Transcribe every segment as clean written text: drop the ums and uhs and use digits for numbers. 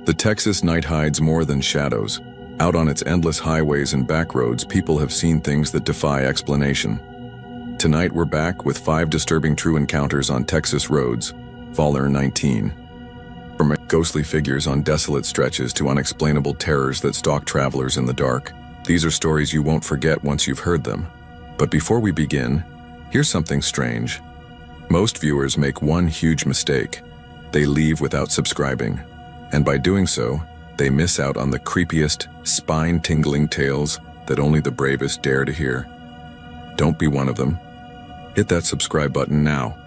The Texas night hides more than shadows. Out on its endless highways and backroads, people have seen things that defy explanation. Tonight we're back with 5 disturbing true encounters on Texas roads, Faller 19. From ghostly figures on desolate stretches to unexplainable terrors that stalk travelers in the dark, these are stories you won't forget once you've heard them. But before we begin, here's something strange. Most viewers make one huge mistake. They leave without subscribing. And by doing so, they miss out on the creepiest, spine-tingling tales that only the bravest dare to hear. Don't be one of them. Hit that subscribe button now.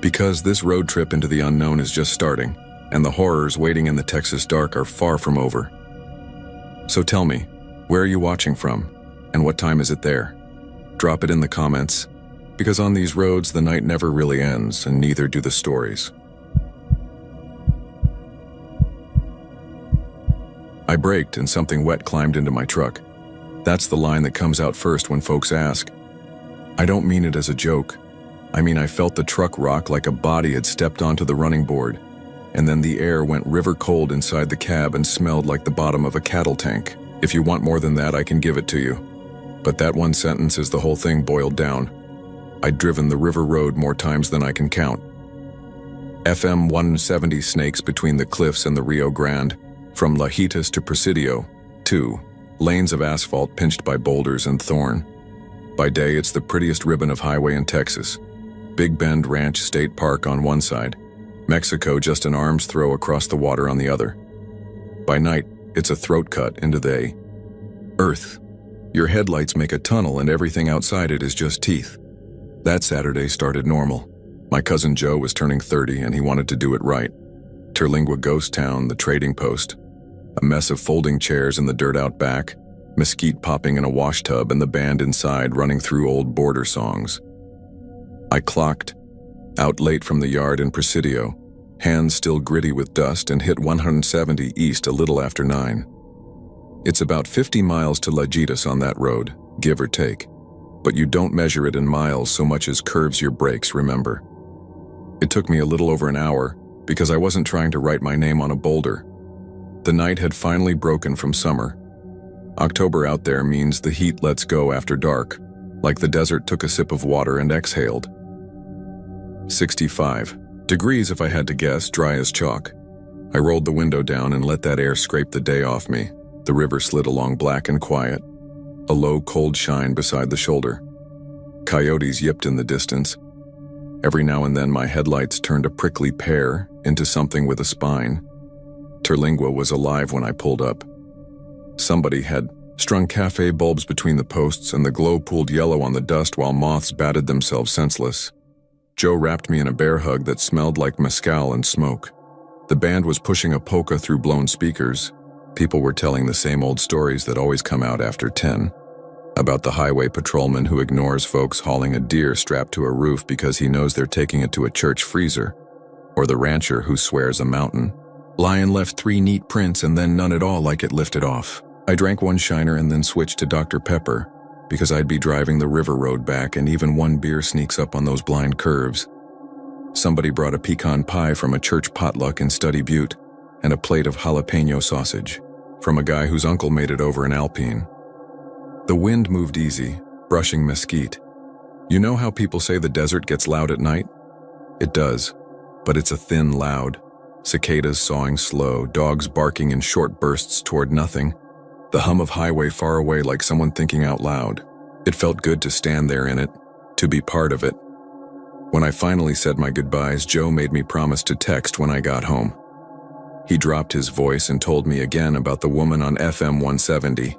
Because this road trip into the unknown is just starting, and the horrors waiting in the Texas dark are far from over. So tell me, where are you watching from, and what time is it there? Drop it in the comments, because on these roads the night never really ends, and neither do the stories. I braked and something wet climbed into my truck. That's the line that comes out first when folks ask. I don't mean it as a joke. I mean I felt the truck rock like a body had stepped onto the running board, and then the air went river cold inside the cab and smelled like the bottom of a cattle tank. If you want more than that, I can give it to you. But that one sentence is the whole thing boiled down. I'd driven the river road more times than I can count. FM 170 snakes between the cliffs and the Rio Grande, from Lajitas to Presidio, 2 lanes of asphalt pinched by boulders and thorn. By day, it's the prettiest ribbon of highway in Texas. Big Bend Ranch State Park on one side, Mexico just an arm's throw across the water on the other. By night, it's a throat cut into the earth. Your headlights make a tunnel and everything outside it is just teeth. That Saturday started normal. My cousin Joe was turning 30 and he wanted to do it right. Terlingua Ghost Town, the trading post. A mess of folding chairs in the dirt out back, mesquite popping in a wash tub and the band inside running through old border songs. I clocked, out late from the yard in Presidio, hands still gritty with dust, and hit 170 east a little after 9. It's about 50 miles to Lajitas on that road, give or take. But you don't measure it in miles so much as curves your brakes, remember. It took me a little over an hour because I wasn't trying to write my name on a boulder. The night had finally broken from summer. October out there means the heat lets go after dark, like the desert took a sip of water and exhaled. 65 degrees if I had to guess, dry as chalk. I rolled the window down and let that air scrape the day off me. The river slid along black and quiet, a low cold shine beside the shoulder. Coyotes yipped in the distance. Every now and then my headlights turned a prickly pear into something with a spine. Terlingua was alive when I pulled up. Somebody had strung cafe bulbs between the posts and the glow pooled yellow on the dust while moths batted themselves senseless. Joe wrapped me in a bear hug that smelled like mezcal and smoke. The band was pushing a polka through blown speakers. People were telling the same old stories that always come out after 10. About the highway patrolman who ignores folks hauling a deer strapped to a roof because he knows they're taking it to a church freezer. Or the rancher who swears a mountain lion left 3 neat prints and then none at all like it lifted off. I drank one Shiner and then switched to Dr. Pepper because I'd be driving the river road back and even one beer sneaks up on those blind curves. Somebody brought a pecan pie from a church potluck in Study Butte and a plate of jalapeno sausage from a guy whose uncle made it over an Alpine. The wind moved easy, brushing mesquite. You know how people say the desert gets loud at night? It does, but it's a thin loud. Cicadas sawing slow, dogs barking in short bursts toward nothing. The hum of highway far away like someone thinking out loud. It felt good to stand there in it, to be part of it. When I finally said my goodbyes, Joe made me promise to text when I got home. He dropped his voice and told me again about the woman on FM 170.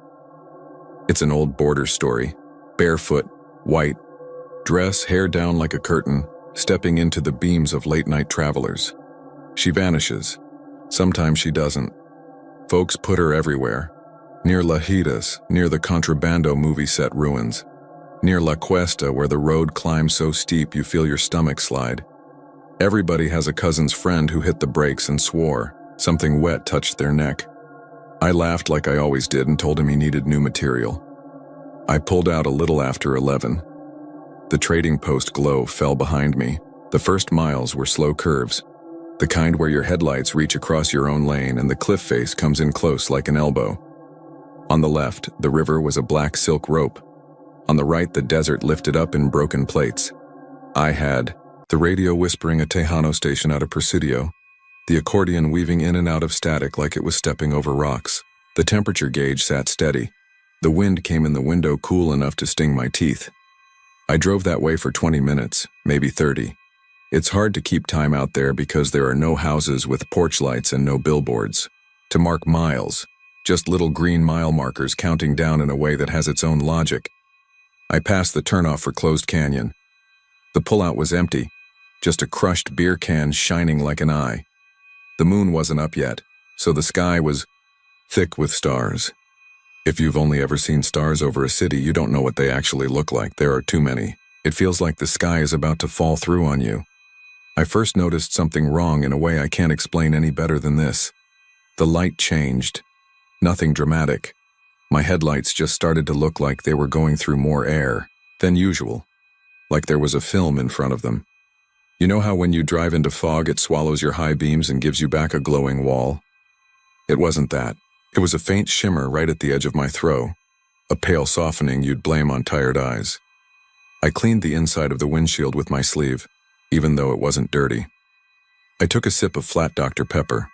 It's an old border story. Barefoot, white, dress, hair down like a curtain, stepping into the beams of late-night travelers. She vanishes. Sometimes she doesn't. Folks put her everywhere. Near Lajitas, near the Contrabando movie set ruins. Near La Cuesta, where the road climbs so steep you feel your stomach slide. Everybody has a cousin's friend who hit the brakes and swore. Something wet touched their neck. I laughed like I always did and told him he needed new material. I pulled out a little after 11. The trading post glow fell behind me. The first miles were slow curves. The kind where your headlights reach across your own lane and the cliff face comes in close like an elbow. On the left, the river was a black silk rope. On the right, the desert lifted up in broken plates. I had the radio whispering a Tejano station out of Presidio, the accordion weaving in and out of static like it was stepping over rocks. The temperature gauge sat steady. The wind came in the window cool enough to sting my teeth. I drove that way for 20 minutes, maybe 30. It's hard to keep time out there because there are no houses with porch lights and no billboards to mark miles, just little green mile markers counting down in a way that has its own logic. I passed the turnoff for Closed Canyon. The pullout was empty, just a crushed beer can shining like an eye. The moon wasn't up yet, so the sky was thick with stars. If you've only ever seen stars over a city, you don't know what they actually look like. There are too many. It feels like the sky is about to fall through on you. I first noticed something wrong in a way I can't explain any better than this. The light changed. Nothing dramatic. My headlights just started to look like they were going through more air than usual, like there was a film in front of them. You know how when you drive into fog it swallows your high beams and gives you back a glowing wall? It wasn't that. It was a faint shimmer right at the edge of my throw, a pale softening you'd blame on tired eyes. I cleaned the inside of the windshield with my sleeve, even though it wasn't dirty. I took a sip of flat Dr. Pepper.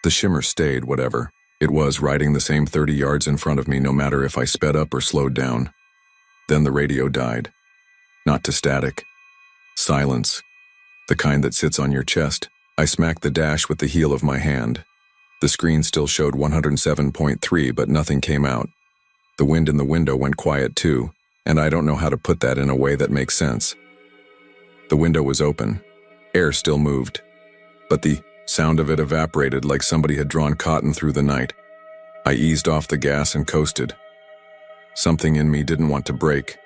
The shimmer stayed, whatever. It was riding the same 30 yards in front of me no matter if I sped up or slowed down. Then the radio died. Not to static. Silence. The kind that sits on your chest. I smacked the dash with the heel of my hand. The screen still showed 107.3, but nothing came out. The wind in the window went quiet too, and I don't know how to put that in a way that makes sense. The window was open. Air still moved, but the sound of it evaporated like somebody had drawn cotton through the night. I eased off the gas and coasted. Something in me didn't want to break.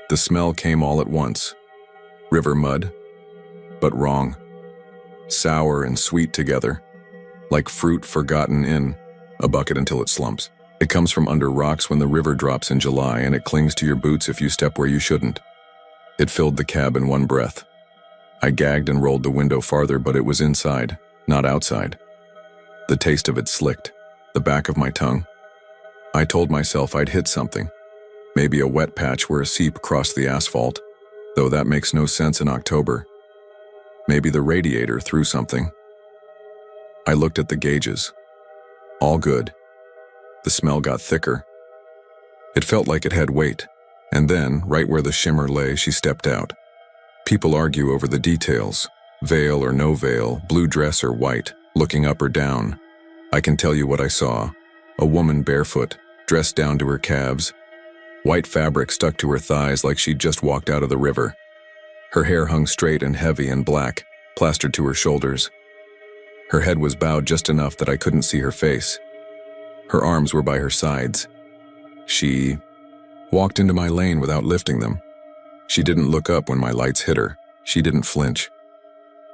The smell came all at once. River mud, but wrong. Sour and sweet together, like fruit forgotten in a bucket until it slumps. It comes from under rocks when the river drops in July, and it clings to your boots if you step where you shouldn't. It filled the cab in one breath. I gagged and rolled the window farther, but it was inside, not outside. The taste of it slicked the back of my tongue. I told myself I'd hit something, maybe a wet patch where a seep crossed the asphalt, though that makes no sense in October. Maybe the radiator threw something. I looked at the gauges. All good. The smell got thicker. It felt like it had weight, and then, right where the shimmer lay, she stepped out. People argue over the details, veil or no veil, blue dress or white, looking up or down. I can tell you what I saw. A woman barefoot, dressed down to her calves. White fabric stuck to her thighs like she'd just walked out of the river. Her hair hung straight and heavy and black, plastered to her shoulders. Her head was bowed just enough that I couldn't see her face. Her arms were by her sides. She walked into my lane without lifting them. She didn't look up when my lights hit her. She didn't flinch.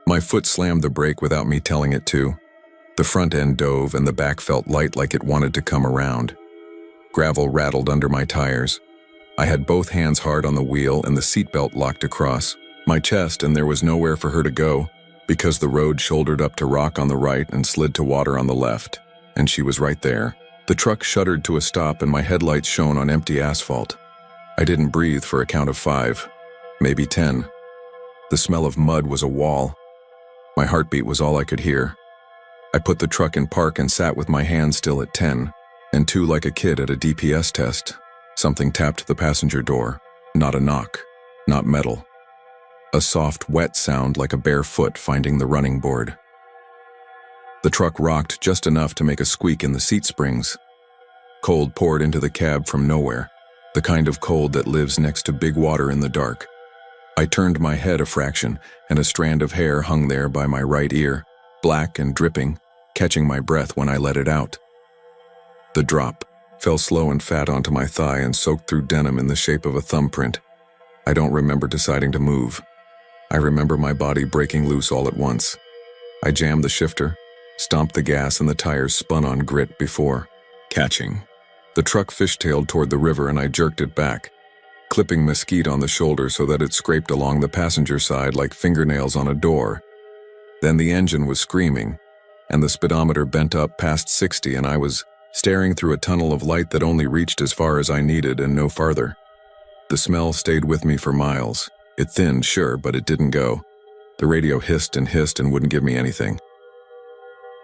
My foot slammed the brake without me telling it to. The front end dove and the back felt light like it wanted to come around. Gravel rattled under my tires. I had both hands hard on the wheel and the seatbelt locked across my chest, and there was nowhere for her to go because the road shouldered up to rock on the right and slid to water on the left, and she was right there. The truck shuddered to a stop and my headlights shone on empty asphalt. I didn't breathe for a count of 5, maybe 10. The smell of mud was a wall. My heartbeat was all I could hear. I put the truck in park and sat with my hands still at 10, and 2 like a kid at a DPS test. Something tapped the passenger door. Not a knock, not metal. A soft, wet sound like a bare foot finding the running board. The truck rocked just enough to make a squeak in the seat springs. Cold poured into the cab from nowhere, the kind of cold that lives next to big water in the dark. I turned my head a fraction, and a strand of hair hung there by my right ear, black and dripping, catching my breath when I let it out. The drop fell slow and fat onto my thigh and soaked through denim in the shape of a thumbprint. I don't remember deciding to move. I remember my body breaking loose all at once. I jammed the shifter, stomped the gas, and the tires spun on grit before catching. The truck fishtailed toward the river and I jerked it back, clipping Mesquite on the shoulder so that it scraped along the passenger side like fingernails on a door. Then the engine was screaming, and the speedometer bent up past 60, and I was staring through a tunnel of light that only reached as far as I needed and no farther. The smell stayed with me for miles. It thinned, sure, but it didn't go. The radio hissed and wouldn't give me anything.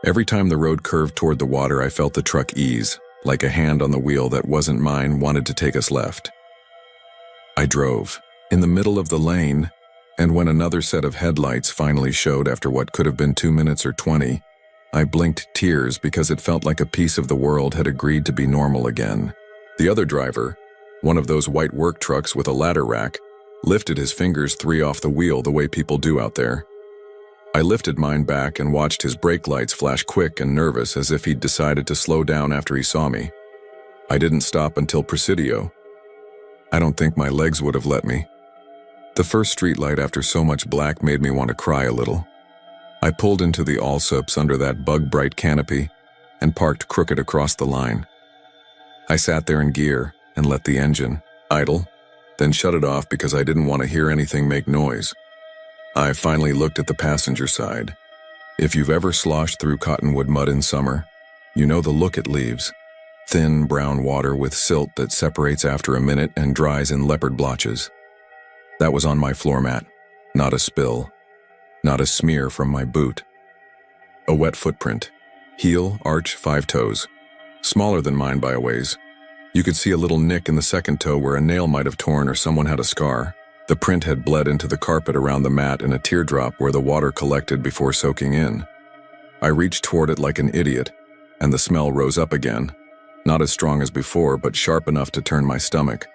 Every time the road curved toward the water, I felt the truck ease, like a hand on the wheel that wasn't mine wanted to take us left. I drove, in the middle of the lane, and when another set of headlights finally showed after what could have been 2 minutes or 20, I blinked tears because it felt like a piece of the world had agreed to be normal again. The other driver, one of those white work trucks with a ladder rack, lifted his fingers 3 off the wheel the way people do out there. I lifted mine back and watched his brake lights flash quick and nervous as if he'd decided to slow down after he saw me. I didn't stop until Presidio. I don't think my legs would have let me. The first streetlight after so much black made me want to cry a little. I pulled into the Allsups under that bug-bright canopy and parked crooked across the line. I sat there in gear and let the engine idle, then shut it off because I didn't want to hear anything make noise. I finally looked at the passenger side. If you've ever sloshed through cottonwood mud in summer, you know the look it leaves. Thin brown water with silt that separates after a minute and dries in leopard blotches. That was on my floor mat, not a spill, not a smear from my boot. A wet footprint, heel, arch, 5 toes, smaller than mine by a ways. You could see a little nick in the second toe where a nail might have torn or someone had a scar. The print had bled into the carpet around the mat in a teardrop where the water collected before soaking in. I reached toward it like an idiot, and the smell rose up again, not as strong as before, but sharp enough to turn my stomach.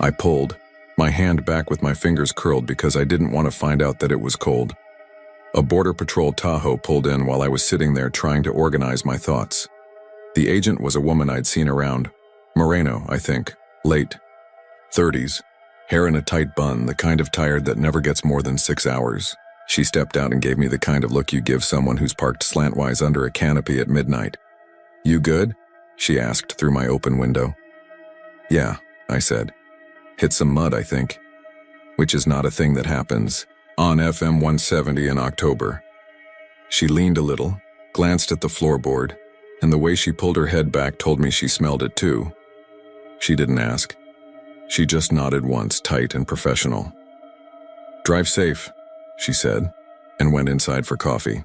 I pulled, my hand back with my fingers curled because I didn't want to find out that it was cold. A Border Patrol Tahoe pulled in while I was sitting there trying to organize my thoughts. The agent was a woman I'd seen around, Moreno, I think, late 30s. Hair in a tight bun, the kind of tired that never gets more than 6 hours. She stepped out and gave me the kind of look you give someone who's parked slantwise under a canopy at midnight. "You good?" she asked through my open window. "Yeah," I said. "Hit some mud, I think." Which is not a thing that happens on FM 170 in October. She leaned a little, glanced at the floorboard, and the way she pulled her head back told me she smelled it too. She didn't ask. She just nodded once, tight and professional. "Drive safe," she said, and went inside for coffee.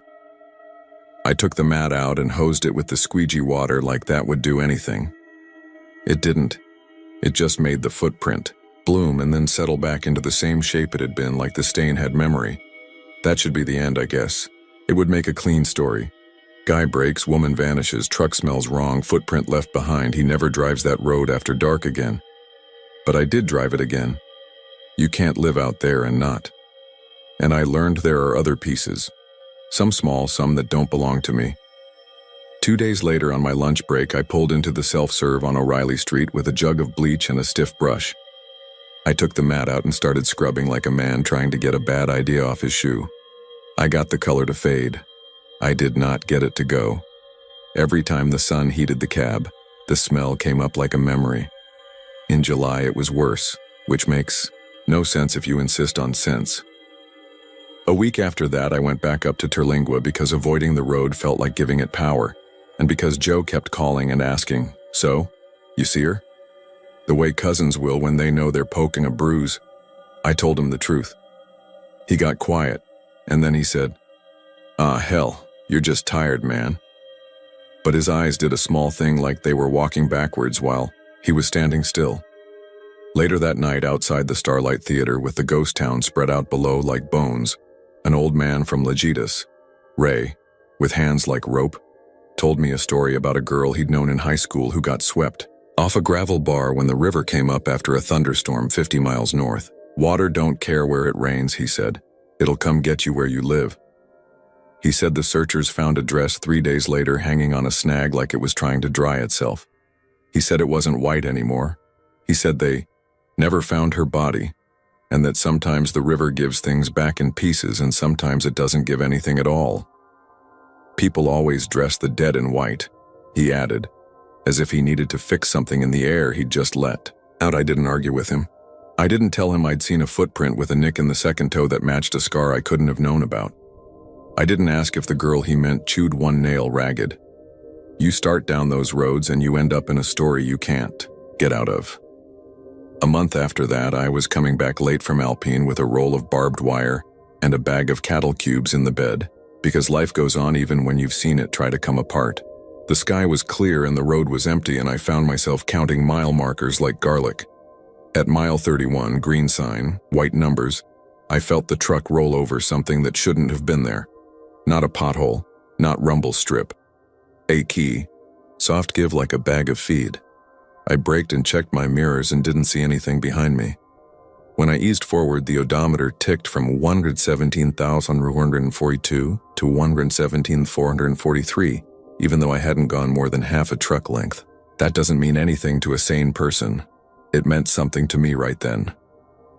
I took the mat out and hosed it with the squeegee water like that would do anything. It didn't. It just made the footprint bloom and then settle back into the same shape it had been, like the stain had memory. That should be the end, I guess. It would make a clean story. Guy breaks, woman vanishes, truck smells wrong, footprint left behind, he never drives that road after dark again. But I did drive it again. You can't live out there and not. And I learned there are other pieces. Some small, some that don't belong to me. 2 days later on my lunch break, I pulled into the self-serve on O'Reilly Street with a jug of bleach and a stiff brush. I took the mat out and started scrubbing like a man trying to get a bad idea off his shoe. I got the color to fade. I did not get it to go. Every time the sun heated the cab, the smell came up like a memory. In July, it was worse, which makes no sense if you insist on sense. A week after that, I went back up to Terlingua because avoiding the road felt like giving it power, and because Joe kept calling and asking, "So, you see her?" The way cousins will when they know they're poking a bruise. I told him the truth. He got quiet, and then he said, "Ah, hell, you're just tired, man." But his eyes did a small thing like they were walking backwards while he was standing still. Later that night, outside the Starlight Theater with the ghost town spread out below like bones, an old man from Legitas, Ray, with hands like rope, told me a story about a girl he'd known in high school who got swept off a gravel bar when the river came up after a thunderstorm 50 miles north. "Water don't care where it rains," he said. "It'll come get you where you live." He said the searchers found a dress 3 days later hanging on a snag like it was trying to dry itself. He said it wasn't white anymore. He said they never found her body, and that sometimes the river gives things back in pieces and sometimes it doesn't give anything at all. "People always dress the dead in white," he added, as if he needed to fix something in the air he'd just let out. I didn't argue with him. I didn't tell him I'd seen a footprint with a nick in the second toe that matched a scar I couldn't have known about. I didn't ask if the girl he meant chewed one nail ragged. You start down those roads and you end up in a story you can't get out of. A month after that, I was coming back late from Alpine with a roll of barbed wire and a bag of cattle cubes in the bed, because life goes on even when you've seen it try to come apart. The sky was clear and the road was empty, and I found myself counting mile markers like garlic. At mile 31, green sign, white numbers, I felt the truck roll over something that shouldn't have been there. Not a pothole, not rumble strip. A key, soft give like a bag of feed. I braked and checked my mirrors and didn't see anything behind me. When I eased forward, the odometer ticked from 117,442 to 117,443, even though I hadn't gone more than half a truck length. That doesn't mean anything to a sane person. It meant something to me right then.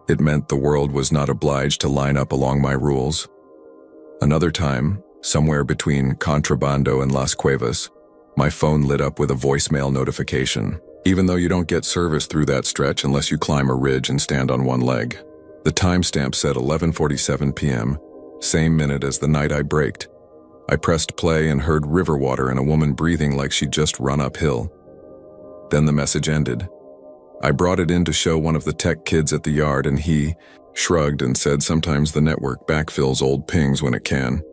It meant the world was not obliged to line up along my rules. Another time, somewhere between Contrabando and Las Cuevas, my phone lit up with a voicemail notification, even though you don't get service through that stretch unless you climb a ridge and stand on one leg. The timestamp said 11:47 p.m., same minute as the night I braked. I pressed play and heard river water and a woman breathing like she'd just run uphill. Then the message ended. I brought it in to show one of the tech kids at the yard, and he shrugged and said sometimes the network backfills old pings when it can.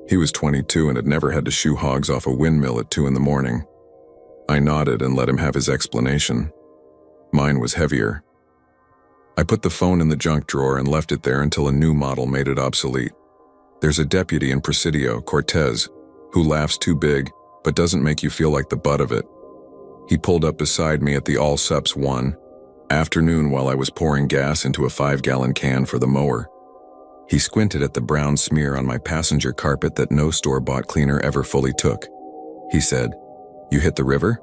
He was 22 and had never had to shoo hogs off a windmill at 2 in the morning. I nodded and let him have his explanation. Mine was heavier. I put the phone in the junk drawer and left it there until a new model made it obsolete. There's a deputy in Presidio, Cortez, who laughs too big but doesn't make you feel like the butt of it. He pulled up beside me at the All Sups one afternoon while I was pouring gas into a 5-gallon can for the mower. He squinted at the brown smear on my passenger carpet that no store-bought cleaner ever fully took. He said, "You hit the river?"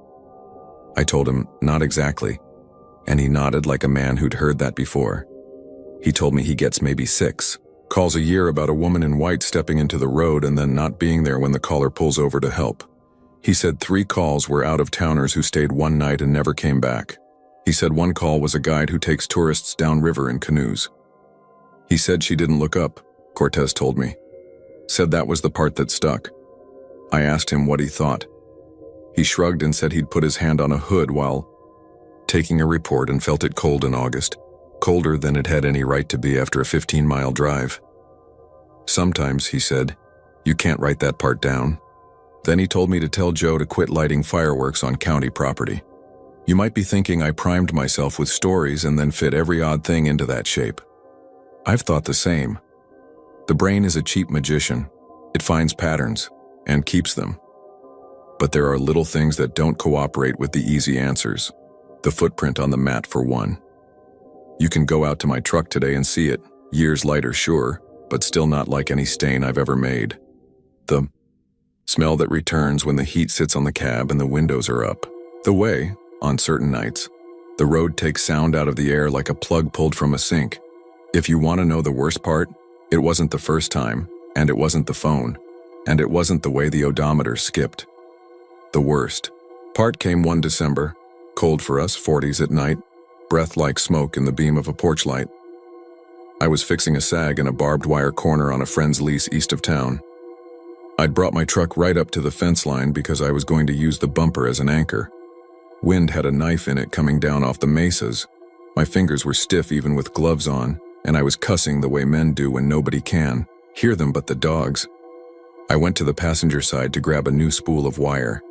I told him, "Not exactly," and he nodded like a man who'd heard that before. He told me he gets maybe 6 calls a year about a woman in white stepping into the road and then not being there when the caller pulls over to help. He said 3 calls were out-of-towners who stayed one night and never came back. He said 1 call was a guide who takes tourists downriver in canoes. He said she didn't look up, Cortez told me. Said that was the part that stuck. I asked him what he thought. He shrugged and said he'd put his hand on a hood while taking a report and felt it cold in August, colder than it had any right to be after a 15-mile drive. Sometimes, he said, you can't write that part down. Then he told me to tell Joe to quit lighting fireworks on county property. You might be thinking I primed myself with stories and then fit every odd thing into that shape. I've thought the same. The brain is a cheap magician. It finds patterns and keeps them. But there are little things that don't cooperate with the easy answers. The footprint on the mat, for one. You can go out to my truck today and see it, years lighter, sure, but still not like any stain I've ever made. The smell that returns when the heat sits on the cab and the windows are up. The way, on certain nights, the road takes sound out of the air like a plug pulled from a sink. If you want to know the worst part, it wasn't the first time, and it wasn't the phone, and it wasn't the way the odometer skipped. The worst part came one December, cold for us, 40s at night, breath like smoke in the beam of a porch light. I was fixing a sag in a barbed wire corner on a friend's lease east of town. I'd brought my truck right up to the fence line because I was going to use the bumper as an anchor. Wind had a knife in it coming down off the mesas. My fingers were stiff even with gloves on, and I was cussing the way men do when nobody can hear them but the dogs. I went to the passenger side to grab a new spool of wire.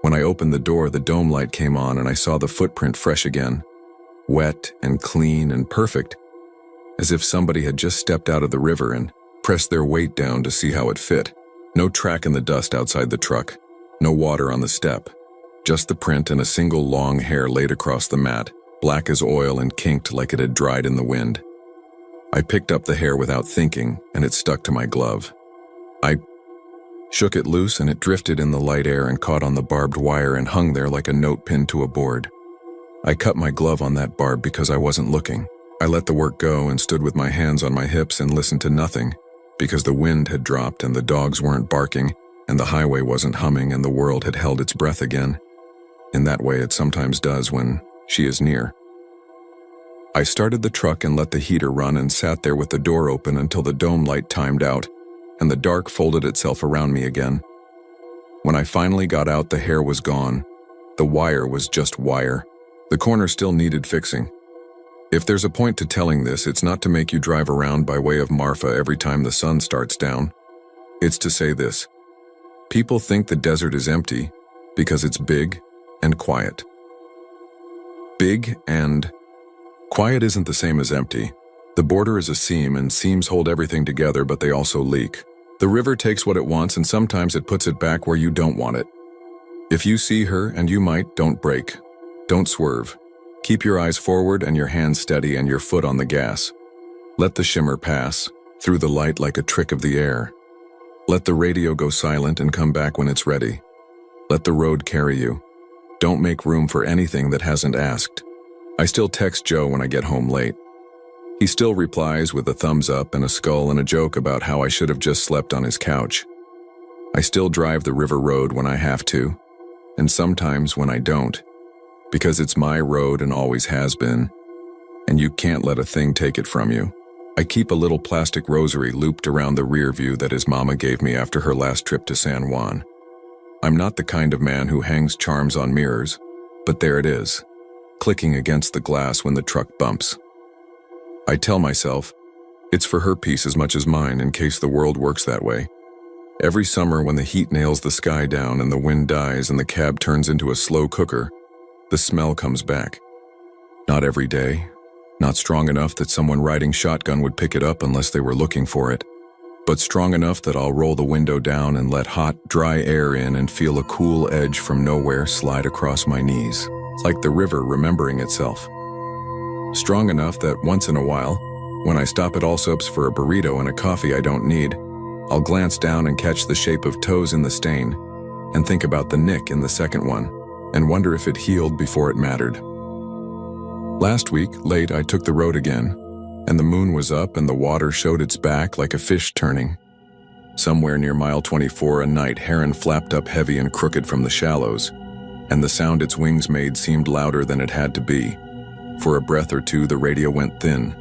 When I opened the door, the dome light came on and I saw the footprint fresh again. Wet and clean and perfect, as if somebody had just stepped out of the river and pressed their weight down to see how it fit. No track in the dust outside the truck, no water on the step, just the print and a single long hair laid across the mat, black as oil and kinked like it had dried in the wind. I picked up the hair without thinking, and it stuck to my glove. I shook it loose and it drifted in the light air and caught on the barbed wire and hung there like a note pinned to a board. I cut my glove on that barb because I wasn't looking. I let the work go and stood with my hands on my hips and listened to nothing, because the wind had dropped and the dogs weren't barking and the highway wasn't humming and the world had held its breath again. In that way it sometimes does when she is near. I started the truck and let the heater run and sat there with the door open until the dome light timed out, and the dark folded itself around me again. When I finally got out, the hair was gone. The wire was just wire. The corner still needed fixing. If there's a point to telling this, it's not to make you drive around by way of Marfa every time the sun starts down. It's to say this: people think the desert is empty because it's big and quiet. Big and quiet isn't the same as empty. The border is a seam, and seams hold everything together, but they also leak. The river takes what it wants, and sometimes it puts it back where you don't want it. If you see her, and you might, don't brake. Don't swerve. Keep your eyes forward and your hands steady and your foot on the gas. Let the shimmer pass through the light like a trick of the air. Let the radio go silent and come back when it's ready. Let the road carry you. Don't make room for anything that hasn't asked. I still text Joe when I get home late. He still replies with a thumbs up and a skull and a joke about how I should have just slept on his couch. I still drive the river road when I have to, and sometimes when I don't, because it's my road and always has been, and you can't let a thing take it from you. I keep a little plastic rosary looped around the rear view that his mama gave me after her last trip to San Juan. I'm not the kind of man who hangs charms on mirrors, but there it is, clicking against the glass when the truck bumps. I tell myself, it's for her peace as much as mine in case the world works that way. Every summer when the heat nails the sky down and the wind dies and the cab turns into a slow cooker, the smell comes back. Not every day, not strong enough that someone riding shotgun would pick it up unless they were looking for it, but strong enough that I'll roll the window down and let hot, dry air in and feel a cool edge from nowhere slide across my knees, like the river remembering itself. Strong enough that once in a while, when I stop at Allsup's for a burrito and a coffee I don't need, I'll glance down and catch the shape of toes in the stain, and think about the nick in the second one, and wonder if it healed before it mattered. Last week, late, I took the road again, and the moon was up and the water showed its back like a fish turning. Somewhere near mile 24 a night heron flapped up heavy and crooked from the shallows, and the sound its wings made seemed louder than it had to be. For a breath or two, the radio went thin.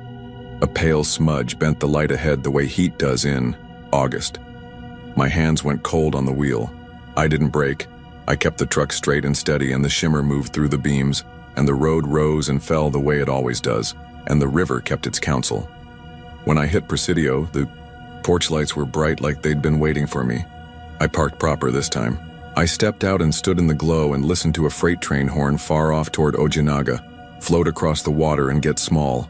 A pale smudge bent the light ahead the way heat does in August. My hands went cold on the wheel. I didn't brake. I kept the truck straight and steady, and the shimmer moved through the beams, and the road rose and fell the way it always does, and the river kept its counsel. When I hit Presidio, the porch lights were bright like they'd been waiting for me. I parked proper this time. I stepped out and stood in the glow and listened to a freight train horn far off toward Ojinaga float across the water and get small.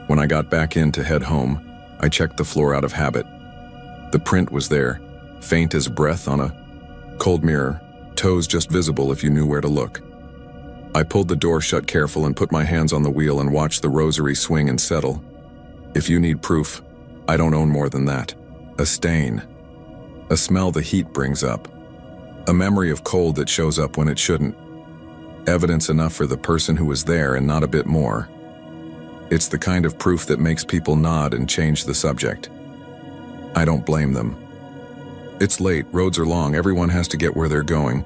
When I got back in to head home, I checked the floor out of habit. The print was there, faint as breath on a cold mirror, toes just visible if you knew where to look. I pulled the door shut careful and put my hands on the wheel and watched the rosary swing and settle. If you need proof, I don't own more than that. A stain. A smell the heat brings up. A memory of cold that shows up when it shouldn't. Evidence enough for the person who was there and not a bit more. It's the kind of proof that makes people nod and change the subject. I don't blame them. It's late, roads are long, everyone has to get where they're going.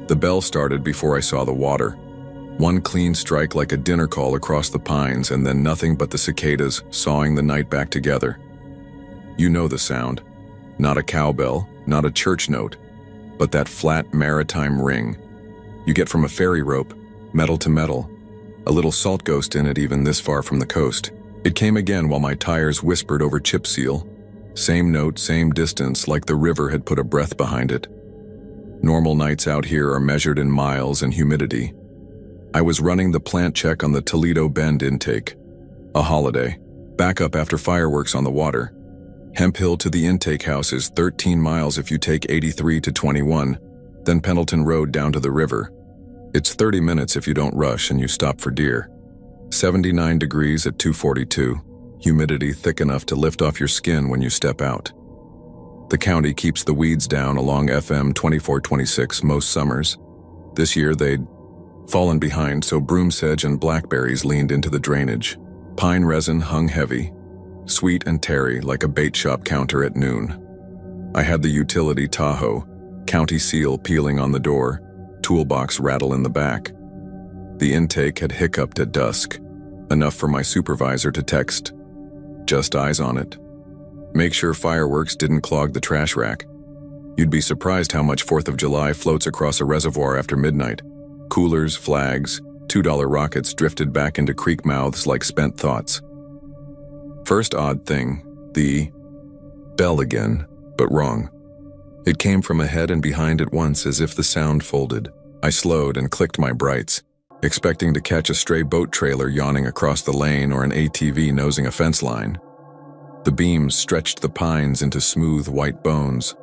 The bell started before I saw the water. One clean strike like a dinner call across the pines, and then nothing but the cicadas sawing the night back together. You know the sound. Not a cowbell, not a church note, but that flat maritime ring you get from a ferry rope, metal to metal, a little salt ghost in it even this far from the coast. It came again while my tires whispered over chip seal. Same note, same distance, like the river had put a breath behind it. Normal nights out here are measured in miles and humidity. I was running the plant check on the Toledo Bend intake. A holiday. Backup after fireworks on the water. Hemp Hill to the intake house is 13 miles if you take 83 to 21, then Pendleton Road down to the river. It's 30 minutes if you don't rush and you stop for deer. 79 degrees at 2:42, humidity thick enough to lift off your skin when you step out. The county keeps the weeds down along FM 2426 most summers. This year they'd fallen behind, so broom sedge and blackberries leaned into the drainage. Pine resin hung heavy, sweet and tarry like a bait shop counter at noon. I had the utility Tahoe, county seal peeling on the door, toolbox rattle in the back. The intake had hiccuped at dusk. Enough for my supervisor to text, "Just eyes on it." Make sure fireworks didn't clog the trash rack. You'd be surprised how much 4th of July floats across a reservoir after midnight. Coolers, flags, $2 rockets drifted back into creek mouths like spent thoughts. First odd thing, the bell again, but wrong. It came from ahead and behind at once as if the sound folded. I slowed and clicked my brights, expecting to catch a stray boat trailer yawning across the lane or an ATV nosing a fence line. The beams stretched the pines into smooth white bones.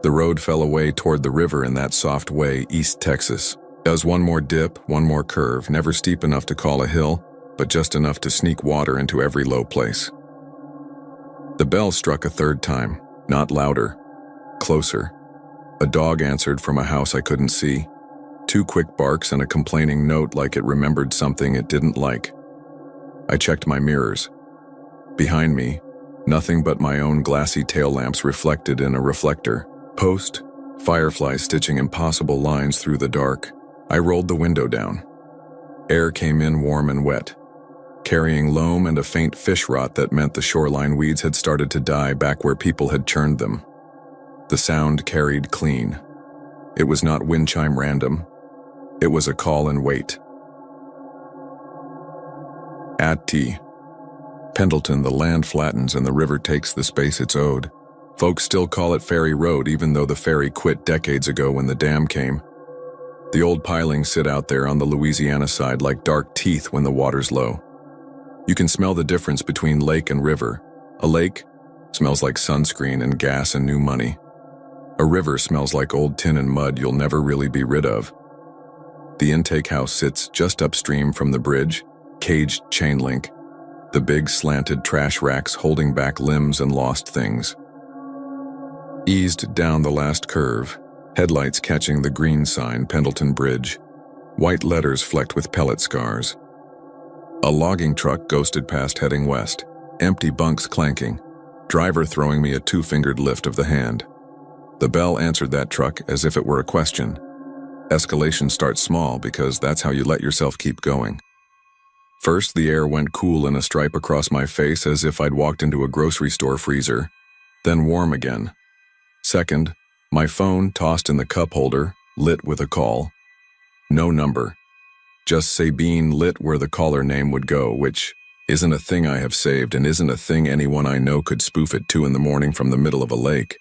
The road fell away toward the river in that soft way, East Texas. Does one more dip, one more curve, never steep enough to call a hill, but just enough to sneak water into every low place. The bell struck a third time, not louder, closer. A dog answered from a house I couldn't see. 2 quick barks and a complaining note like it remembered something it didn't like. I checked my mirrors. Behind me, nothing but my own glassy tail lamps reflected in a reflector. Post, fireflies stitching impossible lines through the dark. I rolled the window down. Air came in warm and wet, carrying loam and a faint fish rot that meant the shoreline weeds had started to die back where people had churned them. The sound carried clean. It was not wind chime random. It was a call and wait. At T. Pendleton, the land flattens and the river takes the space it's owed. Folks still call it Ferry Road even though the ferry quit decades ago when the dam came. The old pilings sit out there on the Louisiana side like dark teeth when the water's low. You can smell the difference between lake and river. A lake smells like sunscreen and gas and new money. A river smells like old tin and mud you'll never really be rid of. The intake house sits just upstream from the bridge, caged chain link, the big slanted trash racks holding back limbs and lost things. Eased down the last curve, headlights catching the green sign Pendleton Bridge, white letters flecked with pellet scars. A logging truck ghosted past heading west, empty bunks clanking, driver throwing me a 2-fingered lift of the hand. The bell answered that truck as if it were a question. Escalation starts small because that's how you let yourself keep going. First, the air went cool in a stripe across my face as if I'd walked into a grocery store freezer, then warm again. Second, my phone tossed in the cup holder, lit with a call. No number. Just Sabine lit where the caller name would go, which isn't a thing I have saved and isn't a thing anyone I know could spoof at 2 a.m. from the middle of a lake.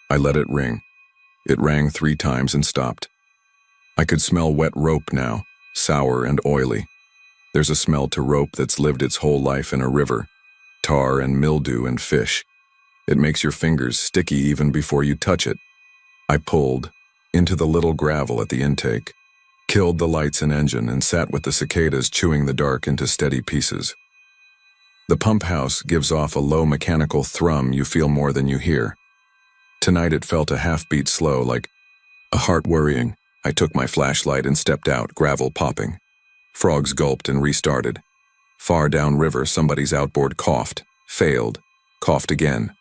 I let it ring. It rang 3 times and stopped. I could smell wet rope now, sour and oily. There's a smell to rope that's lived its whole life in a river, tar and mildew and fish. It makes your fingers sticky even before you touch it. I pulled into the little gravel at the intake, killed the lights and engine, and sat with the cicadas chewing the dark into steady pieces. The pump house gives off a low mechanical thrum you feel more than you hear. Tonight it felt a half-beat slow, like a heart worrying. I took my flashlight and stepped out, gravel popping. Frogs gulped and restarted. Far downriver, somebody's outboard coughed, failed, coughed again.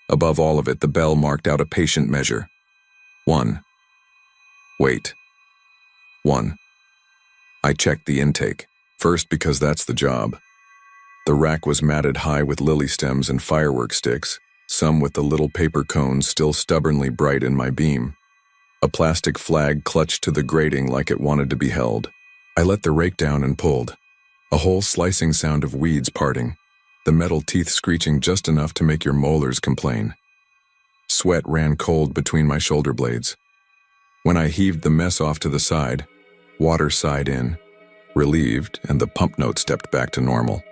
Above all of it, the bell marked out a patient measure. 1. Wait. 1. I checked the intake, first because that's the job. The rack was matted high with lily stems and firework sticks, some with the little paper cones still stubbornly bright in my beam. A plastic flag clutched to the grating like it wanted to be held. I let the rake down and pulled. A whole slicing sound of weeds parting, the metal teeth screeching just enough to make your molars complain. Sweat ran cold between my shoulder blades. When I heaved the mess off to the side, water sighed in, relieved, and the pump note stepped back to normal.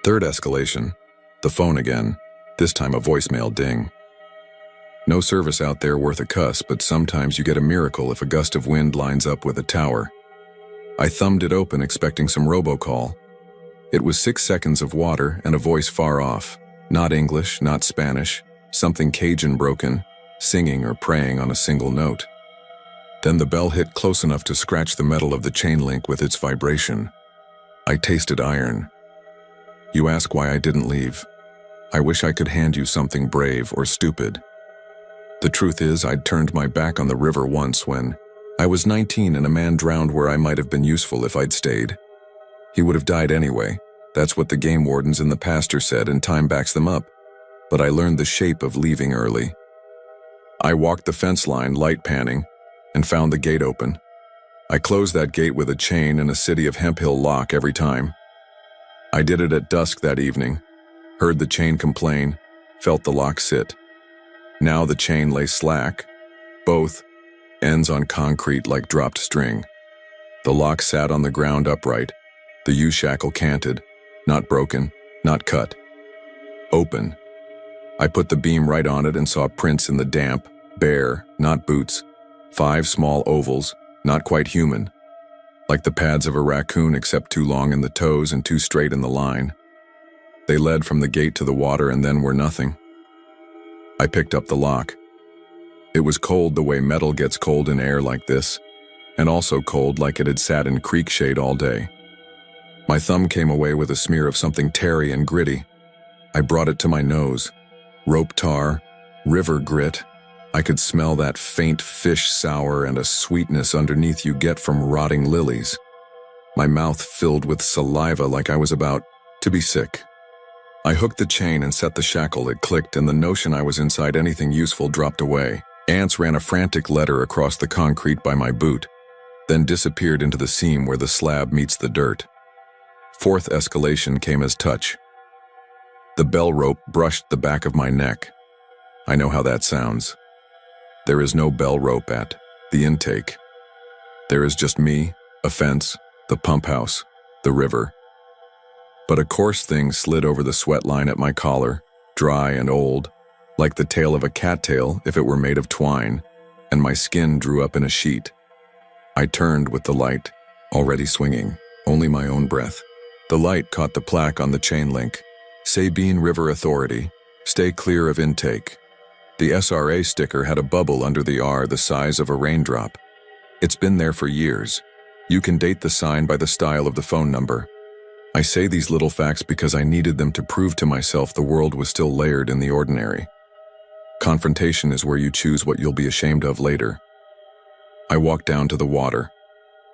Third escalation, the phone again, this time a voicemail ding. No service out there worth a cuss, but sometimes you get a miracle if a gust of wind lines up with a tower. I thumbed it open expecting some robocall. It was 6 seconds of water and a voice far off, not English, not Spanish, something Cajun broken, singing or praying on a single note. Then the bell hit close enough to scratch the metal of the chain link with its vibration. I tasted iron. You ask why I didn't leave. I wish I could hand you something brave or stupid. The truth is, I'd turned my back on the river once when I was 19 and a man drowned where I might have been useful if I'd stayed. He would have died anyway. That's what the game wardens and the pastor said, and time backs them up. But I learned the shape of leaving early. I walked the fence line, light panning, and found the gate open. I closed that gate with a chain and a City of Hemp Hill lock every time. I did it at dusk that evening, heard the chain complain, felt the lock sit. Now the chain lay slack, both ends on concrete like dropped string. The lock sat on the ground upright, the U-shackle canted, not broken, not cut. Open. I put the beam right on it and saw prints in the damp, bare, not boots, 5 small ovals, not quite human, like the pads of a raccoon except too long in the toes and too straight in the line. They led from the gate to the water and then were nothing. I picked up the lock. It was cold the way metal gets cold in air like this, and also cold like it had sat in creek shade all day. My thumb came away with a smear of something tarry and gritty. I brought it to my nose. Rope tar, river grit. I could smell that faint fish sour and a sweetness underneath you get from rotting lilies. My mouth filled with saliva like I was about to be sick. I hooked the chain and set the shackle. It clicked, and the notion I was inside anything useful dropped away. Ants ran a frantic letter across the concrete by my boot, then disappeared into the seam where the slab meets the dirt. Fourth escalation came as touch. The bell rope brushed the back of my neck. I know how that sounds. There is no bell rope at the intake. There is just me, a fence, the pump house, the river. But a coarse thing slid over the sweat line at my collar, dry and old, like the tail of a cattail if it were made of twine, and my skin drew up in a sheet. I turned with the light, already swinging, only my own breath. The light caught the plaque on the chain link. Sabine River Authority, stay clear of intake. The SRA sticker had a bubble under the R the size of a raindrop. It's been there for years. You can date the sign by the style of the phone number. I say these little facts because I needed them to prove to myself the world was still layered in the ordinary. Confrontation is where you choose what you'll be ashamed of later. I walked down to the water.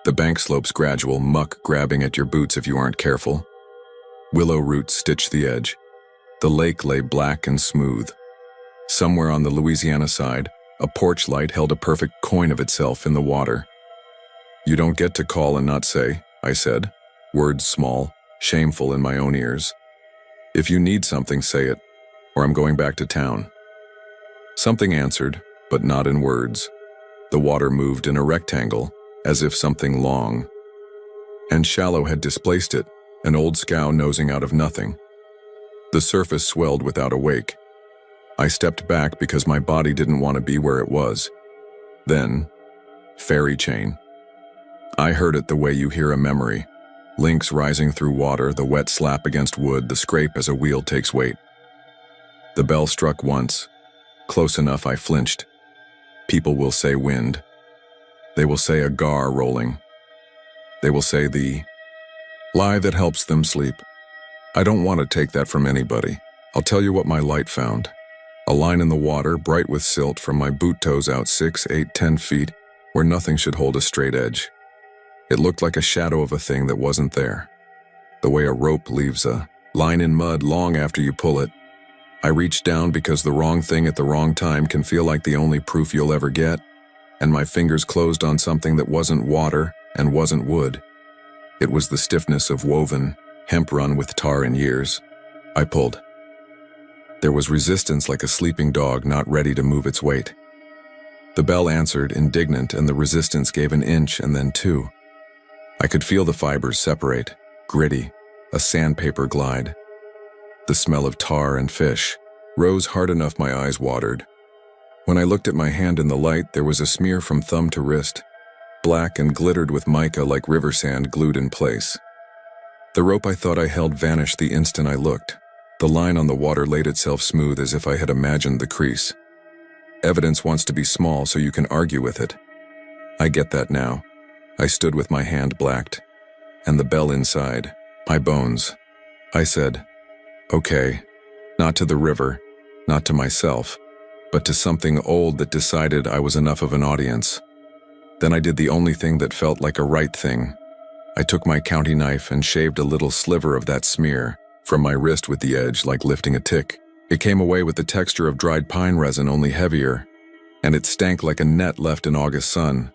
The bank slopes gradual, muck grabbing at your boots if you aren't careful. Willow roots stitched the edge. The lake lay black and smooth. Somewhere on the Louisiana side, a porch light held a perfect coin of itself in the water. You don't get to call and not say, I said, words small, shameful in my own ears. If you need something, say it, or I'm going back to town. Something answered, but not in words. The water moved in a rectangle, as if something long and shallow had displaced it, an old scow nosing out of nothing. The surface swelled without a wake. I stepped back because my body didn't want to be where it was. Then, ferry chain. I heard it the way you hear a memory. Links rising through water, the wet slap against wood, the scrape as a wheel takes weight. The bell struck once. Close enough I flinched. People will say wind. They will say a gar rolling. They will say the lie that helps them sleep. I don't want to take that from anybody. I'll tell you what my light found. A line in the water, bright with silt, from my boot toes out 6, 8, 10 feet, where nothing should hold a straight edge. It looked like a shadow of a thing that wasn't there. The way a rope leaves a line in mud long after you pull it. I reached down because the wrong thing at the wrong time can feel like the only proof you'll ever get, and my fingers closed on something that wasn't water and wasn't wood. It was the stiffness of woven hemp run with tar in years. I pulled. There was resistance like a sleeping dog not ready to move its weight. The bell answered, indignant, and the resistance gave an inch and then 2. I could feel the fibers separate, gritty, a sandpaper glide. The smell of tar and fish rose hard enough my eyes watered. When I looked at my hand in the light, there was a smear from thumb to wrist, black and glittered with mica like river sand glued in place. The rope I thought I held vanished the instant I looked. The line on the water laid itself smooth as if I had imagined the crease. Evidence wants to be small so you can argue with it. I get that now. I stood with my hand blacked, and the bell inside, my bones. I said, okay, not to the river, not to myself, but to something old that decided I was enough of an audience. Then I did the only thing that felt like a right thing. I took my county knife and shaved a little sliver of that smear from my wrist with the edge like lifting a tick. It came away with the texture of dried pine resin, only heavier, and it stank like a net left in August sun.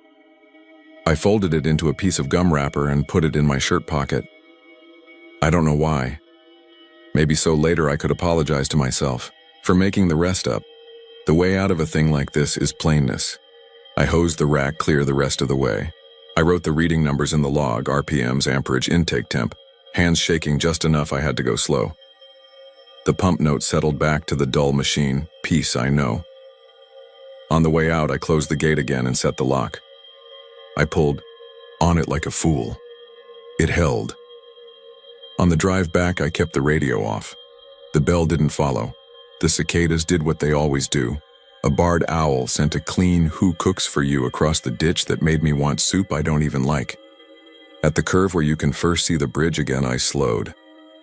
I folded it into a piece of gum wrapper and put it in my shirt pocket. I don't know why. Maybe so later I could apologize to myself for making the rest up. The way out of a thing like this is plainness. I hosed the rack clear the rest of the way. I wrote the reading numbers in the log, RPMs, amperage, intake temp, hands shaking just enough I had to go slow. The pump note settled back to the dull machine, peace I know. On the way out, I closed the gate again and set the lock. I pulled on it like a fool. It held. On the drive back, I kept the radio off. The bell didn't follow. The cicadas did what they always do. A barred owl sent a clean "who cooks for you" across the ditch that made me want soup I don't even like. At the curve where you can first see the bridge again, I slowed.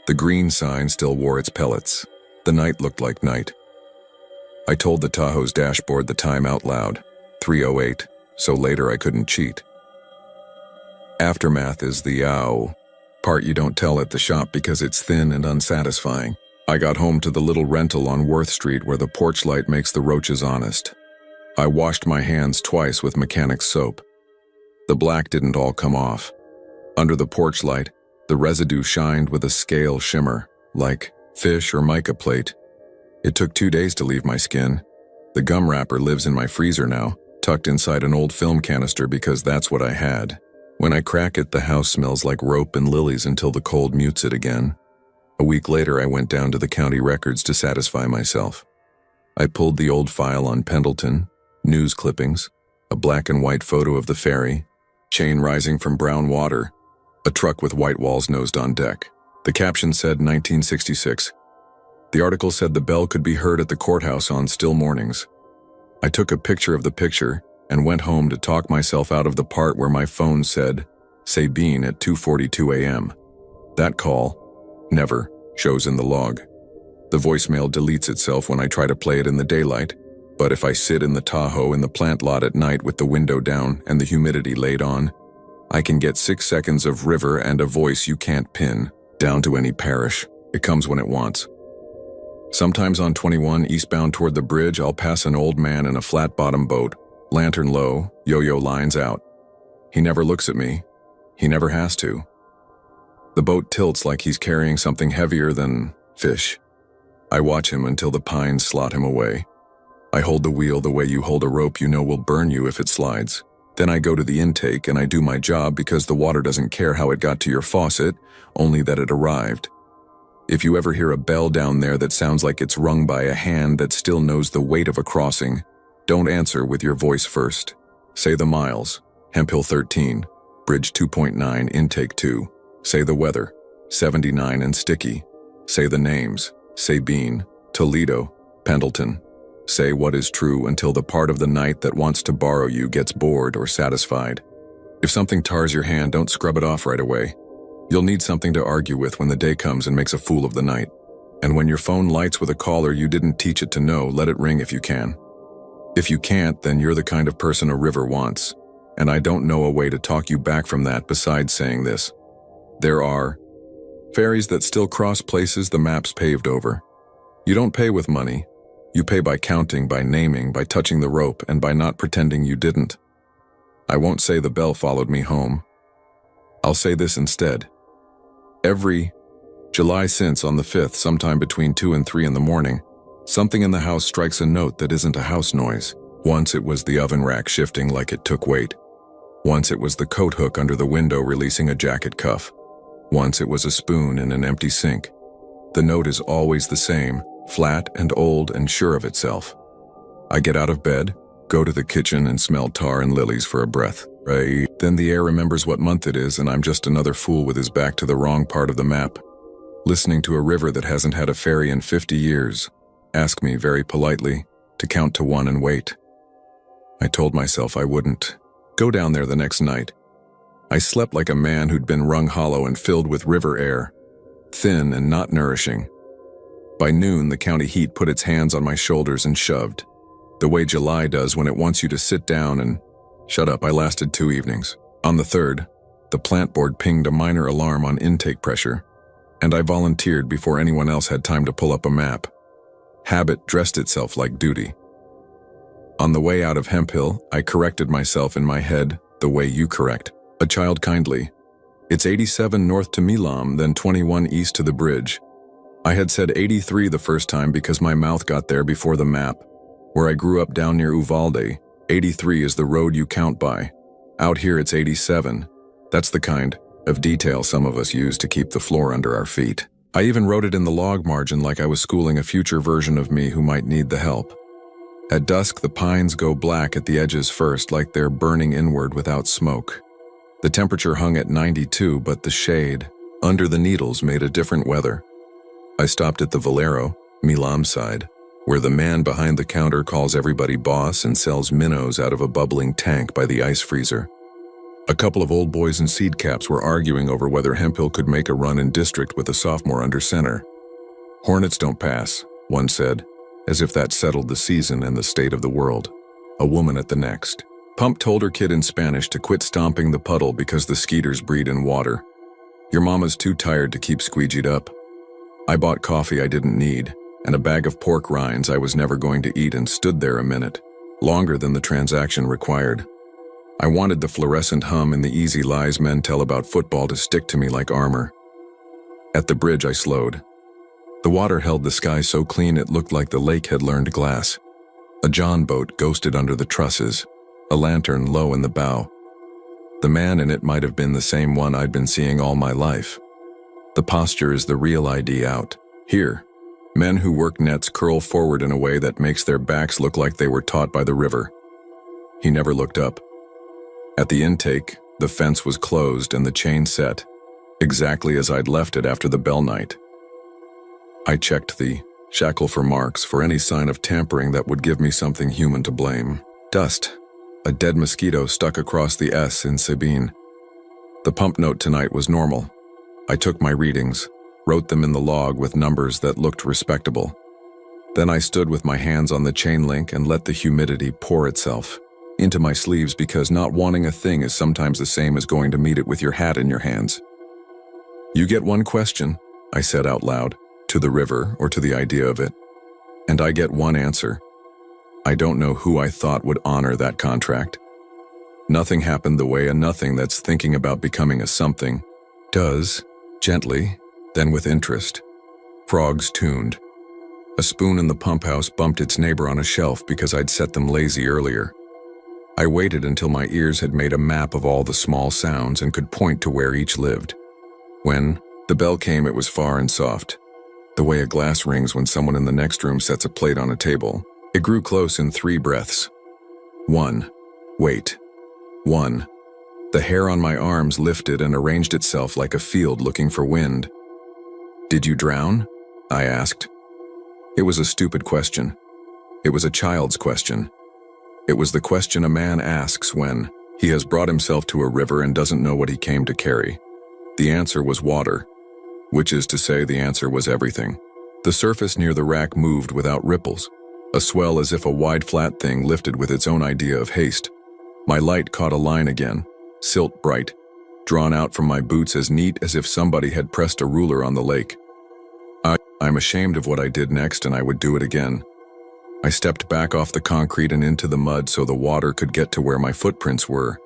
The green sign still wore its pellets. The night looked like night. I told the Tahoe's dashboard the time out loud, 3:08, so later I couldn't cheat. Aftermath is the part you don't tell at the shop because it's thin and unsatisfying. I got home to the little rental on Worth Street where the porch light makes the roaches honest. I washed my hands twice with mechanic's soap. The black didn't all come off. Under the porch light, the residue shined with a scale shimmer, like fish or mica plate. It took 2 days to leave my skin. The gum wrapper lives in my freezer now, tucked inside an old film canister because that's what I had. When I crack it, the house smells like rope and lilies until the cold mutes it again. A week later, I went down to the county records to satisfy myself. I pulled the old file on Pendleton, news clippings, a black and white photo of the ferry, chain rising from brown water, a truck with white walls nosed on deck. The caption said 1966. The article said the bell could be heard at the courthouse on still mornings. I took a picture of the picture and went home to talk myself out of the part where my phone said, Sabine at 2:42 a.m. That call never shows in the log. The voicemail deletes itself when I try to play it in the daylight, but if I sit in the Tahoe in the plant lot at night with the window down and the humidity laid on, I can get 6 seconds of river and a voice you can't pin down to any parish. It comes when it wants. Sometimes on 21 eastbound toward the bridge, I'll pass an old man in a flat-bottom boat, lantern low, yo-yo lines out. He never looks at me. He never has to. The boat tilts like he's carrying something heavier than fish. I watch him until the pines slot him away. I hold the wheel the way you hold a rope you know will burn you if it slides. Then I go to the intake and I do my job because the water doesn't care how it got to your faucet, only that it arrived. If you ever hear a bell down there that sounds like it's rung by a hand that still knows the weight of a crossing, don't answer with your voice first. Say the miles, Hemphill 13, Bridge 2.9, Intake 2. Say the weather, 79 and sticky. Say the names, Sabine, Toledo, Pendleton. Say what is true until the part of the night that wants to borrow you gets bored or satisfied. If something tars your hand, don't scrub it off right away. You'll need something to argue with when the day comes and makes a fool of the night. And when your phone lights with a caller you didn't teach it to know, let it ring if you can. If you can't, then you're the kind of person a river wants. And I don't know a way to talk you back from that besides saying this. There are ferries that still cross places the maps paved over. You don't pay with money. You pay by counting, by naming, by touching the rope, and by not pretending you didn't. I won't say the bell followed me home. I'll say this instead. Every July since on the 5th, sometime between 2 and 3 in the morning, something in the house strikes a note that isn't a house noise. Once it was the oven rack shifting like it took weight. Once it was the coat hook under the window releasing a jacket cuff. Once it was a spoon in an empty sink. The note is always the same, flat and old and sure of itself. I get out of bed, go to the kitchen and smell tar and lilies for a breath. Right? Then the air remembers what month it is and I'm just another fool with his back to the wrong part of the map. Listening to a river that hasn't had a ferry in 50 years. Ask me very politely to count to 1 and wait. I told myself I wouldn't go down there the next night. I slept like a man who'd been wrung hollow and filled with river air, thin and not nourishing. By noon, the county heat put its hands on my shoulders and shoved, the way July does when it wants you to sit down and shut up. I lasted 2 evenings. On the third, The plant board pinged a minor alarm on intake pressure, and I volunteered before anyone else had time to pull up a map. Habit dressed itself like duty. On the way out of Hemp Hill, I corrected myself in my head the way you correct a child kindly. It's 87 north to Milam, then 21 east to the bridge. I had said 83 the first time because my mouth got there before the map. Where I grew up down near Uvalde, 83 is the road you count by. Out here it's 87. That's the kind of detail some of us use to keep the floor under our feet. I even wrote it in the log margin like I was schooling a future version of me who might need the help. At dusk, the pines go black at the edges first, like they're burning inward without smoke. The temperature hung at 92, but the shade under the needles made a different weather. I stopped at the Valero, Milam side, where the man behind the counter calls everybody boss and sells minnows out of a bubbling tank by the ice freezer. A couple of old boys in seed caps were arguing over whether Hemp Hill could make a run in district with a sophomore under center. Hornets don't pass, one said, as if that settled the season and the state of the world. A woman at the next. Pump told her kid in Spanish to quit stomping the puddle because the skeeters breed in water. Your mama's too tired to keep squeegeed up. I bought coffee I didn't need, and a bag of pork rinds I was never going to eat and stood there a minute, longer than the transaction required. I wanted the fluorescent hum and the easy lies men tell about football to stick to me like armor. At the bridge I slowed. The water held the sky so clean it looked like the lake had learned glass. A John boat ghosted under the trusses, a lantern low in the bow. The man in it might have been the same one I'd been seeing all my life. The posture is the real ID out. Here, men who work nets curl forward in a way that makes their backs look like they were taught by the river. He never looked up. At the intake, the fence was closed and the chain set, exactly as I'd left it after the bell night. I checked the shackle for marks for any sign of tampering that would give me something human to blame. Dust. A dead mosquito stuck across the S in Sabine. The pump note tonight was normal. I took my readings, wrote them in the log with numbers that looked respectable. Then I stood with my hands on the chain link and let the humidity pour itself into my sleeves because not wanting a thing is sometimes the same as going to meet it with your hat in your hands. You get one question, I said out loud, to the river or to the idea of it, and I get one answer. I don't know who I thought would honor that contract. Nothing happened the way a nothing that's thinking about becoming a something does, gently, then with interest. Frogs tuned. A spoon in the pump house bumped its neighbor on a shelf because I'd set them lazy earlier. I waited until my ears had made a map of all the small sounds and could point to where each lived. When the bell came, it was far and soft, the way a glass rings when someone in the next room sets a plate on a table. It grew close in 3 breaths. 1. Wait. 1. The hair on my arms lifted and arranged itself like a field looking for wind. Did you drown? I asked. It was a stupid question. It was a child's question. It was the question a man asks when he has brought himself to a river and doesn't know what he came to carry. The answer was water, which is to say the answer was everything. The surface near the rack moved without ripples, a swell as if a wide flat thing lifted with its own idea of haste. My light caught a line again, silt bright, drawn out from my boots as neat as if somebody had pressed a ruler on the lake. I'm ashamed of what I did next and I would do it again. I stepped back off the concrete and into the mud so the water could get to where my footprints were.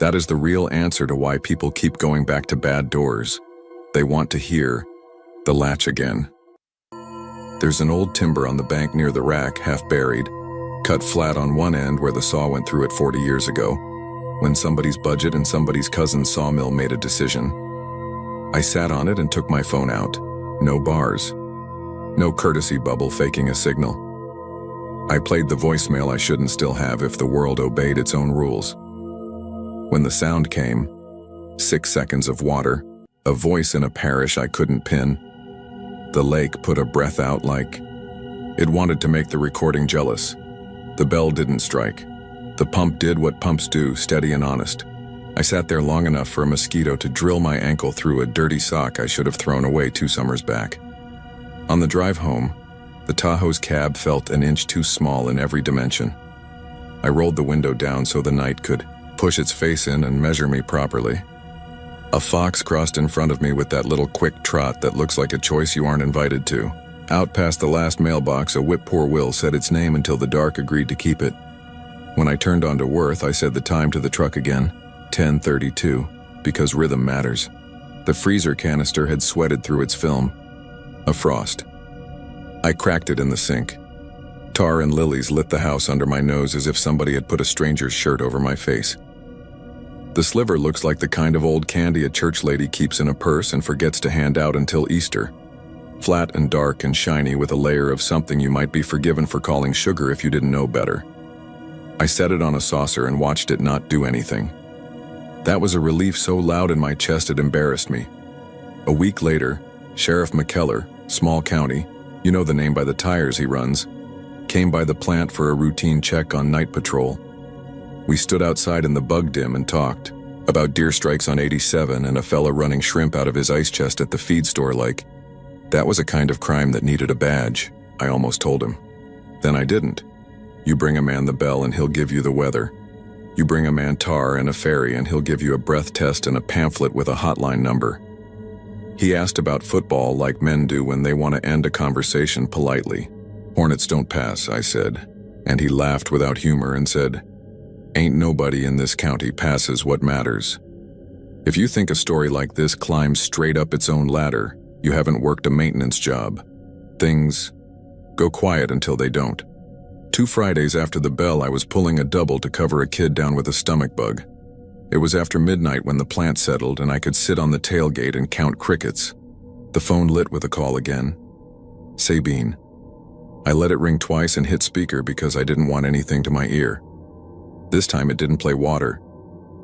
That is the real answer to why people keep going back to bad doors. They want to hear the latch again. There's an old timber on the bank near the rack, half buried, cut flat on one end where the saw went through it 40 years ago, when somebody's budget and somebody's cousin's sawmill made a decision. I sat on it and took my phone out. No bars. No courtesy bubble faking a signal. I played the voicemail I shouldn't still have if the world obeyed its own rules. When the sound came, 6 seconds of water, a voice in a parish I couldn't pin. The lake put a breath out like it wanted to make the recording jealous. The bell didn't strike. The pump did what pumps do, steady and honest. I sat there long enough for a mosquito to drill my ankle through a dirty sock I should have thrown away 2 summers back. On the drive home, the Tahoe's cab felt an inch too small in every dimension. I rolled the window down so the night could push its face in and measure me properly. A fox crossed in front of me with that little quick trot that looks like a choice you aren't invited to. Out past the last mailbox, a whip-poor Will said its name until the dark agreed to keep it. When I turned onto Worth, I said the time to the truck again, 10:32, because rhythm matters. The freezer canister had sweated through its film. A frost. I cracked it in the sink. Tar and lilies lit the house under my nose as if somebody had put a stranger's shirt over my face. The sliver looks like the kind of old candy a church lady keeps in a purse and forgets to hand out until Easter. Flat and dark and shiny with a layer of something you might be forgiven for calling sugar if you didn't know better. I set it on a saucer and watched it not do anything. That was a relief so loud in my chest it embarrassed me. A week later, Sheriff McKellar, small county, you know the name by the tires he runs, came by the plant for a routine check on night patrol. We stood outside in the bug dim and talked about deer strikes on 87 and a fella running shrimp out of his ice chest at the feed store like, that was a kind of crime that needed a badge, I almost told him. Then I didn't. You bring a man the bell and he'll give you the weather. You bring a man tar and a ferry and he'll give you a breath test and a pamphlet with a hotline number. He asked about football like men do when they want to end a conversation politely. Hornets don't pass, I said, and he laughed without humor and said, ain't nobody in this county passes what matters. If you think a story like this climbs straight up its own ladder, you haven't worked a maintenance job. Things go quiet until they don't. 2 Fridays after the bell, I was pulling a double to cover a kid down with a stomach bug. It was after midnight when the plant settled and I could sit on the tailgate and count crickets. The phone lit with a call again. Sabine. I let it ring twice and hit speaker because I didn't want anything to my ear. This time it didn't play water.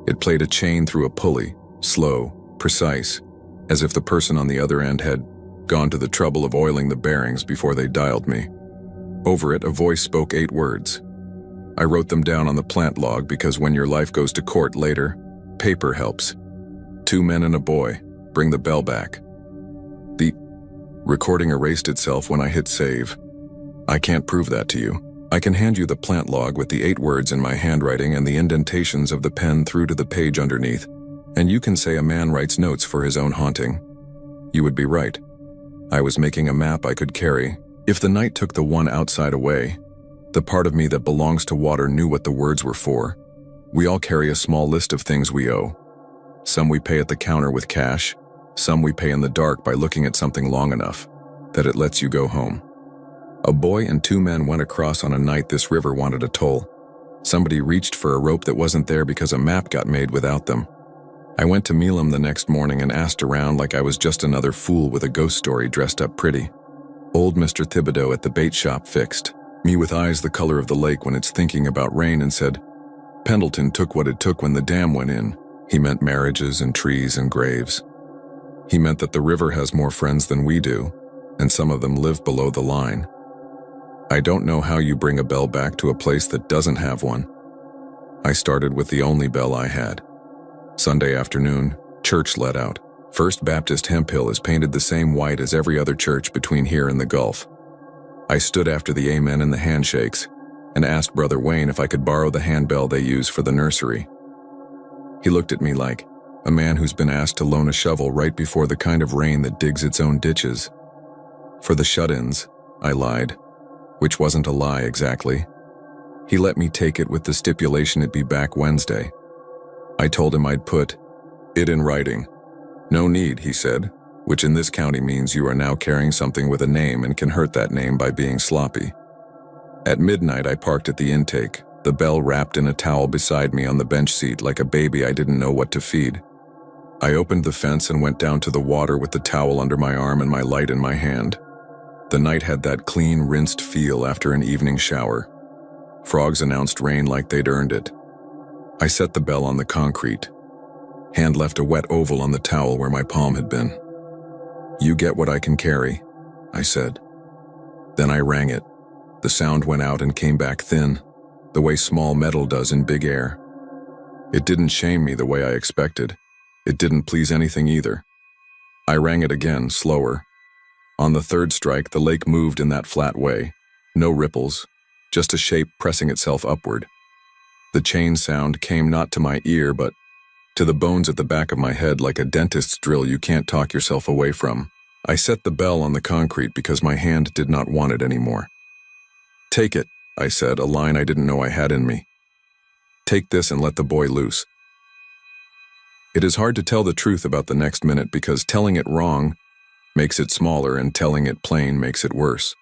It played a chain through a pulley, slow, precise, as if the person on the other end had gone to the trouble of oiling the bearings before they dialed me. Over it, a voice spoke 8 words. I wrote them down on the plant log because when your life goes to court later, paper helps. 2 men and a boy. Bring the bell back. The recording erased itself when I hit save. I can't prove that to you. I can hand you the plant log with the 8 words in my handwriting and the indentations of the pen through to the page underneath, and you can say a man writes notes for his own haunting. You would be right. I was making a map I could carry. If the night took the one outside away, the part of me that belongs to water knew what the words were for. We all carry a small list of things we owe. Some we pay at the counter with cash, some we pay in the dark by looking at something long enough that it lets you go home. A boy and 2 men went across on a night this river wanted a toll. Somebody reached for a rope that wasn't there because a map got made without them. I went to Milam the next morning and asked around like I was just another fool with a ghost story dressed up pretty. Old Mr. Thibodeau at the bait shop fixed me with eyes the color of the lake when it's thinking about rain and said, Pendleton took what it took when the dam went in. He meant marriages and trees and graves. He meant that the river has more friends than we do, and some of them live below the line. I don't know how you bring a bell back to a place that doesn't have one. I started with the only bell I had. Sunday afternoon, church let out. First Baptist Hemphill is painted the same white as every other church between here and the Gulf. I stood after the amen and the handshakes and asked Brother Wayne if I could borrow the handbell they use for the nursery. He looked at me like a man who's been asked to loan a shovel right before the kind of rain that digs its own ditches. For the shut-ins, I lied, which wasn't a lie exactly. He let me take it with the stipulation it'd be back Wednesday. I told him I'd put it in writing. No need, he said, which in this county means you are now carrying something with a name and can hurt that name by being sloppy. At midnight, I parked at the intake, the bell wrapped in a towel beside me on the bench seat like a baby I didn't know what to feed. I opened the fence and went down to the water with the towel under my arm and my light in my hand. The night had that clean, rinsed feel after an evening shower. Frogs announced rain like they'd earned it. I set the bell on the concrete. Hand left a wet oval on the towel where my palm had been. You get what I can carry, I said. Then I rang it. The sound went out and came back thin, the way small metal does in big air. It didn't shame me the way I expected. It didn't please anything either. I rang it again, slower. On the 3rd strike, the lake moved in that flat way. No ripples, just a shape pressing itself upward. The chain sound came not to my ear, but to the bones at the back of my head like a dentist's drill you can't talk yourself away from. I set the bell on the concrete because my hand did not want it anymore. "Take it," I said, a line I didn't know I had in me. "Take this and let the boy loose." It is hard to tell the truth about the next minute because telling it wrong makes it smaller and telling it plain makes it worse.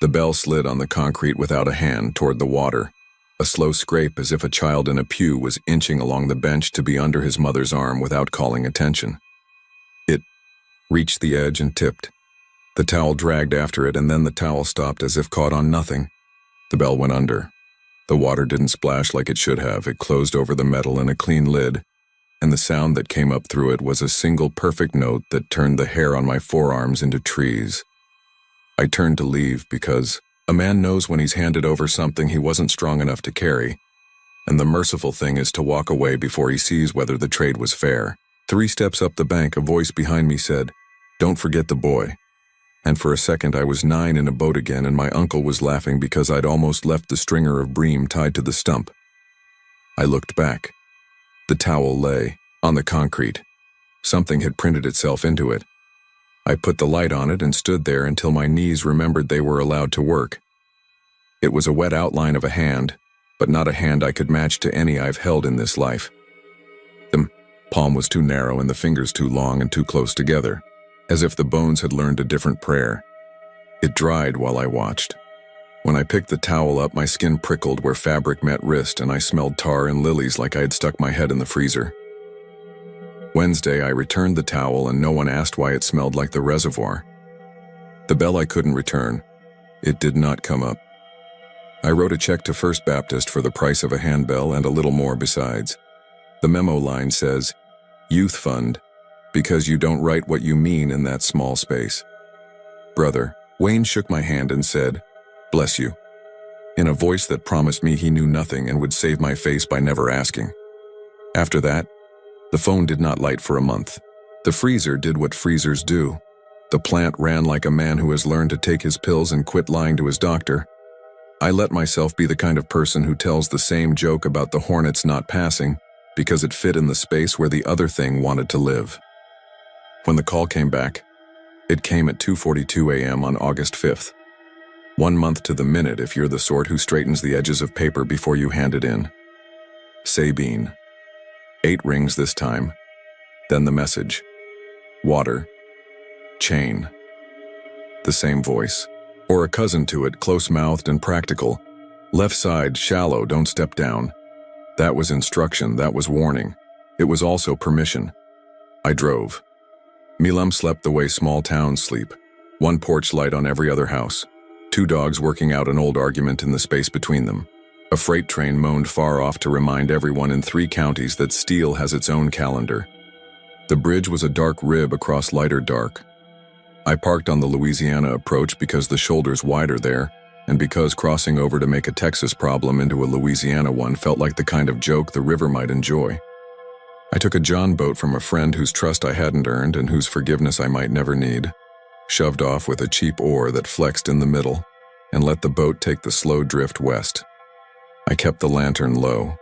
The bell slid on the concrete without a hand toward the water, a slow scrape as if a child in a pew was inching along the bench to be under his mother's arm without calling attention. It reached the edge and tipped. The towel dragged after it, and then the towel stopped as if caught on nothing. The bell went under. The water didn't splash like it should have. It closed over the metal in a clean lid, and the sound that came up through it was a single perfect note that turned the hair on my forearms into trees. I turned to leave because a man knows when he's handed over something he wasn't strong enough to carry, and the merciful thing is to walk away before he sees whether the trade was fair. 3 steps up the bank, a voice behind me said, "Don't forget the boy." And for a second I was 9 in a boat again, and my uncle was laughing because I'd almost left the stringer of bream tied to the stump. I looked back. The towel lay on the concrete. Something had printed itself into it. I put the light on it and stood there until my knees remembered they were allowed to work. It was a wet outline of a hand, but not a hand I could match to any I've held in this life. The palm was too narrow and the fingers too long and too close together, as if the bones had learned a different prayer. It dried while I watched. When I picked the towel up, my skin prickled where fabric met wrist, and I smelled tar and lilies like I had stuck my head in the freezer. Wednesday, I returned the towel, and no one asked why it smelled like the reservoir. The bell I couldn't return. It did not come up. I wrote a check to First Baptist for the price of a handbell and a little more besides. The memo line says, "Youth Fund, because you don't write what you mean in that small space." Brother Wayne shook my hand and said, "Bless you," in a voice that promised me he knew nothing and would save my face by never asking. After that, the phone did not light for a month. The freezer did what freezers do. The plant ran like a man who has learned to take his pills and quit lying to his doctor. I let myself be the kind of person who tells the same joke about the hornets not passing because it fit in the space where the other thing wanted to live. When the call came back, it came at 2:42 a.m. on August 5th. 1 month to the minute if you're the sort who straightens the edges of paper before you hand it in. Sabine. 8 rings this time. Then the message. Water. Chain. The same voice. Or a cousin to it, close-mouthed and practical. Left side, shallow, don't step down. That was instruction, that was warning. It was also permission. I drove. Milam slept the way small towns sleep. 1 porch light on every other house. 2 dogs working out an old argument in the space between them. A freight train moaned far off to remind everyone in 3 counties that steel has its own calendar. The bridge was a dark rib across lighter dark. I parked on the Louisiana approach because the shoulder's wider there, and because crossing over to make a Texas problem into a Louisiana one felt like the kind of joke the river might enjoy. I took a John boat from a friend whose trust I hadn't earned and whose forgiveness I might never need, shoved off with a cheap oar that flexed in the middle, and let the boat take the slow drift west. I kept the lantern low.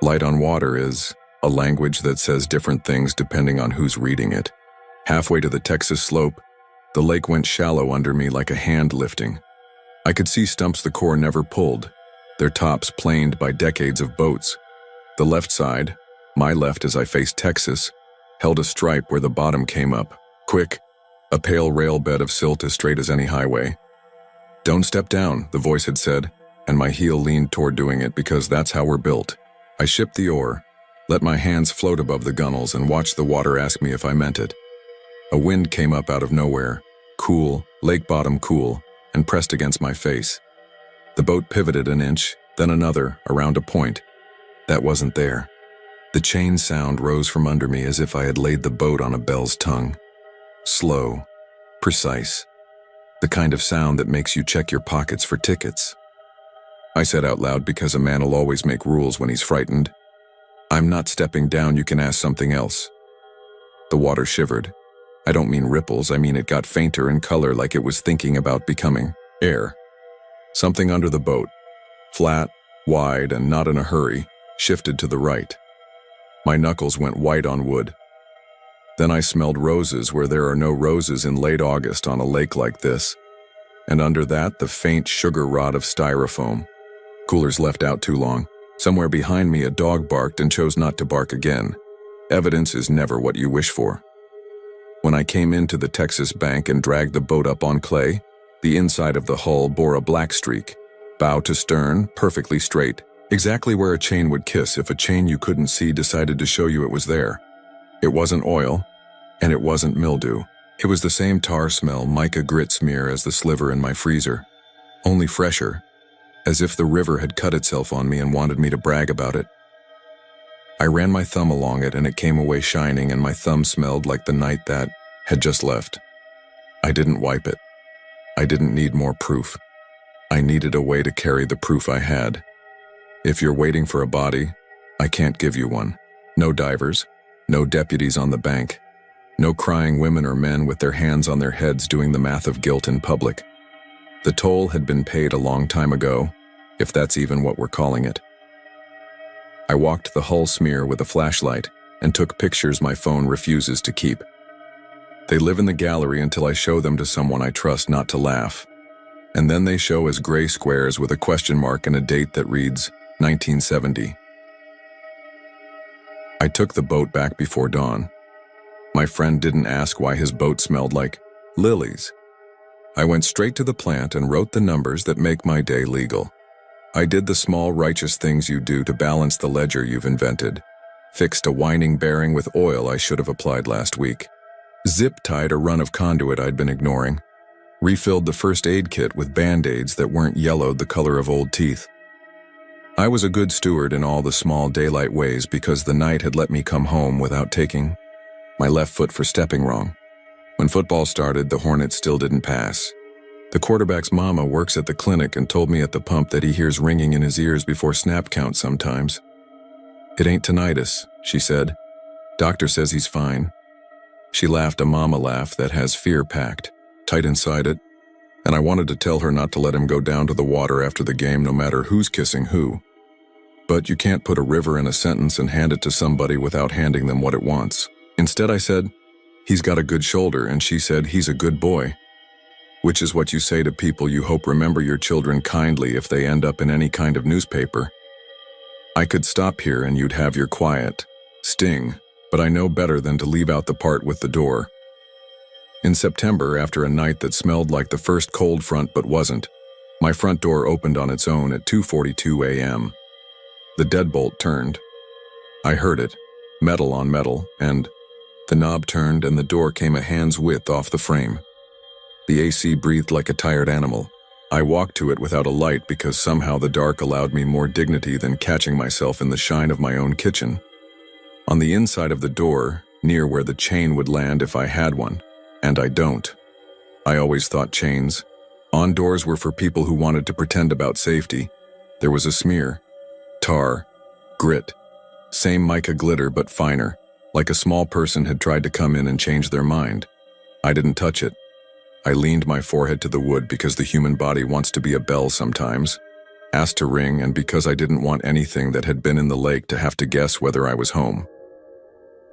Light on water is a language that says different things depending on who's reading it. Halfway to the Texas slope, the lake went shallow under me like a hand lifting. I could see stumps the Corps never pulled, their tops planed by decades of boats. The left side, my left as I faced Texas, held a stripe where the bottom came up. Quick, a pale rail bed of silt as straight as any highway. "Don't step down," the voice had said, and my heel leaned toward doing it because that's how we're built. I shipped the oar, let my hands float above the gunnels, and watched the water ask me if I meant it. A wind came up out of nowhere, cool, lake bottom cool, and pressed against my face. The boat pivoted an inch, then another, around a point. That wasn't there. The chain sound rose from under me as if I had laid the boat on a bell's tongue. Slow, precise, the kind of sound that makes you check your pockets for tickets. I said out loud because a man will always make rules when he's frightened. "I'm not stepping down, you can ask something else." The water shivered. I don't mean ripples, I mean it got fainter in color like it was thinking about becoming air. Something under the boat, flat, wide, and not in a hurry, shifted to the right. My knuckles went white on wood. Then I smelled roses where there are no roses in late August on a lake like this, and under that the faint sugar rot of styrofoam. Coolers left out too long. Somewhere behind me a dog barked and chose not to bark again. Evidence is never what you wish for. When I came into the Texas bank and dragged the boat up on clay, the inside of the hull bore a black streak, bow to stern, perfectly straight, exactly where a chain would kiss if a chain you couldn't see decided to show you it was there. It wasn't oil, and it wasn't mildew. It was the same tar smell mica grit smear as the sliver in my freezer, only fresher, as if the river had cut itself on me and wanted me to brag about it. I ran my thumb along it and it came away shining, and my thumb smelled like the night that had just left. I didn't wipe it. I didn't need more proof. I needed a way to carry the proof I had. If you're waiting for a body, I can't give you one. No divers, no deputies on the bank, no crying women or men with their hands on their heads doing the math of guilt in public. The toll had been paid a long time ago, if that's even what we're calling it. I walked the hull smear with a flashlight and took pictures my phone refuses to keep. They live in the gallery until I show them to someone I trust not to laugh. And then they show as gray squares with a question mark and a date that reads 1970. I took the boat back before dawn. My friend didn't ask why his boat smelled like lilies. I went straight to the plant and wrote the numbers that make my day legal. I did the small righteous things you do to balance the ledger you've invented. Fixed a winding bearing with oil I should have applied last week. Zip-tied a run of conduit I'd been ignoring. Refilled the first aid kit with Band-Aids that weren't yellowed the color of old teeth. I was a good steward in all the small daylight ways because the night had let me come home without taking my left foot for stepping wrong. When football started, the Hornets still didn't pass. The quarterback's mama works at the clinic and told me at the pump that he hears ringing in his ears before snap count sometimes. It ain't tinnitus, she said. Doctor says he's fine. She laughed a mama laugh that has fear packed tight inside it, and I wanted to tell her not to let him go down to the water after the game no matter who's kissing who. But you can't put a river in a sentence and hand it to somebody without handing them what it wants. Instead I said, he's got a good shoulder, and she said, he's a good boy. Which is what you say to people you hope remember your children kindly if they end up in any kind of newspaper. I could stop here and you'd have your quiet sting, but I know better than to leave out the part with the door. In September, after a night that smelled like the first cold front but wasn't, my front door opened on its own at 2:42 a.m. The deadbolt turned. I heard it, metal on metal, and the knob turned and the door came a hand's width off the frame. The AC breathed like a tired animal. I walked to it without a light because somehow the dark allowed me more dignity than catching myself in the shine of my own kitchen. On the inside of the door, near where the chain would land if I had one, and I don't. I always thought chains on doors were for people who wanted to pretend about safety. There was a smear. Tar. Grit. Same mica glitter but finer, like a small person had tried to come in and change their mind. I didn't touch it. I leaned my forehead to the wood because the human body wants to be a bell sometimes, asked to ring, and because I didn't want anything that had been in the lake to have to guess whether I was home.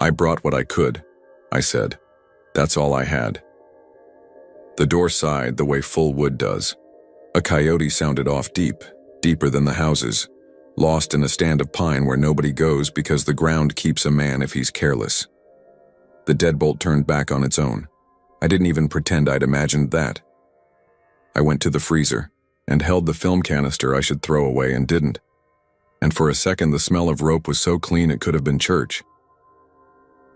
I brought what I could, I said. That's all I had. The door sighed the way full wood does. A coyote sounded off deep, deeper than the houses, lost in a stand of pine where nobody goes because the ground keeps a man if he's careless. The deadbolt turned back on its own. I didn't even pretend I'd imagined that. I went to the freezer and held the film canister I should throw away and didn't. And for a second the smell of rope was so clean it could have been church.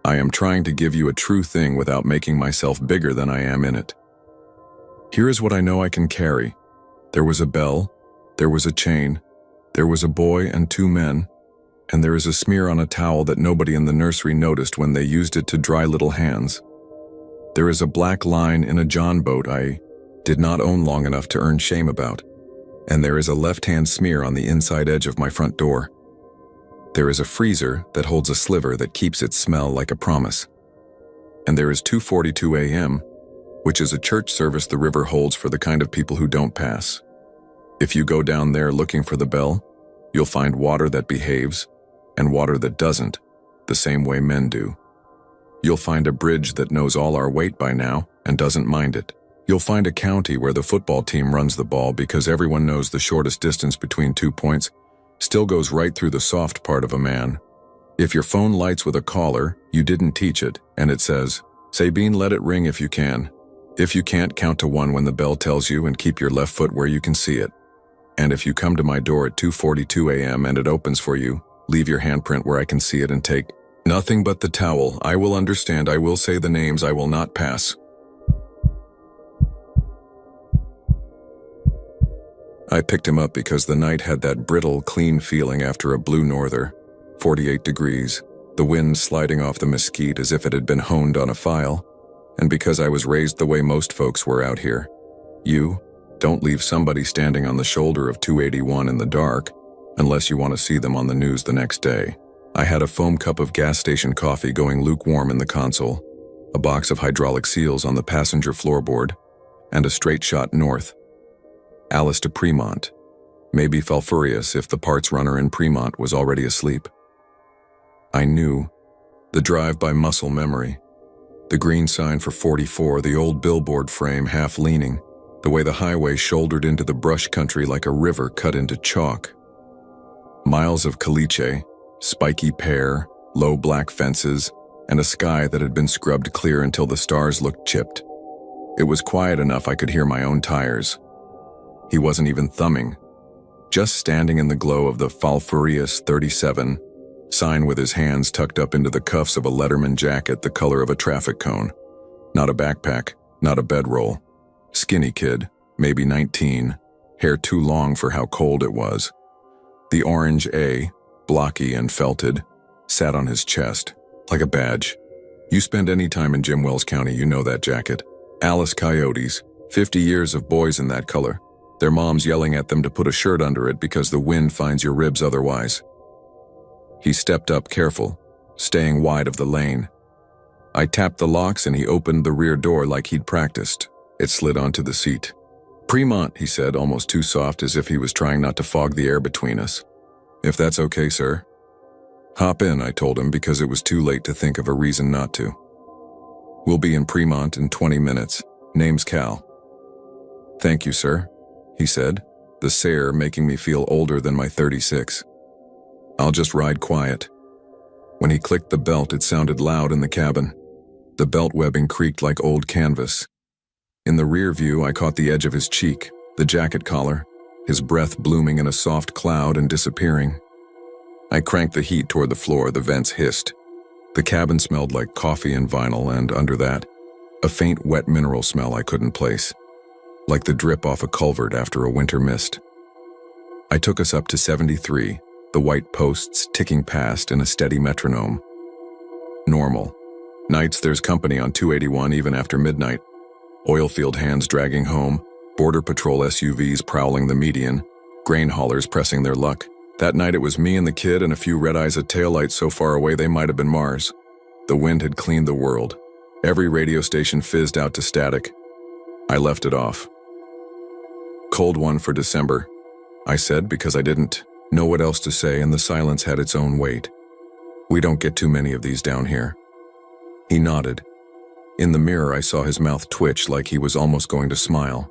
I am trying to give you a true thing without making myself bigger than I am in it. Here is what I know I can carry. There was a bell, there was a chain, there was a boy and two men, and there is a smear on a towel that nobody in the nursery noticed when they used it to dry little hands. There is a black line in a John boat I did not own long enough to earn shame about, and there is a left-hand smear on the inside edge of my front door. There is a freezer that holds a sliver that keeps its smell like a promise. And there is 2:42 a.m., which is a church service the river holds for the kind of people who don't pass. If you go down there looking for the bell, you'll find water that behaves and water that doesn't, the same way men do. You'll find a bridge that knows all our weight by now and doesn't mind it. You'll find a county where the football team runs the ball because everyone knows the shortest distance between 2 points still goes right through the soft part of a man. If your phone lights with a caller, you didn't teach it, and it says, "Say bean, let it ring if you can. If you can't, count to 1 when the bell tells you and keep your left foot where you can see it. And if you come to my door at 2:42 a.m. and it opens for you, leave your handprint where I can see it and take nothing but the towel. I will understand. I will say the names. I will not pass." I picked him up because the night had that brittle, clean feeling after a blue norther, 48 degrees, the wind sliding off the mesquite as if it had been honed on a file, and because I was raised the way most folks were out here. You don't leave somebody standing on the shoulder of 281 in the dark unless you want to see them on the news the next day. I had a foam cup of gas station coffee going lukewarm in the console, a box of hydraulic seals on the passenger floorboard, and a straight shot north. Alice to Fremont. Maybe fell furious if the parts runner in Fremont was already asleep. I knew. The drive by muscle memory. The green sign for 44, the old billboard frame half leaning, the way the highway shouldered into the brush country like a river cut into chalk. Miles of caliche, spiky pear, low black fences, and a sky that had been scrubbed clear until the stars looked chipped. It was quiet enough I could hear my own tires. He wasn't even thumbing, just standing in the glow of the Falfurious 37 sign with his hands tucked up into the cuffs of a Letterman jacket the color of a traffic cone. Not a backpack, not a bedroll. Skinny kid, maybe 19, hair too long for how cold it was. The orange A, blocky and felted, sat on his chest, like a badge. You spend any time in Jim Wells County, you know that jacket. Alice Coyotes, 50 years of boys in that color. Their moms yelling at them to put a shirt under it because the wind finds your ribs otherwise. He stepped up careful, staying wide of the lane. I tapped the locks and he opened the rear door like he'd practiced. It slid onto the seat. "Fremont," he said, almost too soft as if he was trying not to fog the air between us. "If that's okay, sir." "Hop in," I told him because it was too late to think of a reason not to. "We'll be in Fremont in 20 minutes. Name's Cal." "Thank you, sir," he said, the sare making me feel older than my 36. "I'll just ride quiet." When he clicked the belt, it sounded loud in the cabin. The belt webbing creaked like old canvas. In the rear view, I caught the edge of his cheek, the jacket collar, his breath blooming in a soft cloud and disappearing. I cranked the heat toward the floor, the vents hissed. The cabin smelled like coffee and vinyl, and under that, a faint wet mineral smell I couldn't place, like the drip off a culvert after a winter mist. I took us up to 73, the white posts ticking past in a steady metronome. Normal. Nights there's company on 281 even after midnight. Oilfield hands dragging home, Border Patrol SUVs prowling the median, grain haulers pressing their luck. That night it was me and the kid and a few red eyes at taillights so far away they might have been Mars. The wind had cleaned the world. Every radio station fizzed out to static. I left it off. "Cold one for December," I said because I didn't know what else to say, and the silence had its own weight. "We don't get too many of these down here." He nodded. In the mirror, I saw his mouth twitch like he was almost going to smile.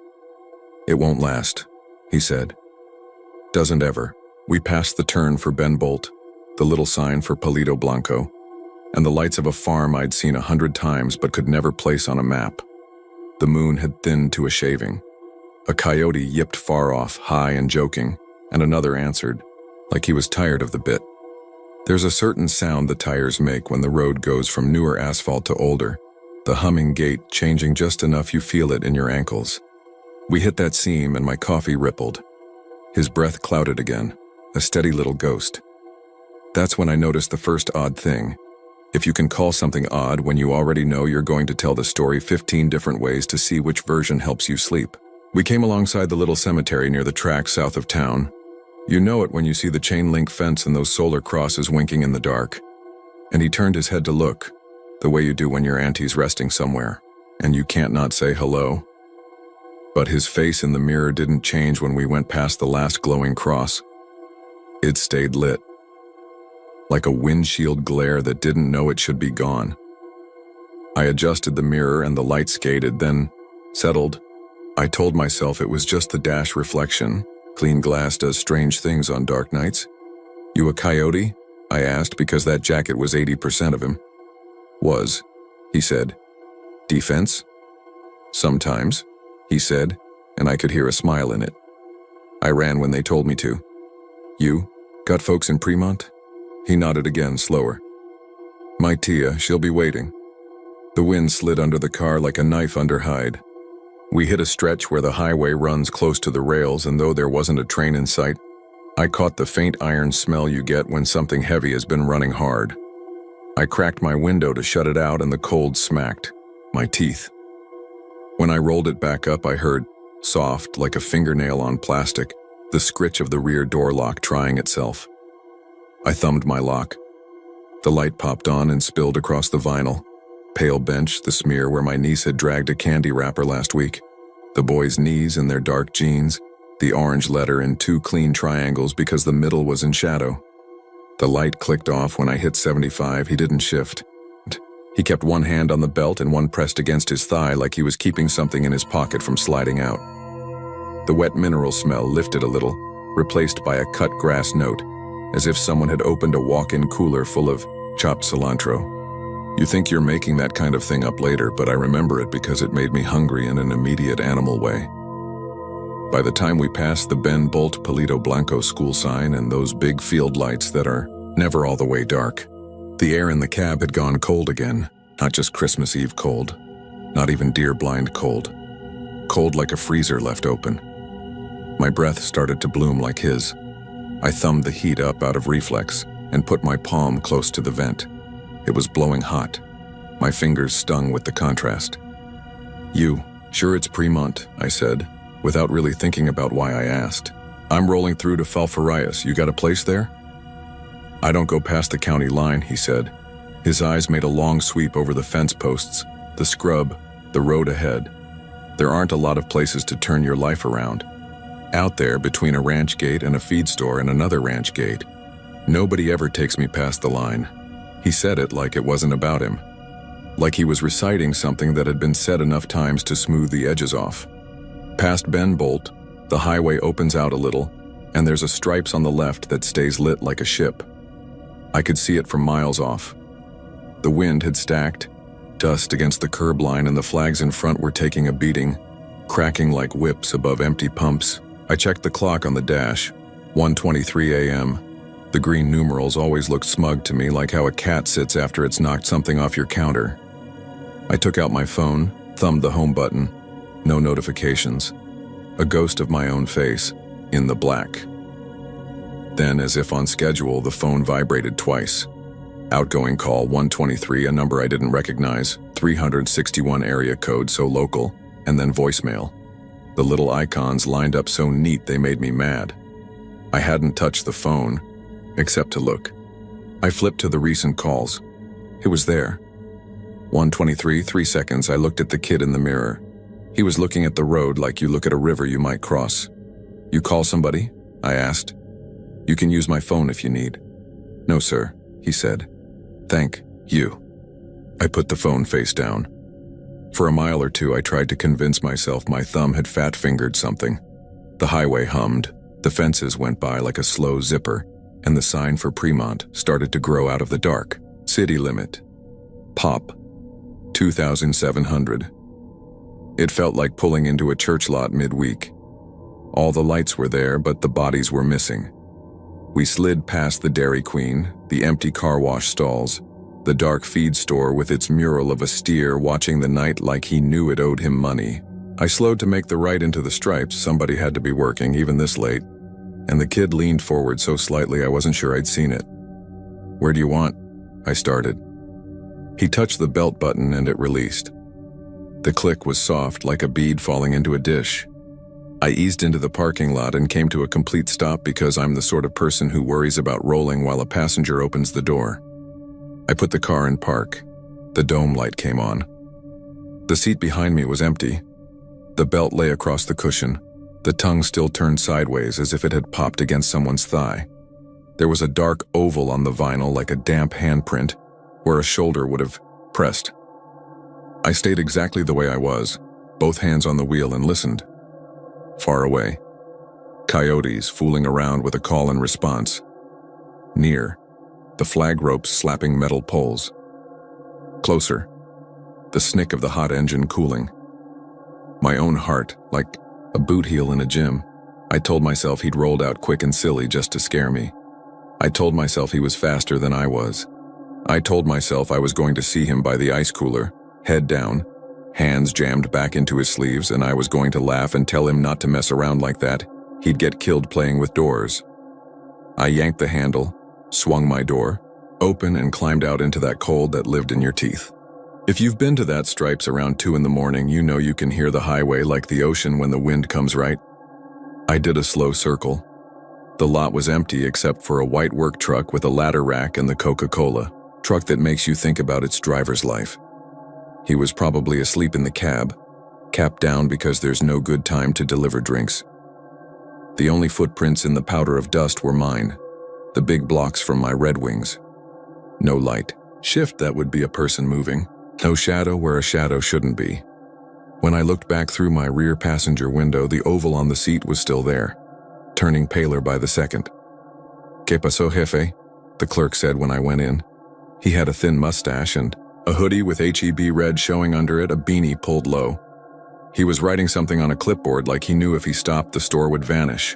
"It won't last," he said. "Doesn't ever." We passed the turn for Ben Bolt, the little sign for Palito Blanco, and the lights of a farm I'd seen 100 times but could never place on a map. The moon had thinned to a shaving. A coyote yipped far off, high and joking, and another answered, like he was tired of the bit. There's a certain sound the tires make when the road goes from newer asphalt to older, the humming gait changing just enough you feel it in your ankles. We hit that seam and my coffee rippled. His breath clouded again, a steady little ghost. That's when I noticed the first odd thing. If you can call something odd when you already know you're going to tell the story 15 different ways to see which version helps you sleep. We came alongside the little cemetery near the tracks south of town. You know it when you see the chain link fence and those solar crosses winking in the dark. And he turned his head to look, the way you do when your auntie's resting somewhere, and you can't not say hello. But his face in the mirror didn't change when we went past the last glowing cross. It stayed lit. like a windshield glare that didn't know it should be gone. I adjusted the mirror and the light skated, then settled. I told myself it was just the dash reflection. Clean glass does strange things on dark nights. You a coyote? I asked because that jacket was 80% of him. Was, he said. Defense? Sometimes, he said, and I could hear a smile in it. I ran when they told me to. You, got folks in Fremont? He nodded again, slower. My Tia, she'll be waiting. The wind slid under the car like a knife under hide. We hit a stretch where the highway runs close to the rails, and though there wasn't a train in sight, I caught the faint iron smell you get when something heavy has been running hard. I cracked my window to shut it out, and the cold smacked my teeth. When I rolled it back up, I heard, soft like a fingernail on plastic, the scritch of the rear door lock trying itself. I thumbed my lock. The light popped on and spilled across the vinyl. Pale bench, the smear where my niece had dragged a candy wrapper last week. The boys' knees in their dark jeans. The orange letter in 2 clean triangles because the middle was in shadow. The light clicked off when I hit 75. He didn't shift. He kept one hand on the belt and one pressed against his thigh like he was keeping something in his pocket from sliding out. The wet mineral smell lifted a little, replaced by a cut grass note, as if someone had opened a walk-in cooler full of chopped cilantro. You think you're making that kind of thing up later, but I remember it because it made me hungry in an immediate animal way. By the time we passed the Ben Bolt Palito Blanco school sign and those big field lights that are never all the way dark, the air in the cab had gone cold again, not just Christmas Eve cold, not even deer blind cold. Cold like a freezer left open. My breath started to bloom like his. I thumbed the heat up out of reflex and put my palm close to the vent. It was blowing hot. My fingers stung with the contrast. You, sure it's Fremont, I said, without really thinking about why I asked. I'm rolling through to Falfurrias. You got a place there? I don't go past the county line, he said. His eyes made a long sweep over the fence posts, the scrub, the road ahead. There aren't a lot of places to turn your life around. Out there, between a ranch gate and a feed store and another ranch gate, nobody ever takes me past the line. He said it like it wasn't about him. Like he was reciting something that had been said enough times to smooth the edges off. Past Ben Bolt, the highway opens out a little, and there's a stripes on the left that stays lit like a ship. I could see it from miles off. The wind had stacked, dust against the curb line, and the flags in front were taking a beating, cracking like whips above empty pumps. I checked the clock on the dash, 1:23 a.m. The green numerals always looked smug to me, like how a cat sits after it's knocked something off your counter. I took out my phone, thumbed the home button. No notifications. A ghost of my own face, in the black. Then, as if on schedule, the phone vibrated twice. Outgoing call 123, a number I didn't recognize, 361 area code, so local, and then voicemail. The little icons lined up so neat they made me mad. I hadn't touched the phone, except to look. I flipped to the recent calls. It was there. 123, 3 seconds, I looked at the kid in the mirror. He was looking at the road like you look at a river you might cross. You call somebody? I asked. You can use my phone if you need. No, sir, he said. Thank you. I put the phone face down. For a mile or two, I tried to convince myself my thumb had fat-fingered something. The highway hummed, the fences went by like a slow zipper, and the sign for Fremont started to grow out of the dark. City limit. Pop. 2,700. It felt like pulling into a church lot midweek. All the lights were there, but the bodies were missing. We slid past the Dairy Queen, the empty car wash stalls, the dark feed store with its mural of a steer watching the night like he knew it owed him money. I slowed to make the right into the stripes. Somebody had to be working, even this late. And the kid leaned forward so slightly I wasn't sure I'd seen it. Where do you want? I started. He touched the belt button and it released. The click was soft, like a bead falling into a dish. I eased into the parking lot and came to a complete stop because I'm the sort of person who worries about rolling while a passenger opens the door. I put the car in park. The dome light came on. The seat behind me was empty. The belt lay across the cushion, the tongue still turned sideways as if it had popped against someone's thigh. There was a dark oval on the vinyl like a damp handprint where a shoulder would have pressed. I stayed exactly the way I was, both hands on the wheel, and listened. Far away. Coyotes fooling around with a call and response. Near. The flag ropes slapping metal poles. Closer. The snick of the hot engine cooling. My own heart, like a boot heel in a gym. I told myself he'd rolled out quick and silly just to scare me. I told myself he was faster than I was. I told myself I was going to see him by the ice cooler, head down, hands jammed back into his sleeves, and I was going to laugh and tell him not to mess around like that. He'd get killed playing with doors. I yanked the handle, swung my door open, and climbed out into that cold that lived in your teeth. If you've been to that Stripes around 2 in the morning, you know you can hear the highway like the ocean when the wind comes right. I did a slow circle. The lot was empty except for a white work truck with a ladder rack and the Coca-Cola truck that makes you think about its driver's life. He was probably asleep in the cab, capped down because there's no good time to deliver drinks. The only footprints in the powder of dust were mine, the big blocks from my Red Wings. No light. Shift, that would be a person moving. No shadow where a shadow shouldn't be. When I looked back through my rear passenger window, the oval on the seat was still there, turning paler by the second. "¿Qué pasó, jefe?" the clerk said when I went in. He had a thin mustache and a hoodie with HEB red showing under it, a beanie pulled low. He was writing something on a clipboard like he knew if he stopped, the store would vanish.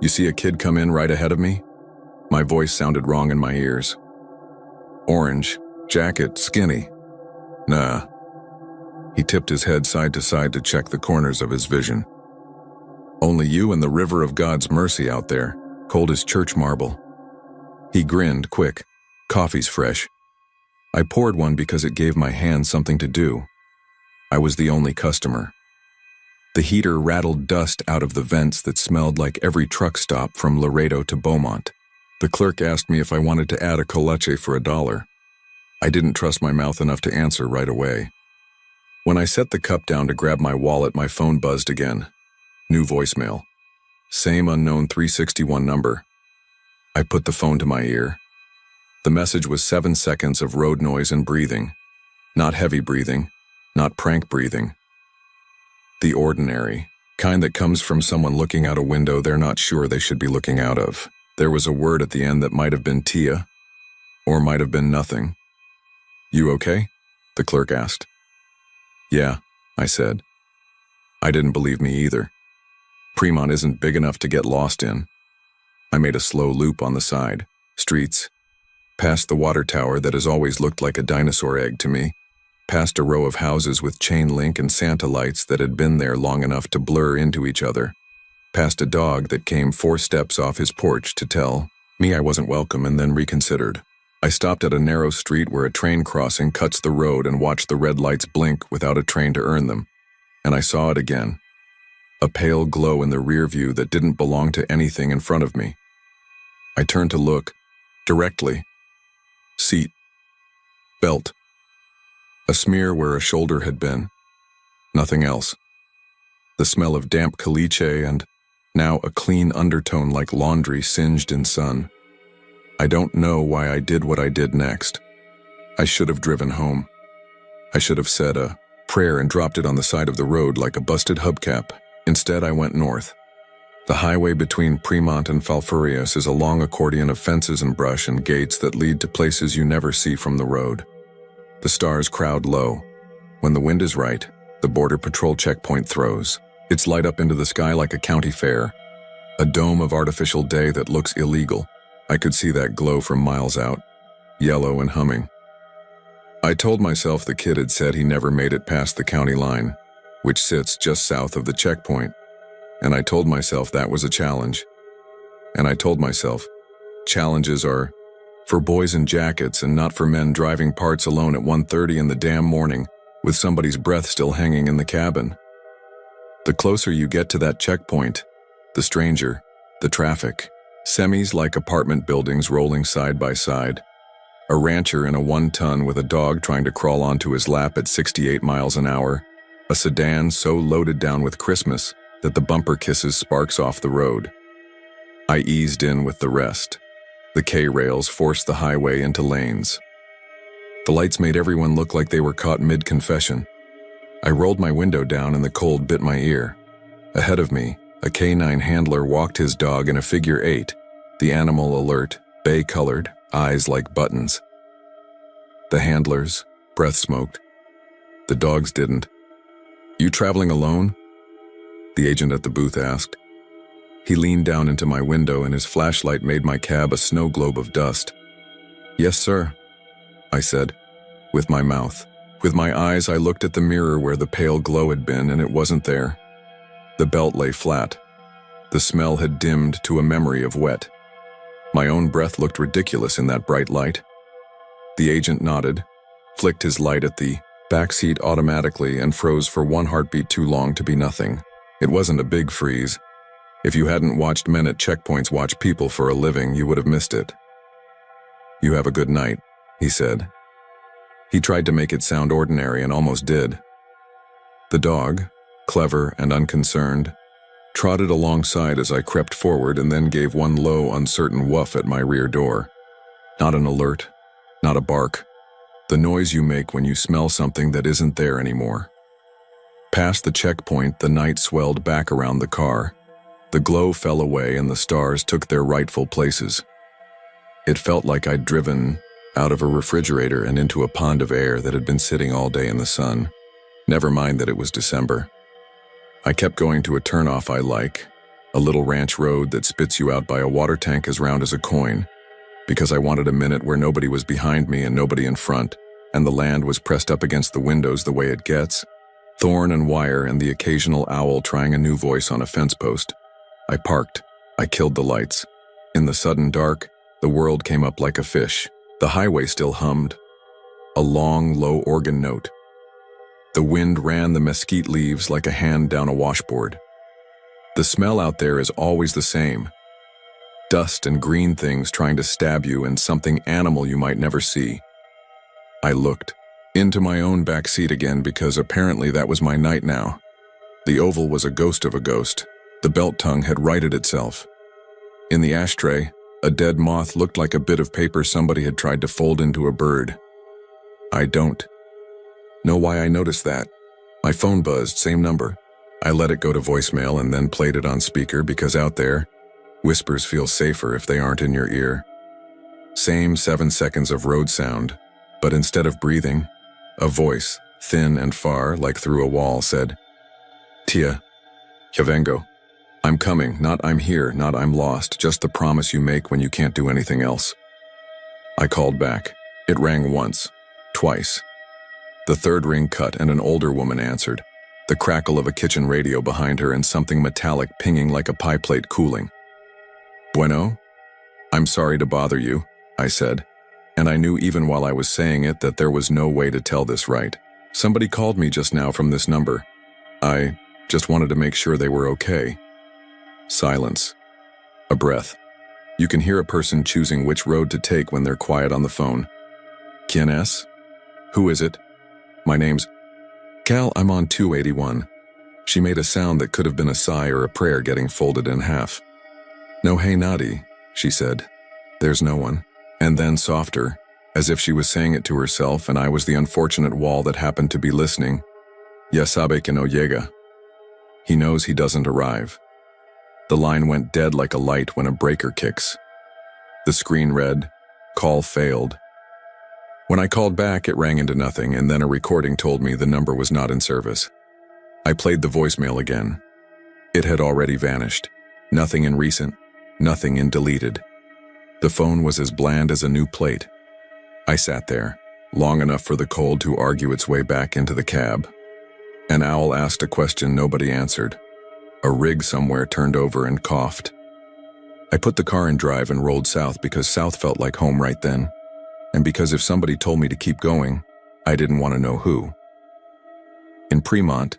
"You see a kid come in right ahead of me?" My voice sounded wrong in my ears. "Orange, jacket, skinny." "Nah." He tipped his head side to side to check the corners of his vision. "Only you and the river of God's mercy out there, cold as church marble." He grinned, quick. "Coffee's fresh." I poured one because it gave my hands something to do. I was the only customer. The heater rattled dust out of the vents that smelled like every truck stop from Laredo to Beaumont. The clerk asked me if I wanted to add a colache for $1. I didn't trust my mouth enough to answer right away. When I set the cup down to grab my wallet, my phone buzzed again. New voicemail. Same unknown 361 number. I put the phone to my ear. The message was 7 seconds of road noise and breathing. Not heavy breathing, not prank breathing. The ordinary, kind that comes from someone looking out a window they're not sure they should be looking out of. There was a word at the end that might have been Tia, or might have been nothing. "You okay?" the clerk asked. "Yeah," I said. I didn't believe me either. Fremont isn't big enough to get lost in. I made a slow loop on the side, streets, past the water tower that has always looked like a dinosaur egg to me, past a row of houses with chain link and Santa lights that had been there long enough to blur into each other, past a dog that came 4 steps off his porch to tell me I wasn't welcome and then reconsidered. I stopped at a narrow street where a train crossing cuts the road and watched the red lights blink without a train to earn them, and I saw it again. A pale glow in the rear view that didn't belong to anything in front of me. I turned to look, directly. Seat. Belt. A smear where a shoulder had been. Nothing else. The smell of damp caliche and now a clean undertone like laundry singed in sun. I don't know why I did what I did next. I should have driven home. I should have said a prayer and dropped it on the side of the road like a busted hubcap. Instead, I went north. The highway between Fremont and Falfurrias is a long accordion of fences and brush and gates that lead to places you never see from the road. The stars crowd low. When the wind is right, the Border Patrol checkpoint throws its light up into the sky like a county fair, a dome of artificial day that looks illegal. I could see that glow from miles out, yellow and humming. I told myself the kid had said he never made it past the county line, which sits just south of the checkpoint. And I told myself that was a challenge. And I told myself, challenges are for boys in jackets and not for men driving parts alone at 1:30 in the damn morning with somebody's breath still hanging in the cabin. The closer you get to that checkpoint, the stranger, the traffic. Semis like apartment buildings rolling side by side. A rancher in a 1-ton with a dog trying to crawl onto his lap at 68 miles an hour. A sedan so loaded down with Christmas that the bumper kisses sparks off the road. I eased in with the rest. The K-rails forced the highway into lanes. The lights made everyone look like they were caught mid-confession. I rolled my window down and the cold bit my ear. Ahead of me, a canine handler walked his dog in a figure 8, the animal alert, bay-colored, eyes like buttons. The handler's breath smoked. The dog's didn't. "You traveling alone?" the agent at the booth asked. He leaned down into my window and his flashlight made my cab a snow globe of dust. "Yes, sir," I said, with my mouth. With my eyes, I looked at the mirror where the pale glow had been, and it wasn't there. The belt lay flat. The smell had dimmed to a memory of wet. My own breath looked ridiculous in that bright light. The agent nodded, flicked his light at the back seat automatically, and froze for one heartbeat too long to be nothing. It wasn't a big freeze. If you hadn't watched men at checkpoints watch people for a living, you would have missed it. "You have a good night," he said. He tried to make it sound ordinary and almost did. The dog, clever and unconcerned, trotted alongside as I crept forward and then gave one low, uncertain woof at my rear door. Not an alert, not a bark. The noise you make when you smell something that isn't there anymore. Past the checkpoint, the night swelled back around the car. The glow fell away and the stars took their rightful places. It felt like I'd driven out of a refrigerator and into a pond of air that had been sitting all day in the sun. Never mind that it was December. I kept going to a turnoff I like, a little ranch road that spits you out by a water tank as round as a coin, because I wanted a minute where nobody was behind me and nobody in front, and the land was pressed up against the windows the way it gets, thorn and wire and the occasional owl trying a new voice on a fence post. I parked. I killed the lights. In the sudden dark, the world came up like a fish. The highway still hummed. A long, low organ note. The wind ran the mesquite leaves like a hand down a washboard. The smell out there is always the same. Dust and green things trying to stab you and something animal you might never see. I looked into my own back seat again because apparently that was my night now. The oval was a ghost of a ghost. The belt tongue had righted itself. In the ashtray, a dead moth looked like a bit of paper somebody had tried to fold into a bird. I don't know why I noticed that. My phone buzzed, same number. I let it go to voicemail and then played it on speaker because out there, whispers feel safer if they aren't in your ear. Same 7 seconds of road sound, but instead of breathing, a voice, thin and far like through a wall, said, "Tia, ya vengo. I'm coming, not I'm here, not I'm lost, just the promise you make when you can't do anything else." I called back. It rang once, twice. The third ring cut and an older woman answered, the crackle of a kitchen radio behind her and something metallic pinging like a pie plate cooling. "Bueno? I'm sorry to bother you," I said, and I knew even while I was saying it that there was no way to tell this right. "Somebody called me just now from this number. I just wanted to make sure they were okay." Silence. A breath. You can hear a person choosing which road to take when they're quiet on the phone. "¿Quién es? Who is it?" "My name's Cal, I'm on 281. She made a sound that could have been a sigh or a prayer getting folded in half. "No, hey, Nadi," she said. "There's no one." And then softer, as if she was saying it to herself and I was the unfortunate wall that happened to be listening. "Ya sabe que no llega." He knows he doesn't arrive. The line went dead like a light when a breaker kicks. The screen read, "Call failed." When I called back, it rang into nothing, and then a recording told me the number was not in service. I played the voicemail again. It had already vanished. Nothing in recent, nothing in deleted. The phone was as bland as a new plate. I sat there, long enough for the cold to argue its way back into the cab. An owl asked a question nobody answered. A rig somewhere turned over and coughed. I put the car in drive and rolled south because south felt like home right then, and because if somebody told me to keep going, I didn't want to know who. In Fremont,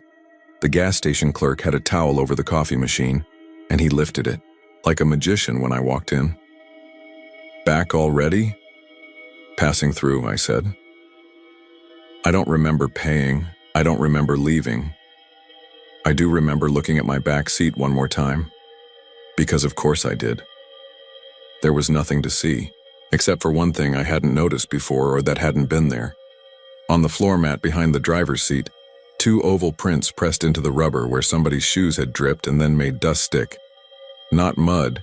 the gas station clerk had a towel over the coffee machine, and he lifted it, like a magician when I walked in. "Back already?" "Passing through," I said. I don't remember paying. I don't remember leaving. I do remember looking at my back seat one more time, because of course I did. There was nothing to see, except for one thing I hadn't noticed before or that hadn't been there. On the floor mat behind the driver's seat, 2 oval prints pressed into the rubber where somebody's shoes had dripped and then made dust stick. Not mud.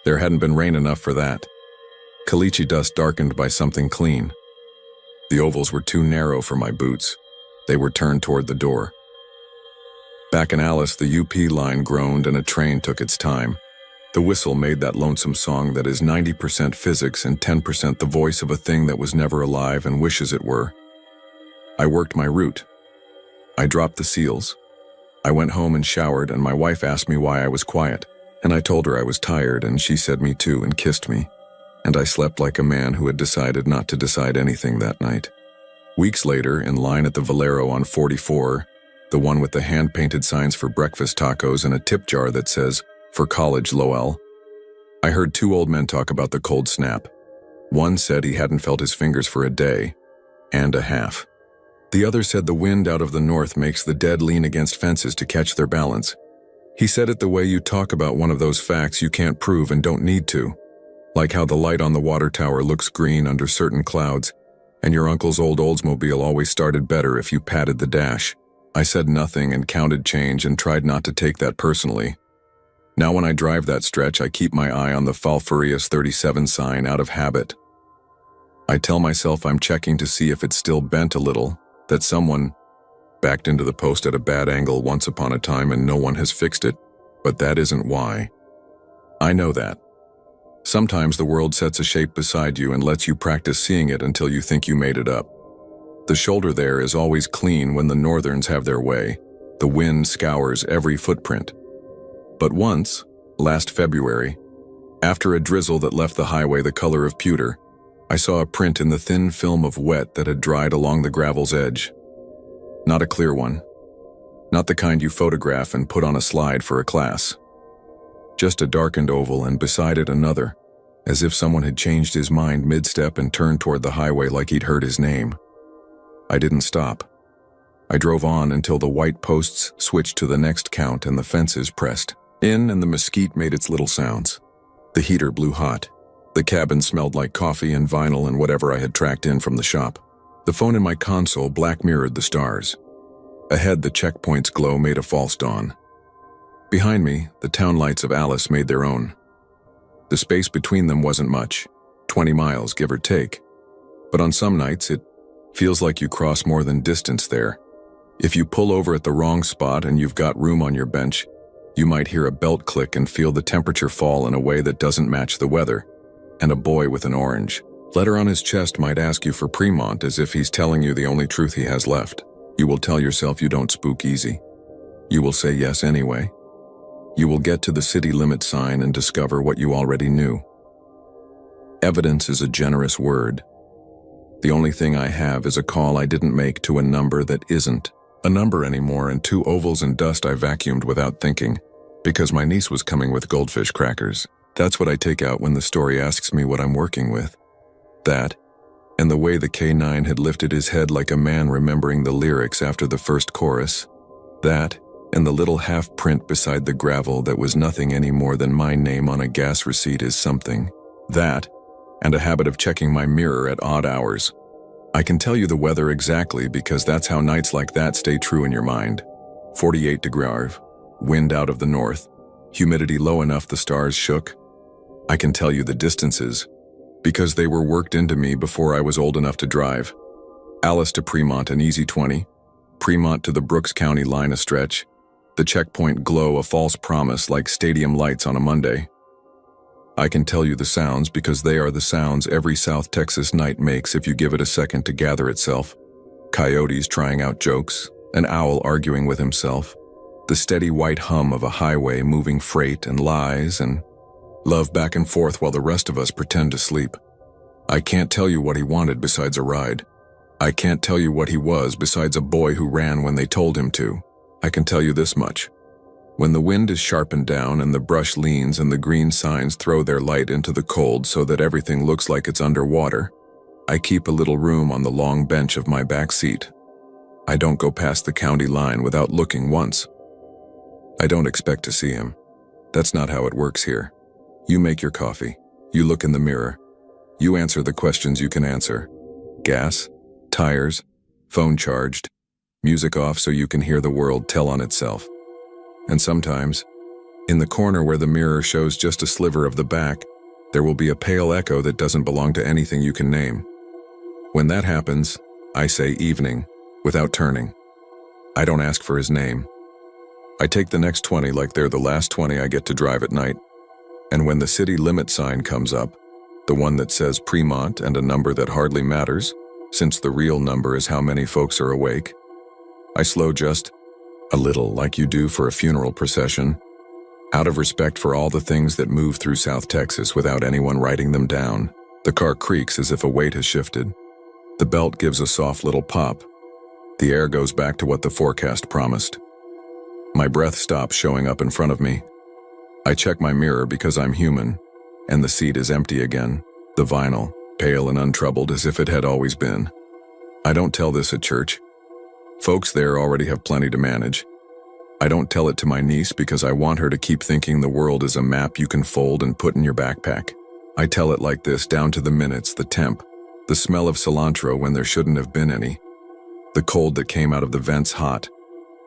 There hadn't been rain enough for that. Caliche dust darkened by something clean. The ovals were too narrow for my boots. They were turned toward the door. Back in Alice, the UP line groaned and a train took its time. The whistle made that lonesome song that is 90% physics and 10% the voice of a thing that was never alive and wishes it were. I worked my route. I dropped the seals. I went home and showered, and my wife asked me why I was quiet, and I told her I was tired, and she said me too and kissed me. And I slept like a man who had decided not to decide anything that night. Weeks later, in line at the Valero on 44, the one with the hand-painted signs for breakfast tacos and a tip jar that says, "For college, Lowell," I heard 2 old men talk about the cold snap. One said he hadn't felt his fingers for a day and a half. The other said the wind out of the north makes the dead lean against fences to catch their balance. He said it the way you talk about one of those facts you can't prove and don't need to. Like how the light on the water tower looks green under certain clouds, and your uncle's old Oldsmobile always started better if you patted the dash. I said nothing and counted change and tried not to take that personally. Now when I drive that stretch, I keep my eye on the Falfurrias 37 sign out of habit. I tell myself I'm checking to see if it's still bent a little, that someone backed into the post at a bad angle once upon a time and no one has fixed it, but that isn't why. I know that. Sometimes the world sets a shape beside you and lets you practice seeing it until you think you made it up. The shoulder there is always clean when the northerns have their way. The wind scours every footprint. But once, last February, after a drizzle that left the highway the color of pewter, I saw a print in the thin film of wet that had dried along the gravel's edge. Not a clear one. Not the kind you photograph and put on a slide for a class. Just a darkened oval and beside it another, as if someone had changed his mind mid-step and turned toward the highway like he'd heard his name. I didn't stop. I drove on until the white posts switched to the next count and the fences pressed in and the mesquite made its little sounds. The heater blew hot. The cabin smelled like coffee and vinyl and whatever I had tracked in from the shop. The phone in my console black mirrored the stars. Ahead, the checkpoint's glow made a false dawn. Behind me, the town lights of Alice made their own. The space between them wasn't much, 20 miles, give or take. But on some nights, it feels like you cross more than distance there. If you pull over at the wrong spot and you've got room on your bench, you might hear a belt click and feel the temperature fall in a way that doesn't match the weather. And a boy with an orange letter on his chest might ask you for Premont as if he's telling you the only truth he has left. You will tell yourself you don't spook easy. You will say yes anyway. You will get to the city limit sign and discover what you already knew. Evidence is a generous word. The only thing I have is a call I didn't make to a number that isn't a number anymore and 2 ovals and dust I vacuumed without thinking, because my niece was coming with goldfish crackers. That's what I take out when the story asks me what I'm working with. That, and the way the K9 had lifted his head like a man remembering the lyrics after the first chorus. That, and the little half-print beside the gravel that was nothing any more than my name on a gas receipt is something. That, and a habit of checking my mirror at odd hours. I can tell you the weather exactly because that's how nights like that stay true in your mind. 48 degrees, wind out of the north, humidity low enough the stars shook. I can tell you the distances because they were worked into me before I was old enough to drive. Alice to Premont, an easy 20. Premont to the Brooks County line a stretch. The checkpoint glow a false promise like stadium lights on a Monday. I can tell you the sounds because they are the sounds every South Texas night makes if you give it a second to gather itself. Coyotes trying out jokes, an owl arguing with himself, the steady white hum of a highway moving freight and lies and love back and forth while the rest of us pretend to sleep. I can't tell you what he wanted besides a ride. I can't tell you what he was besides a boy who ran when they told him to. I can tell you this much. When the wind is sharpened down and the brush leans and the green signs throw their light into the cold so that everything looks like it's underwater, I keep a little room on the long bench of my back seat. I don't go past the county line without looking once. I don't expect to see him. That's not how it works here. You make your coffee. You look in the mirror. You answer the questions you can answer. Gas, tires, phone charged, music off so you can hear the world tell on itself. And sometimes, in the corner where the mirror shows just a sliver of the back, there will be a pale echo that doesn't belong to anything you can name. When that happens, I say evening, without turning. I don't ask for his name. I take the next 20 like they're the last 20 I get to drive at night. And when the city limit sign comes up, the one that says Fremont and a number that hardly matters, since the real number is how many folks are awake, I slow just a little, like you do for a funeral procession, out of respect for all the things that move through South Texas without anyone writing them down. The car creaks as if a weight has shifted. The belt gives a soft little pop. The air goes back to what the forecast promised. My breath stops showing up in front of me. I check my mirror because I'm human, and the seat is empty again, the vinyl, pale and untroubled as if it had always been. I don't tell this at church. Folks there already have plenty to manage. I don't tell it to my niece because I want her to keep thinking the world is a map you can fold and put in your backpack. I tell it like this, down to the minutes, the temp, the smell of cilantro when there shouldn't have been any, the cold that came out of the vents hot,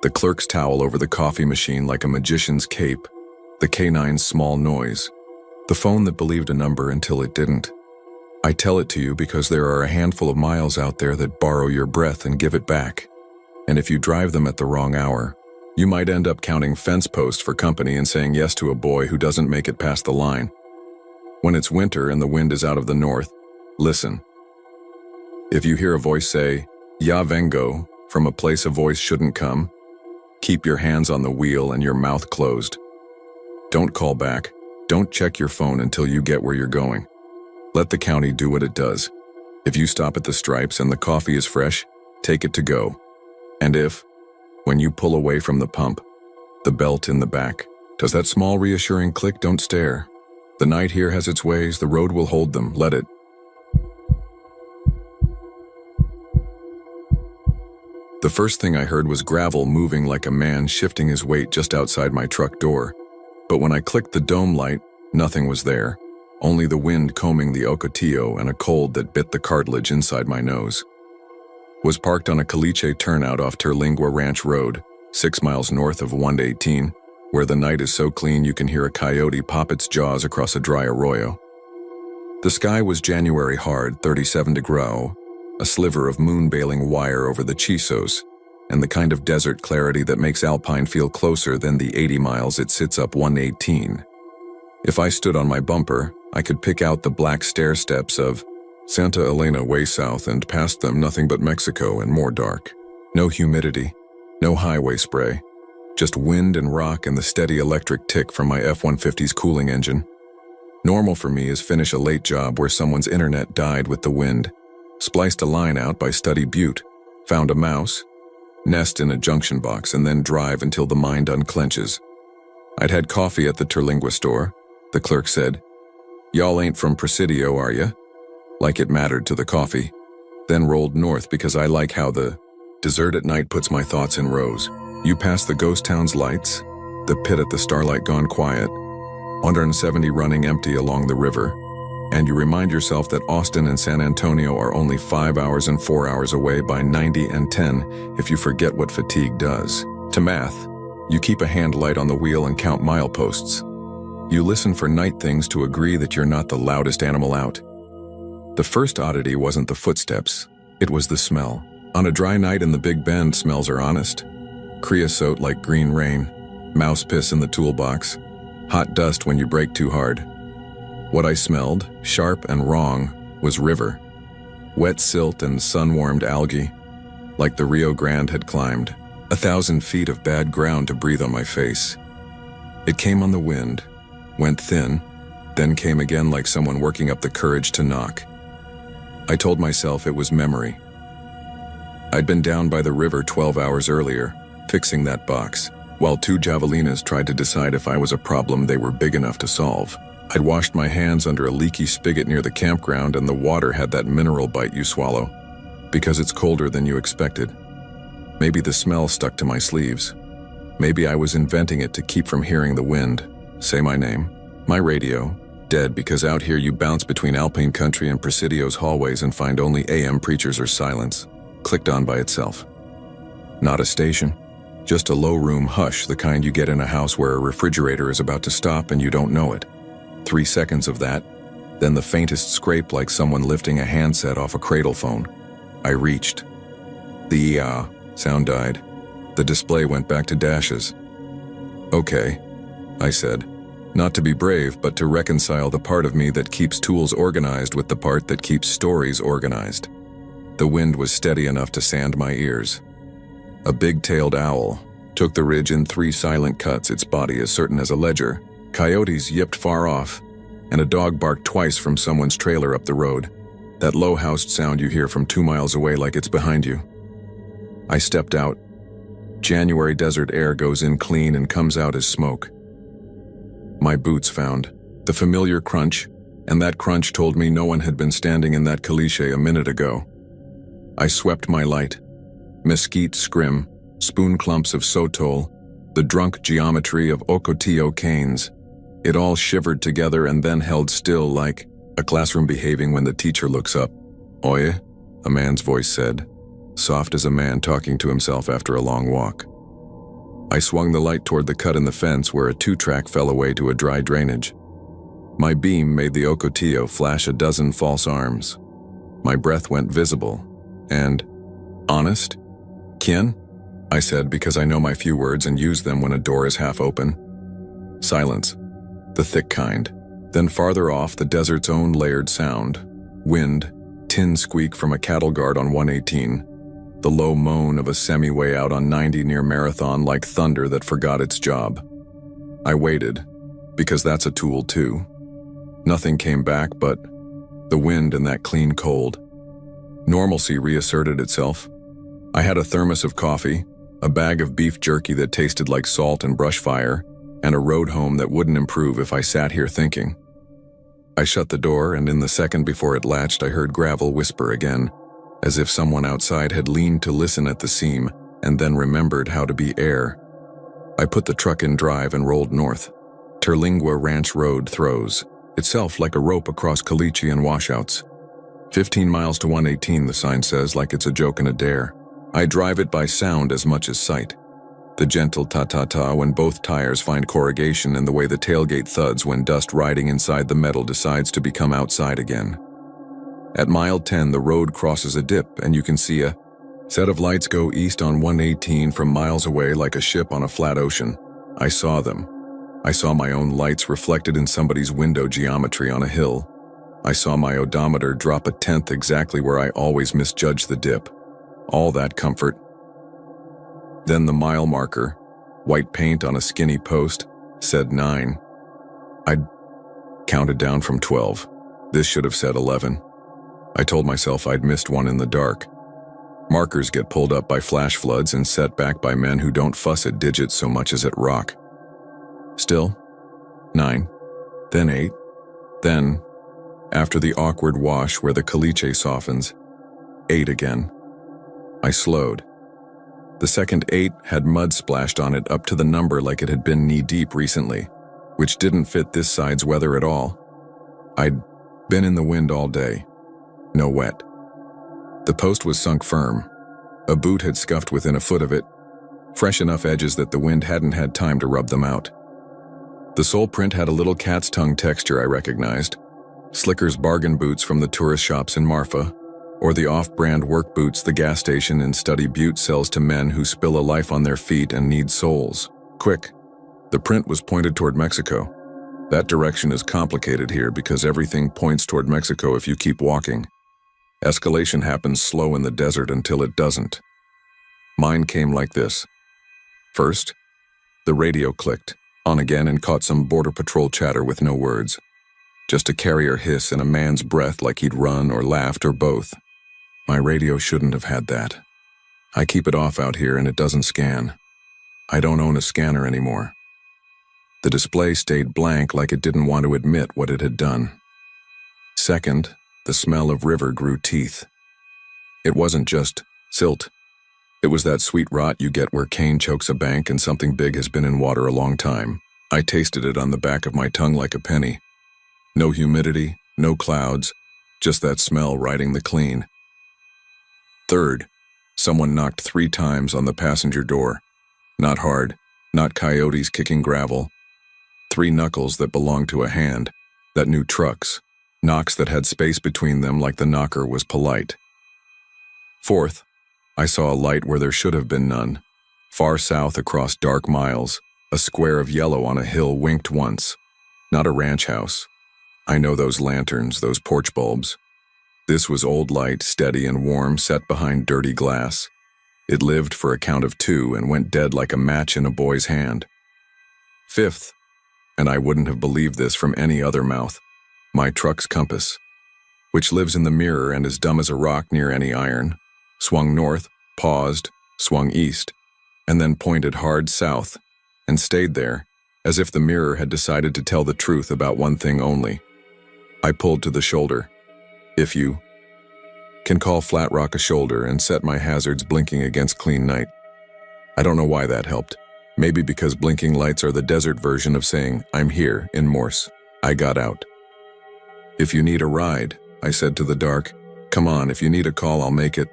the clerk's towel over the coffee machine like a magician's cape, the canine's small noise, the phone that believed a number until it didn't. I tell it to you because there are a handful of miles out there that borrow your breath and give it back. And if you drive them at the wrong hour, you might end up counting fence posts for company and saying yes to a boy who doesn't make it past the line. When it's winter and the wind is out of the north, listen. If you hear a voice say, "Ya vengo," from a place a voice shouldn't come, keep your hands on the wheel and your mouth closed. Don't call back. Don't check your phone until you get where you're going. Let the county do what it does. If you stop at the Stripes and the coffee is fresh, take it to go. And if, when you pull away from the pump, the belt in the back does that small reassuring click, don't stare. The night here has its ways, the road will hold them, let it. The first thing I heard was gravel moving like a man shifting his weight just outside my truck door. But when I clicked the dome light, nothing was there. Only the wind combing the Ocotillo and a cold that bit the cartilage inside my nose. Was parked on a caliche turnout off Terlingua Ranch Road, 6 miles north of 118, where the night is so clean you can hear a coyote pop its jaws across a dry arroyo. The sky was January hard, 37 degrees, a sliver of moon-bailing wire over the Chisos, and the kind of desert clarity that makes Alpine feel closer than the 80 miles it sits up 118. If I stood on my bumper, I could pick out the black stair steps of Santa Elena way south, and past them nothing but Mexico and more dark. No humidity, no highway spray, just wind and rock and the steady electric tick from my F-150's cooling engine. Normal for me is finish a late job where someone's internet died with the wind, spliced a line out by Study Butte, found a mouse, nest in a junction box, and then drive until the mind unclenches. I'd had coffee at the Terlingua store. The clerk said, "Y'all ain't from Presidio, are ya?" Like it mattered to the coffee. Then rolled north because I like how the dessert at night puts my thoughts in rows. You pass the ghost town's lights, the pit at the Starlight gone quiet, 170 running empty along the river, and you remind yourself that Austin and San Antonio are only 5 hours and 4 hours away by 90 and 10 if you forget what fatigue does. To math, you keep a hand light on the wheel and count mileposts. You listen for night things to agree that you're not the loudest animal out. The first oddity wasn't the footsteps, it was the smell. On a dry night in the Big Bend, smells are honest. Creosote like green rain, mouse piss in the toolbox, hot dust when you brake too hard. What I smelled, sharp and wrong, was river. Wet silt and sun-warmed algae, like the Rio Grande had climbed. 1,000 feet of bad ground to breathe on my face. It came on the wind, went thin, then came again like someone working up the courage to knock. I told myself it was memory. I'd been down by the river 12 hours earlier, fixing that box, while 2 javelinas tried to decide if I was a problem they were big enough to solve. I'd washed my hands under a leaky spigot near the campground, and the water had that mineral bite you swallow, because it's colder than you expected. Maybe the smell stuck to my sleeves. Maybe I was inventing it to keep from hearing the wind say my name, my radio, Dead, because out here you bounce between alpine country and Presidio's hallways and find only AM preachers or silence, clicked on by itself. Not a station, just a low-room hush, the kind you get in a house where a refrigerator is about to stop and you don't know it. 3 seconds of that, then the faintest scrape like someone lifting a handset off a cradle phone. I reached. The sound died. The display went back to dashes. Okay, I said. Not to be brave, but to reconcile the part of me that keeps tools organized with the part that keeps stories organized. The wind was steady enough to sand my ears. A big-tailed owl took the ridge in 3 silent cuts, its body as certain as a ledger. Coyotes yipped far off, and a dog barked twice from someone's trailer up the road. That low-housed sound you hear from 2 miles away like it's behind you. I stepped out. January desert air goes in clean and comes out as smoke. My boots found the familiar crunch, and that crunch told me no one had been standing in that caliche a minute ago. I swept my light. Mesquite scrim, spoon clumps of sotol, the drunk geometry of ocotillo canes. It all shivered together and then held still like a classroom behaving when the teacher looks up. Oye, a man's voice said, soft as a man talking to himself after a long walk. I swung the light toward the cut in the fence where a 2-track fell away to a dry drainage. My beam made the ocotillo flash a dozen false arms. My breath went visible, and, honest? Quién? I said, because I know my few words and use them when a door is half open. Silence, the thick kind. Then farther off, the desert's own layered sound. Wind, tin squeak from a cattle guard on 118. The low moan of a semi-way out on 90 near Marathon like thunder that forgot its job. I waited, because that's a tool too. Nothing came back but the wind and that clean cold. Normalcy reasserted itself. I had a thermos of coffee, a bag of beef jerky that tasted like salt and brush fire, and a road home that wouldn't improve if I sat here thinking. I shut the door, and in the second before it latched I heard gravel whisper again, as if someone outside had leaned to listen at the seam and then remembered how to be air. I put the truck in drive and rolled north. Terlingua Ranch Road throws, itself like a rope across caliche and washouts. 15 miles to 118, the sign says, like it's a joke and a dare. I drive it by sound as much as sight. The gentle ta-ta-ta when both tires find corrugation and the way the tailgate thuds when dust riding inside the metal decides to become outside again. At mile 10, the road crosses a dip and you can see a set of lights go east on 118 from miles away like a ship on a flat ocean. I saw them. I saw my own lights reflected in somebody's window geometry on a hill. I saw my odometer drop a tenth exactly where I always misjudge the dip. All that comfort. Then the mile marker, white paint on a skinny post, said 9. I'd counted down from 12. This should have said 11. I told myself I'd missed one in the dark. Markers get pulled up by flash floods and set back by men who don't fuss at digits so much as at rock. Still, 9, then 8, then, after the awkward wash where the caliche softens, 8 again. I slowed. The second 8 had mud splashed on it up to the number like it had been knee-deep recently, which didn't fit this side's weather at all. I'd been in the wind all day. No wet. The post was sunk firm. A boot had scuffed within a foot of it, fresh enough edges that the wind hadn't had time to rub them out. The sole print had a little cat's tongue texture I recognized. Slicker's bargain boots from the tourist shops in Marfa, or the off-brand work boots the gas station in Study Butte sells to men who spill a life on their feet and need soles. Quick. The print was pointed toward Mexico. That direction is complicated here because everything points toward Mexico if you keep walking. Escalation happens slow in the desert until it doesn't. Mine came like this. First, the radio clicked, on again, and caught some border patrol chatter with no words. Just a carrier hiss and a man's breath like he'd run or laughed or both. My radio shouldn't have had that. I keep it off out here and it doesn't scan. I don't own a scanner anymore. The display stayed blank like it didn't want to admit what it had done. Second, the smell of river grew teeth. It wasn't just silt. It was that sweet rot you get where cane chokes a bank and something big has been in water a long time. I tasted it on the back of my tongue like a penny. No humidity, no clouds, just that smell riding the clean. Third, someone knocked 3 times on the passenger door. Not hard, not coyotes kicking gravel. 3 knuckles that belonged to a hand, that knew trucks, knocks that had space between them like the knocker was polite. Fourth, I saw a light where there should have been none. Far south across dark miles, a square of yellow on a hill winked once. Not a ranch house. I know those lanterns, those porch bulbs. This was old light, steady and warm, set behind dirty glass. It lived for a count of 2 and went dead like a match in a boy's hand. Fifth, and I wouldn't have believed this from any other mouth, my truck's compass, which lives in the mirror and is dumb as a rock near any iron, swung north, paused, swung east, and then pointed hard south, and stayed there, as if the mirror had decided to tell the truth about one thing only. I pulled to the shoulder. If you can call Flat Rock a shoulder, and set my hazards blinking against clean night. I don't know why that helped. Maybe because blinking lights are the desert version of saying, I'm here, in Morse. I got out. If you need a ride, I said to the dark. Come on, if you need a call, I'll make it.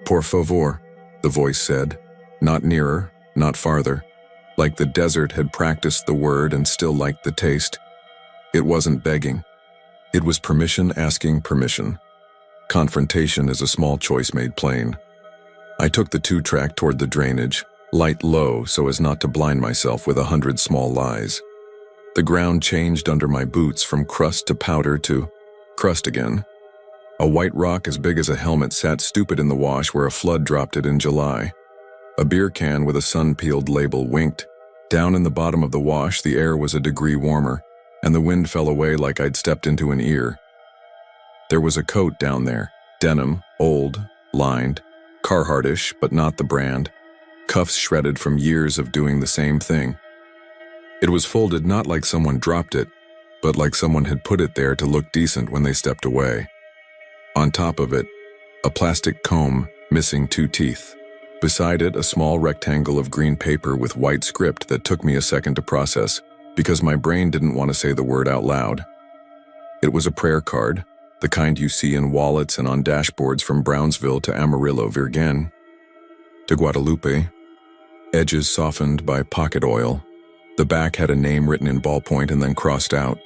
Por favor, the voice said. Not nearer, not farther. Like the desert had practiced the word and still liked the taste. It wasn't begging. It was permission asking permission. Confrontation is a small choice made plain. I took the 2-track toward the drainage, light low so as not to blind myself with 100 small lies. The ground changed under my boots from crust to powder to crust again. A white rock as big as a helmet sat stupid in the wash where a flood dropped it in July. A beer can with a sun-peeled label winked. Down in the bottom of the wash, the air was a degree warmer, and the wind fell away like I'd stepped into an ear. There was a coat down there, denim, old, lined, Carhartt-ish, but not the brand, cuffs shredded from years of doing the same thing. It was folded not like someone dropped it, but like someone had put it there to look decent when they stepped away. On top of it, a plastic comb missing 2 teeth. Beside it, a small rectangle of green paper with white script that took me a second to process, because my brain didn't want to say the word out loud. It was a prayer card, the kind you see in wallets and on dashboards from Brownsville to Amarillo, Virgen, to Guadalupe. Edges softened by pocket oil. The back had a name written in ballpoint and then crossed out.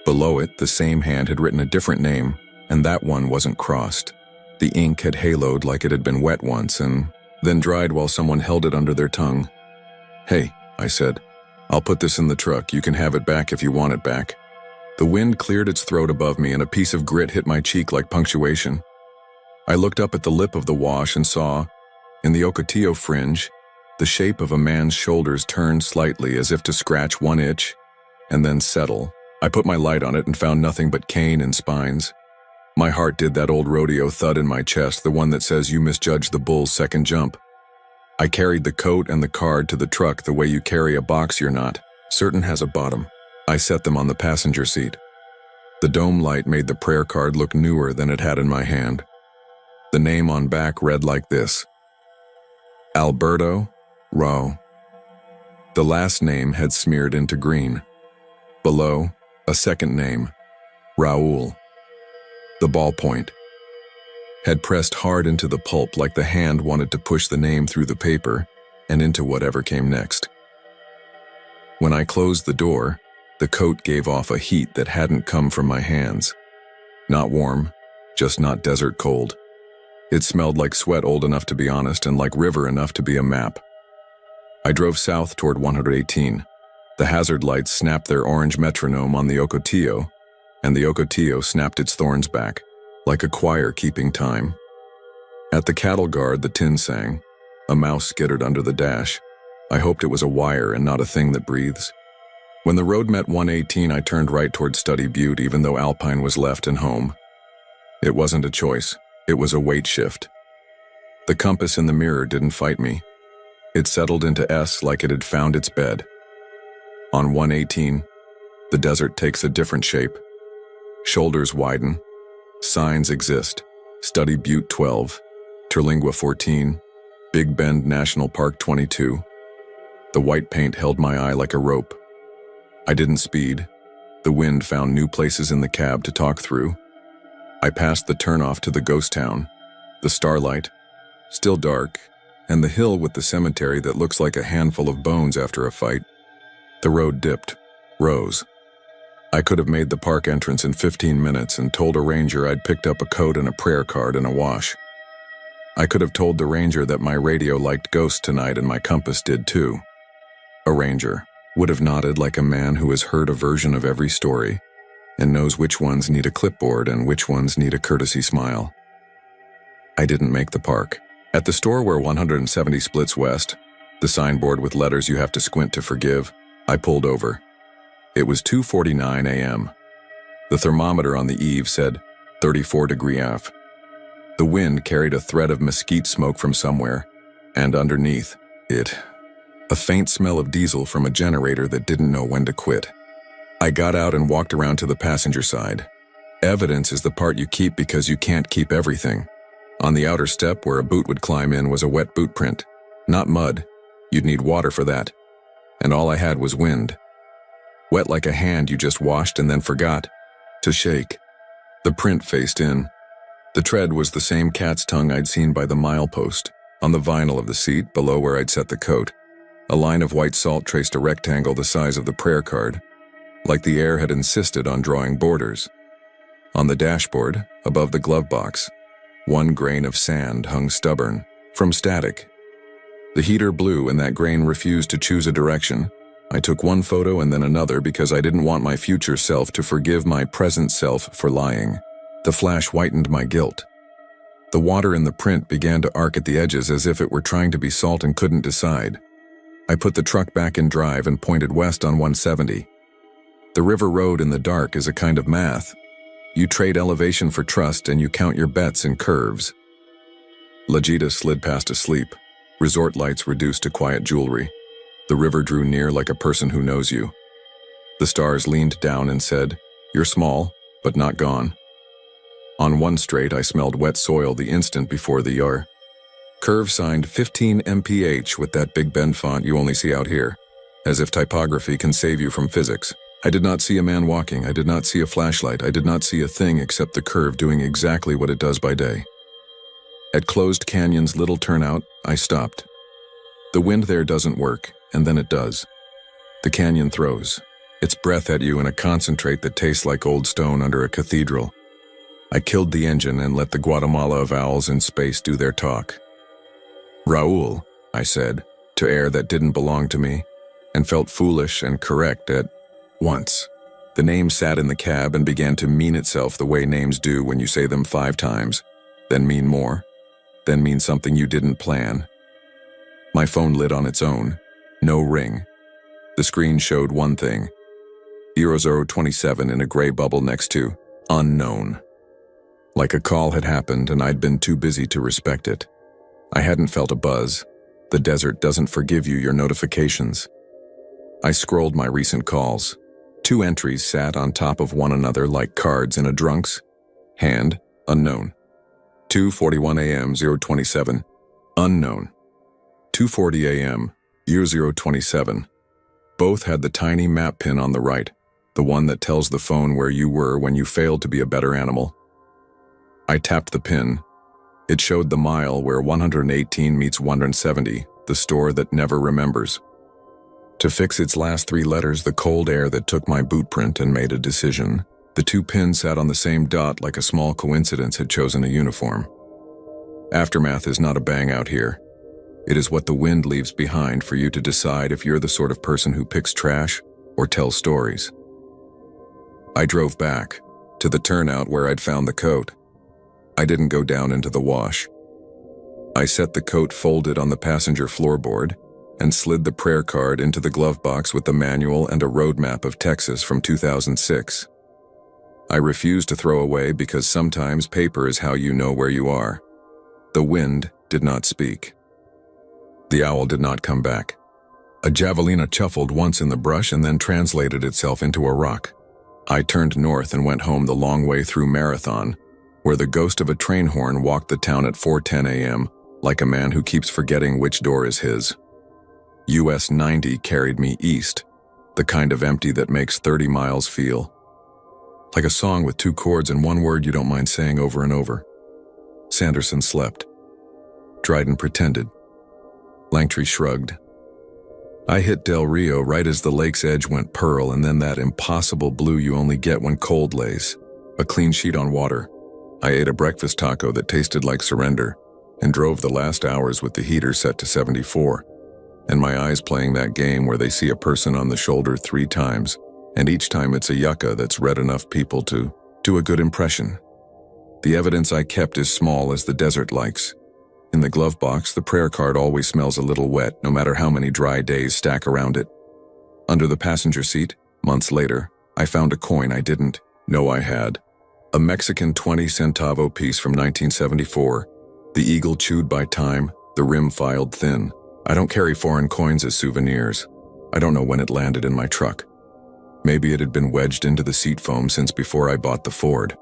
Below it, the same hand had written a different name, and that one wasn't crossed. The ink had haloed like it had been wet once and then dried while someone held it under their tongue. Hey, I said, I'll put this in the truck. You can have it back if you want it back. The wind cleared its throat above me and a piece of grit hit my cheek like punctuation. I looked up at the lip of the wash and saw, in the Ocotillo fringe, the shape of a man's shoulders turn slightly as if to scratch one itch, and then settle. I put my light on it and found nothing but cane and spines. My heart did that old rodeo thud in my chest, the one that says you misjudged the bull's second jump. I carried the coat and the card to the truck the way you carry a box you're not certain has a bottom. I set them on the passenger seat. The dome light made the prayer card look newer than it had in my hand. The name on back read like this: Alberto Rao. The last name had smeared into green. Below, a second name, Raul. The ballpoint had pressed hard into the pulp like the hand wanted to push the name through the paper and into whatever came next. When I closed the door, the coat gave off a heat that hadn't come from my hands. Not warm, just not desert cold. It smelled like sweat old enough to be honest and like river enough to be a map. I drove south toward 118. The hazard lights snapped their orange metronome on the Ocotillo, and the Ocotillo snapped its thorns back, like a choir keeping time. At the cattle guard, the tin sang. A mouse skittered under the dash. I hoped it was a wire and not a thing that breathes. When the road met 118, I turned right toward Study Butte, even though Alpine was left and home. It wasn't a choice. It was a weight shift. The compass in the mirror didn't fight me. It settled into S like it had found its bed. On 118, the desert takes a different shape. Shoulders widen. Signs exist. Study Butte 12, Terlingua 14, Big Bend National Park 22. The white paint held my eye like a rope. I didn't speed. The wind found new places in the cab to talk through. I passed the turnoff to the ghost town, the starlight, still dark, and the hill with the cemetery that looks like a handful of bones after a fight. The road dipped, rose. I could have made the park entrance in 15 minutes and told a ranger I'd picked up a coat and a prayer card and a wash. I could have told the ranger that my radio liked ghosts tonight and my compass did too. A ranger would have nodded like a man who has heard a version of every story and knows which ones need a clipboard and which ones need a courtesy smile. I didn't make the park. At the store where 170 splits west, the signboard with letters you have to squint to forgive, I pulled over. It was 2:49 a.m. The thermometer on the eave said 34 degree F. The wind carried a thread of mesquite smoke from somewhere, and underneath it, a faint smell of diesel from a generator that didn't know when to quit. I got out and walked around to the passenger side. Evidence is the part you keep because you can't keep everything. On the outer step where a boot would climb in was a wet boot print. Not mud. You'd need water for that. And all I had was wind. Wet like a hand you just washed and then forgot to shake. The print faced in. The tread was the same cat's tongue I'd seen by the milepost, on the vinyl of the seat below where I'd set the coat. A line of white salt traced a rectangle the size of the prayer card, like the air had insisted on drawing borders. On the dashboard, above the glove box, one grain of sand hung stubborn, from static. The heater blew and that grain refused to choose a direction. I took one photo and then another because I didn't want my future self to forgive my present self for lying. The flash whitened my guilt. The water in the print began to arc at the edges as if it were trying to be salt and couldn't decide. I put the truck back in drive and pointed west on 170. The river road in the dark is a kind of math. You trade elevation for trust and you count your bets in curves. Legita slid past asleep. Resort lights reduced to quiet jewelry. The river drew near like a person who knows you. The stars leaned down and said, "You're small, but not gone." On one straight, I smelled wet soil the instant before the yar. Curve signed 15 mph with that Big Ben font you only see out here, as if typography can save you from physics. I did not see a man walking. I did not see a flashlight. I did not see a thing except the curve doing exactly what it does by day. At Closed Canyon's little turnout, I stopped. The wind there doesn't work, and then it does. The canyon throws its breath at you in a concentrate that tastes like old stone under a cathedral. I killed the engine and let the Guatemala of owls in space do their talk. "Raul," I said, to air that didn't belong to me, and felt foolish and correct at once. The name sat in the cab and began to mean itself the way names do when you say them 5 times, then mean more, then mean something you didn't plan. My phone lit on its own. No ring. The screen showed one thing. 0027 in a gray bubble next to unknown. Like a call had happened and I'd been too busy to respect it. I hadn't felt a buzz. The desert doesn't forgive you your notifications. I scrolled my recent calls. 2 entries sat on top of one another like cards in a drunk's hand. Unknown. 2:41 a.m. 027. Unknown. 2:40 a.m. year 027. Both had the tiny map pin on the right, the one that tells the phone where you were when you failed to be a better animal. I tapped the pin. It showed the mile where 118 meets 170, the store that never remembers. To fix its last 3 letters, the cold air that took my boot print and made a decision. The 2 pins sat on the same dot like a small coincidence had chosen a uniform. Aftermath is not a bang out here. It is what the wind leaves behind for you to decide if you're the sort of person who picks trash or tells stories. I drove back to the turnout where I'd found the coat. I didn't go down into the wash. I set the coat folded on the passenger floorboard and slid the prayer card into the glove box with the manual and a road map of Texas from 2006. I refused to throw away because sometimes paper is how you know where you are. The wind did not speak. The owl did not come back. A javelina chuffled once in the brush and then translated itself into a rock. I turned north and went home the long way through Marathon, where the ghost of a train horn walked the town at 4:10 a.m., like a man who keeps forgetting which door is his. US 90 carried me east, The kind of empty that makes 30 miles feel like a song with two chords and one word you don't mind saying over and over. Sanderson slept. Dryden pretended. Langtry shrugged. I hit Del Rio right as the lake's edge went pearl, and then that impossible blue you only get when cold lays. A clean sheet on water. I ate a breakfast taco that tasted like surrender, and drove the last hours with the heater set to 74. And my eyes playing that game where they see a person on the shoulder 3 times, and each time it's a yucca that's read enough people to do a good impression. The evidence I kept is small as the desert likes. In the glove box, the prayer card always smells a little wet, no matter how many dry days stack around it. Under the passenger seat, months later, I found a coin I didn't know I had. A Mexican 20-centavo piece from 1974, the eagle chewed by time, the rim filed thin. I don't carry foreign coins as souvenirs. I don't know when it landed in my truck. Maybe it had been wedged into the seat foam since before I bought the Ford.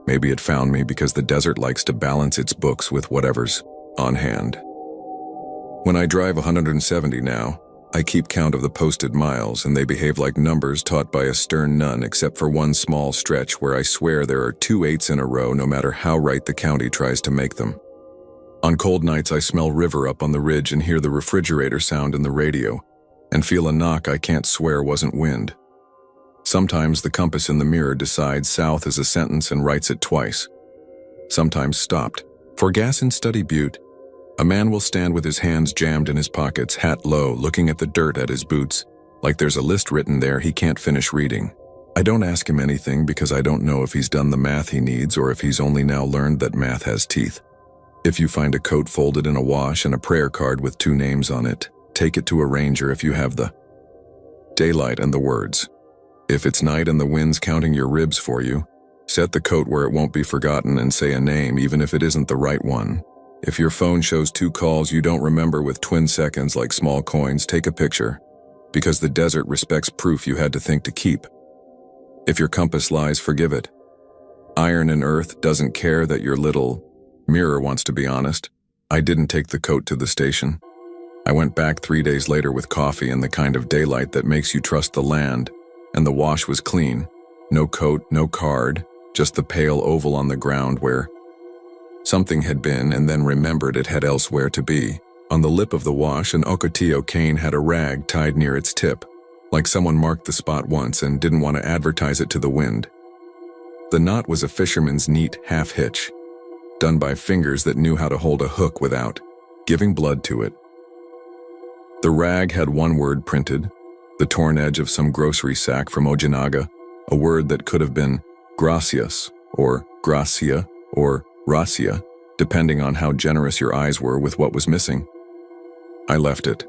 Maybe it found me because the desert likes to balance its books with whatever's on hand. When I drive 170 now, I keep count of the posted miles, and they behave like numbers taught by a stern nun, except for one small stretch where I swear there are 2 8s in a row no matter how right the county tries to make them. On cold nights I smell river up on the ridge and hear the refrigerator sound in the radio, and feel a knock I can't swear wasn't wind. Sometimes the compass in the mirror decides south is a sentence and writes it twice. Sometimes stopped. For gas in Study Butte, a man will stand with his hands jammed in his pockets, hat low, looking at the dirt at his boots, like there's a list written there he can't finish reading. I don't ask him anything because I don't know if he's done the math he needs or if he's only now learned that math has teeth. If you find a coat folded in a wash and a prayer card with 2 names on it, take it to a ranger if you have the daylight and the words. If it's night and the wind's counting your ribs for you, set the coat where it won't be forgotten and say a name even if it isn't the right one. If your phone shows 2 calls you don't remember with twin seconds like small coins, take a picture, because the desert respects proof you had to think to keep. If your compass lies, forgive it. Iron and earth doesn't care that your little mirror wants to be honest. I didn't take the coat to the station. I went back 3 days later with coffee and the kind of daylight that makes you trust the land, and the wash was clean. No coat, no card, just the pale oval on the ground where something had been and then remembered it had elsewhere to be. On the lip of the wash, an ocotillo cane had a rag tied near its tip, like someone marked the spot once and didn't want to advertise it to the wind. The knot was a fisherman's neat half hitch, done by fingers that knew how to hold a hook without giving blood to it. The rag had one word printed, the torn edge of some grocery sack from Ojinaga, a word that could have been gracias, or gracia, or racia, depending on how generous your eyes were with what was missing. I left it.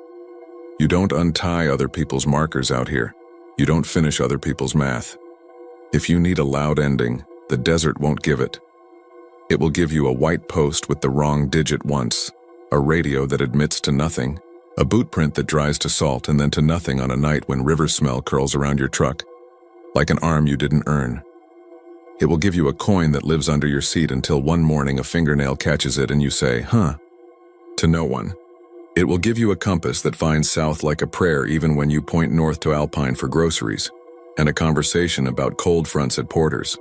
You don't untie other people's markers out here. You don't finish other people's math. If you need a loud ending, the desert won't give it. It will give you a white post with the wrong digit once, a radio that admits to nothing, a boot print that dries to salt and then to nothing on a night when river smell curls around your truck, like an arm you didn't earn. It will give you a coin that lives under your seat until one morning a fingernail catches it and you say, huh, to no one. It will give you a compass that finds south like a prayer even when you point north to Alpine for groceries, and a conversation about cold fronts at Porter's.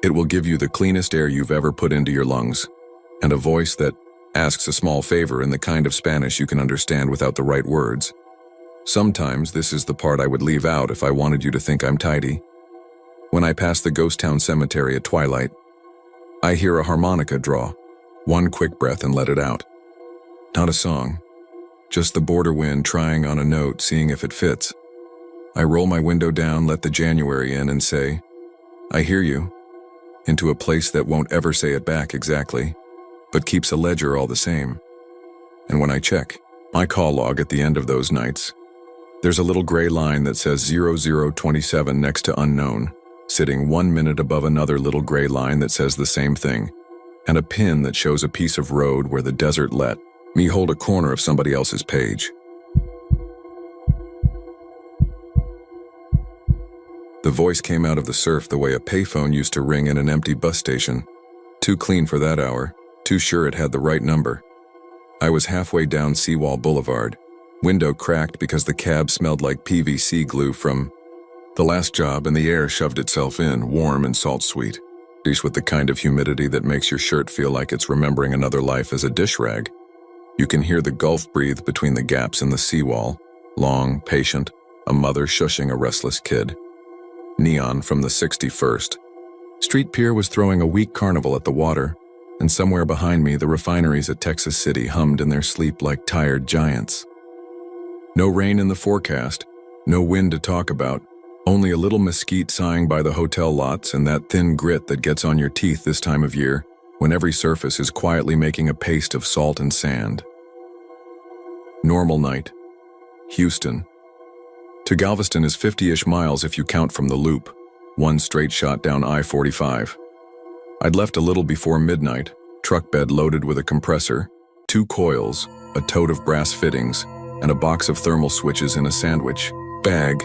It will give you the cleanest air you've ever put into your lungs, and a voice that asks a small favor in the kind of Spanish you can understand without the right words. Sometimes this is the part I would leave out if I wanted you to think I'm tidy. When I pass the ghost town cemetery at twilight, I hear a harmonica draw, one quick breath and let it out. Not a song, just the border wind trying on a note, seeing if it fits. I roll my window down, let the January in and say, I hear you, into a place that won't ever say it back exactly, but keeps a ledger all the same. And when I check my call log at the end of those nights, there's a little gray line that says 0027 next to unknown, sitting 1 minute above another little gray line that says the same thing, and a pin that shows a piece of road where the desert let me hold a corner of somebody else's page. The voice came out of the surf the way a payphone used to ring in an empty bus station. Too clean for that hour, too sure it had the right number. I was halfway down Seawall Boulevard, Window cracked because the cab smelled like PVC glue from the last job, and the air shoved itself in, warm and salt-sweet. Dish with the kind of humidity that makes your shirt feel like it's remembering another life as a dish rag. You can hear the gulf breathe between the gaps in the seawall, long, patient, a mother shushing a restless kid. Neon from the 61st. Street Pier was throwing a weak carnival at the water, and somewhere behind me the refineries at Texas City hummed in their sleep like tired giants. No rain in the forecast, no wind to talk about, only a little mesquite sighing by the hotel lots and that thin grit that gets on your teeth this time of year when every surface is quietly making a paste of salt and sand. Normal night. Houston. To Galveston is 50-ish miles if you count from the loop, one straight shot down I-45. I'd left a little before midnight, truck bed loaded with a compressor, 2 coils, a tote of brass fittings, and a box of thermal switches in a sandwich bag.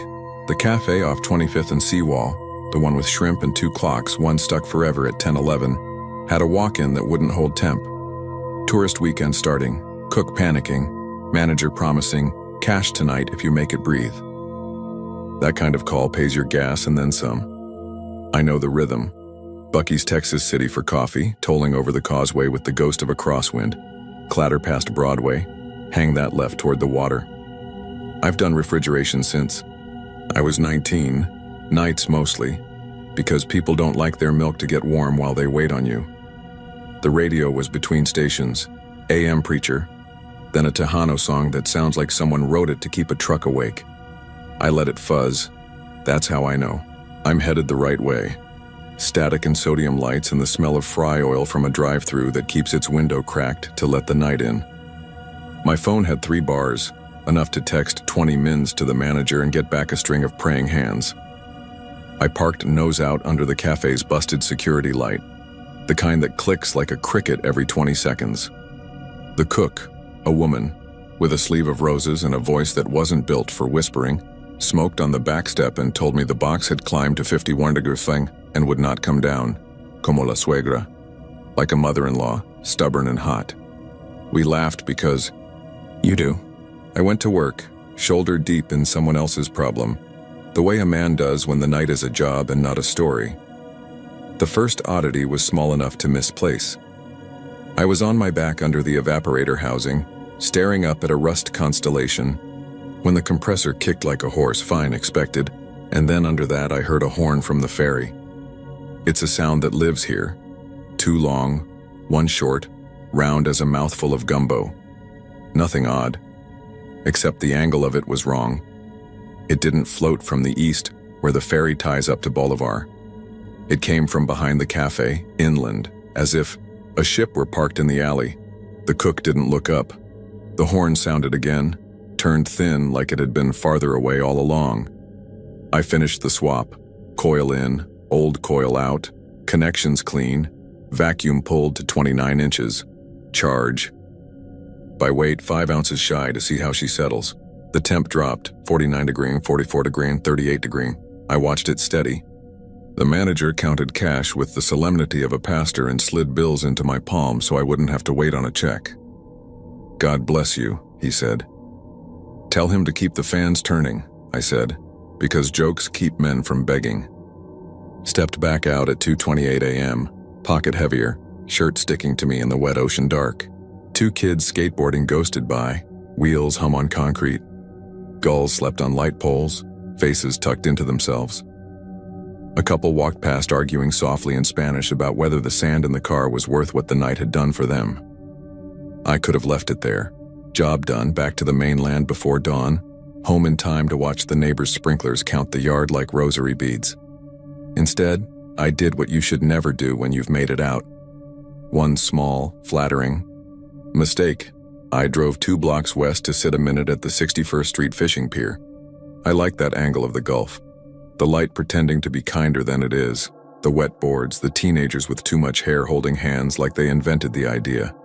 The cafe off 25th and Seawall, the one with shrimp and 2 clocks, one stuck forever at 10:11, had a walk-in that wouldn't hold temp. Tourist weekend starting, cook panicking, manager promising, cash tonight if you make it breathe. That kind of call pays your gas and then some. I know the rhythm. Bucky's Texas City for coffee, tolling over the causeway with the ghost of a crosswind, clatter past Broadway, hang that left toward the water. I've done refrigeration since I was 19, nights mostly, because people don't like their milk to get warm while they wait on you. The radio was between stations, AM preacher, then a Tejano song that sounds like someone wrote it to keep a truck awake. I let it fuzz. That's how I know I'm headed the right way. Static and sodium lights and the smell of fry oil from a drive-through that keeps its window cracked to let the night in. My phone had 3 bars, enough to text 20 mins to the manager and get back a string of praying hands. I parked nose out under the cafe's busted security light, the kind that clicks like a cricket every 20 seconds. The cook, a woman, with a sleeve of roses and a voice that wasn't built for whispering, smoked on the back step and told me the box had climbed to 51 degrees and would not come down, como la suegra, like a mother-in-law, stubborn and hot. We laughed because, you do. I went to work, shoulder deep in someone else's problem, the way a man does when the night is a job and not a story. The first oddity was small enough to misplace. I was on my back under the evaporator housing, staring up at a rust constellation, when the compressor kicked like a horse, fine, expected, and then under that I heard a horn from the ferry. It's a sound that lives here. 2 long, 1 short, round as a mouthful of gumbo. Nothing odd, except the angle of it was wrong. It didn't float from the east, where the ferry ties up to Bolivar. It came from behind the cafe, inland, as if a ship were parked in the alley. The cook didn't look up. The horn sounded again, turned thin like it had been farther away all along. I finished the swap, coil in, old coil out, connections clean, vacuum pulled to 29 inches, charge. By weight, 5 ounces shy to see how she settles. The temp dropped, 49 degree, 44 degree, 38 degree. I watched it steady. The manager counted cash with the solemnity of a pastor and slid bills into my palm so I wouldn't have to wait on a check. God bless you, he said. Tell him to keep the fans turning, I said, because jokes keep men from begging. Stepped back out at 2:28 a.m., pocket heavier, shirt sticking to me in the wet ocean dark. 2 kids skateboarding ghosted by, wheels hum on concrete. Gulls slept on light poles, faces tucked into themselves. A couple walked past arguing softly in Spanish about whether the sand in the car was worth what the night had done for them. I could have left it there. Job done, back to the mainland before dawn, home in time to watch the neighbor's sprinklers count the yard like rosary beads. Instead, I did what you should never do when you've made it out. One small, flattering mistake. I drove 2 blocks west to sit a minute at the 61st Street fishing pier. I liked that angle of the Gulf. The light pretending to be kinder than it is, the wet boards, the teenagers with too much hair holding hands like they invented the idea.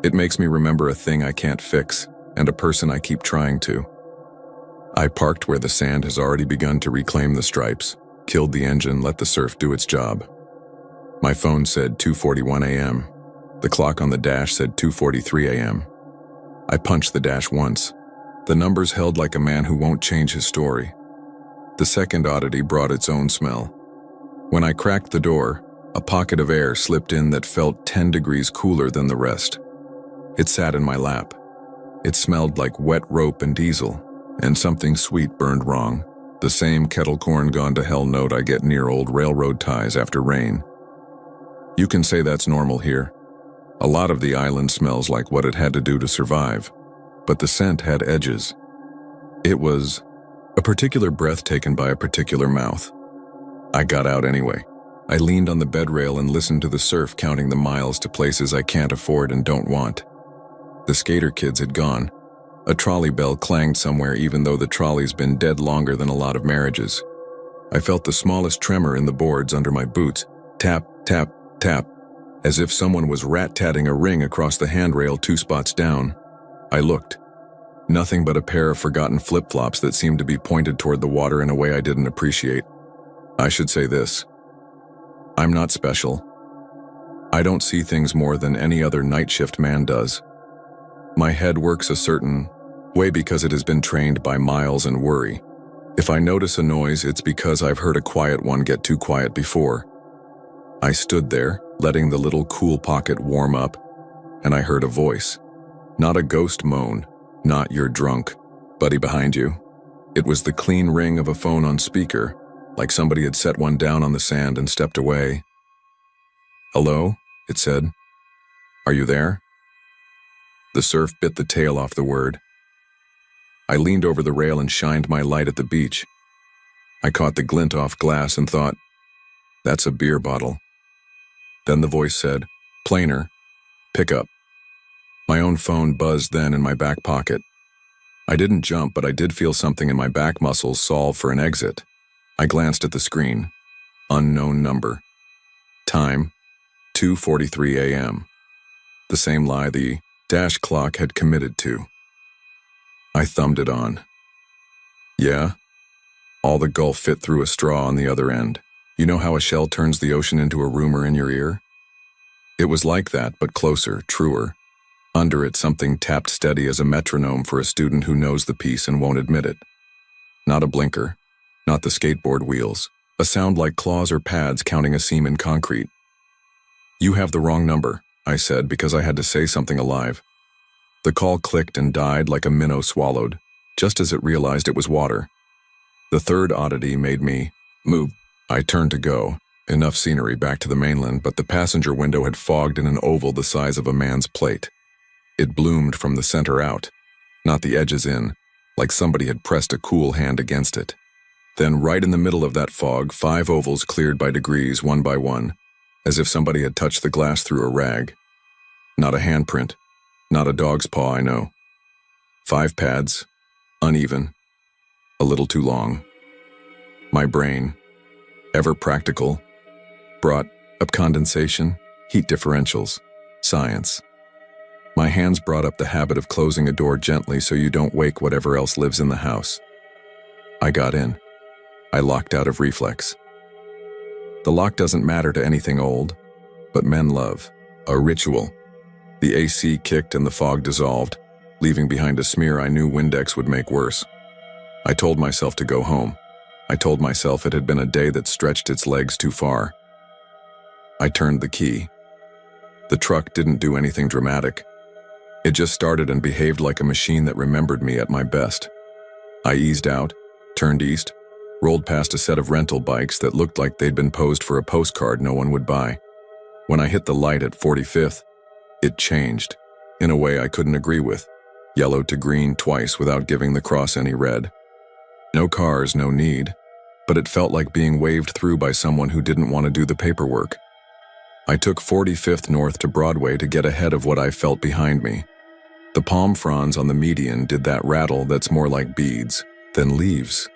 It makes me remember a thing I can't fix and a person I keep trying to. I parked where the sand has already begun to reclaim the stripes, killed the engine, let the surf do its job. My phone said 2:41 a.m. The clock on the dash said 2:43 a.m. I punched the dash once, The numbers held like a man who won't change his story. The second oddity brought its own smell. When I cracked the door, a pocket of air slipped in that felt 10 degrees cooler than the rest. It sat in my lap. It smelled like wet rope and diesel, and something sweet burned wrong. The same kettle corn gone to hell note I get near old railroad ties after rain. You can say that's normal here. A lot of the island smells like what it had to do to survive, but the scent had edges. It was a particular breath taken by a particular mouth. I got out anyway. I leaned on the bed rail and listened to the surf counting the miles to places I can't afford and don't want. The skater kids had gone. A trolley bell clanged somewhere even though the trolley's been dead longer than a lot of marriages. I felt the smallest tremor in the boards under my boots. Tap, tap, tap, as if someone was rat-tatting a ring across the handrail 2 spots down. I looked. Nothing but a pair of forgotten flip-flops that seemed to be pointed toward the water in a way I didn't appreciate. I should say this. I'm not special. I don't see things more than any other night shift man does. My head works a certain way because it has been trained by miles and worry. If I notice a noise, it's because I've heard a quiet one get too quiet before. I stood there, letting the little cool pocket warm up, and I heard a voice. Not a ghost moan, not "you're drunk, buddy behind you." It was the clean ring of a phone on speaker, like somebody had set one down on the sand and stepped away. "Hello?" it said. "Are you there?" The surf bit the tail off the word. I leaned over the rail and shined my light at the beach. I caught the glint off glass and thought, that's a beer bottle. Then the voice said, "Planer, pick up." My own phone buzzed then in my back pocket. I didn't jump, but I did feel something in my back muscles solve for an exit. I glanced at the screen. Unknown number. Time, 2:43 a.m. The same lie the dash clock had committed to. I thumbed it on. Yeah? All the gulf fit through a straw on the other end. You know how a shell turns the ocean into a rumor in your ear? It was like that, but closer, truer. Under it, something tapped steady as a metronome for a student who knows the piece and won't admit it. Not a blinker, not the skateboard wheels, a sound like claws or pads counting a seam in concrete. "You have the wrong number," I said because I had to say something alive. The call clicked and died like a minnow swallowed, just as it realized it was water. The third oddity made me move. I turned to go. Enough scenery back to the mainland, but the passenger window had fogged in an oval the size of a man's plate. It bloomed from the center out, not the edges in, like somebody had pressed a cool hand against it. Then right in the middle of that fog, 5 ovals cleared by degrees, one by one, as if somebody had touched the glass through a rag. Not a handprint, not a dog's paw, I know. 5 pads, uneven, a little too long. My brain, ever practical, brought up condensation, heat differentials, science. My hands brought up the habit of closing a door gently so you don't wake whatever else lives in the house. I got in. I locked out of reflex. The lock doesn't matter to anything old, but men love a ritual. The AC kicked and the fog dissolved, leaving behind a smear I knew Windex would make worse. I told myself to go home. I told myself it had been a day that stretched its legs too far. I turned the key. The truck didn't do anything dramatic. It just started and behaved like a machine that remembered me at my best. I eased out, turned east, rolled past a set of rental bikes that looked like they'd been posed for a postcard no one would buy. When I hit the light at 45th, it changed, in a way I couldn't agree with, yellowed to green twice without giving the cross any red. No cars, no need, but it felt like being waved through by someone who didn't want to do the paperwork. I took 45th North to Broadway to get ahead of what I felt behind me. The palm fronds on the median did that rattle that's more like beads than leaves.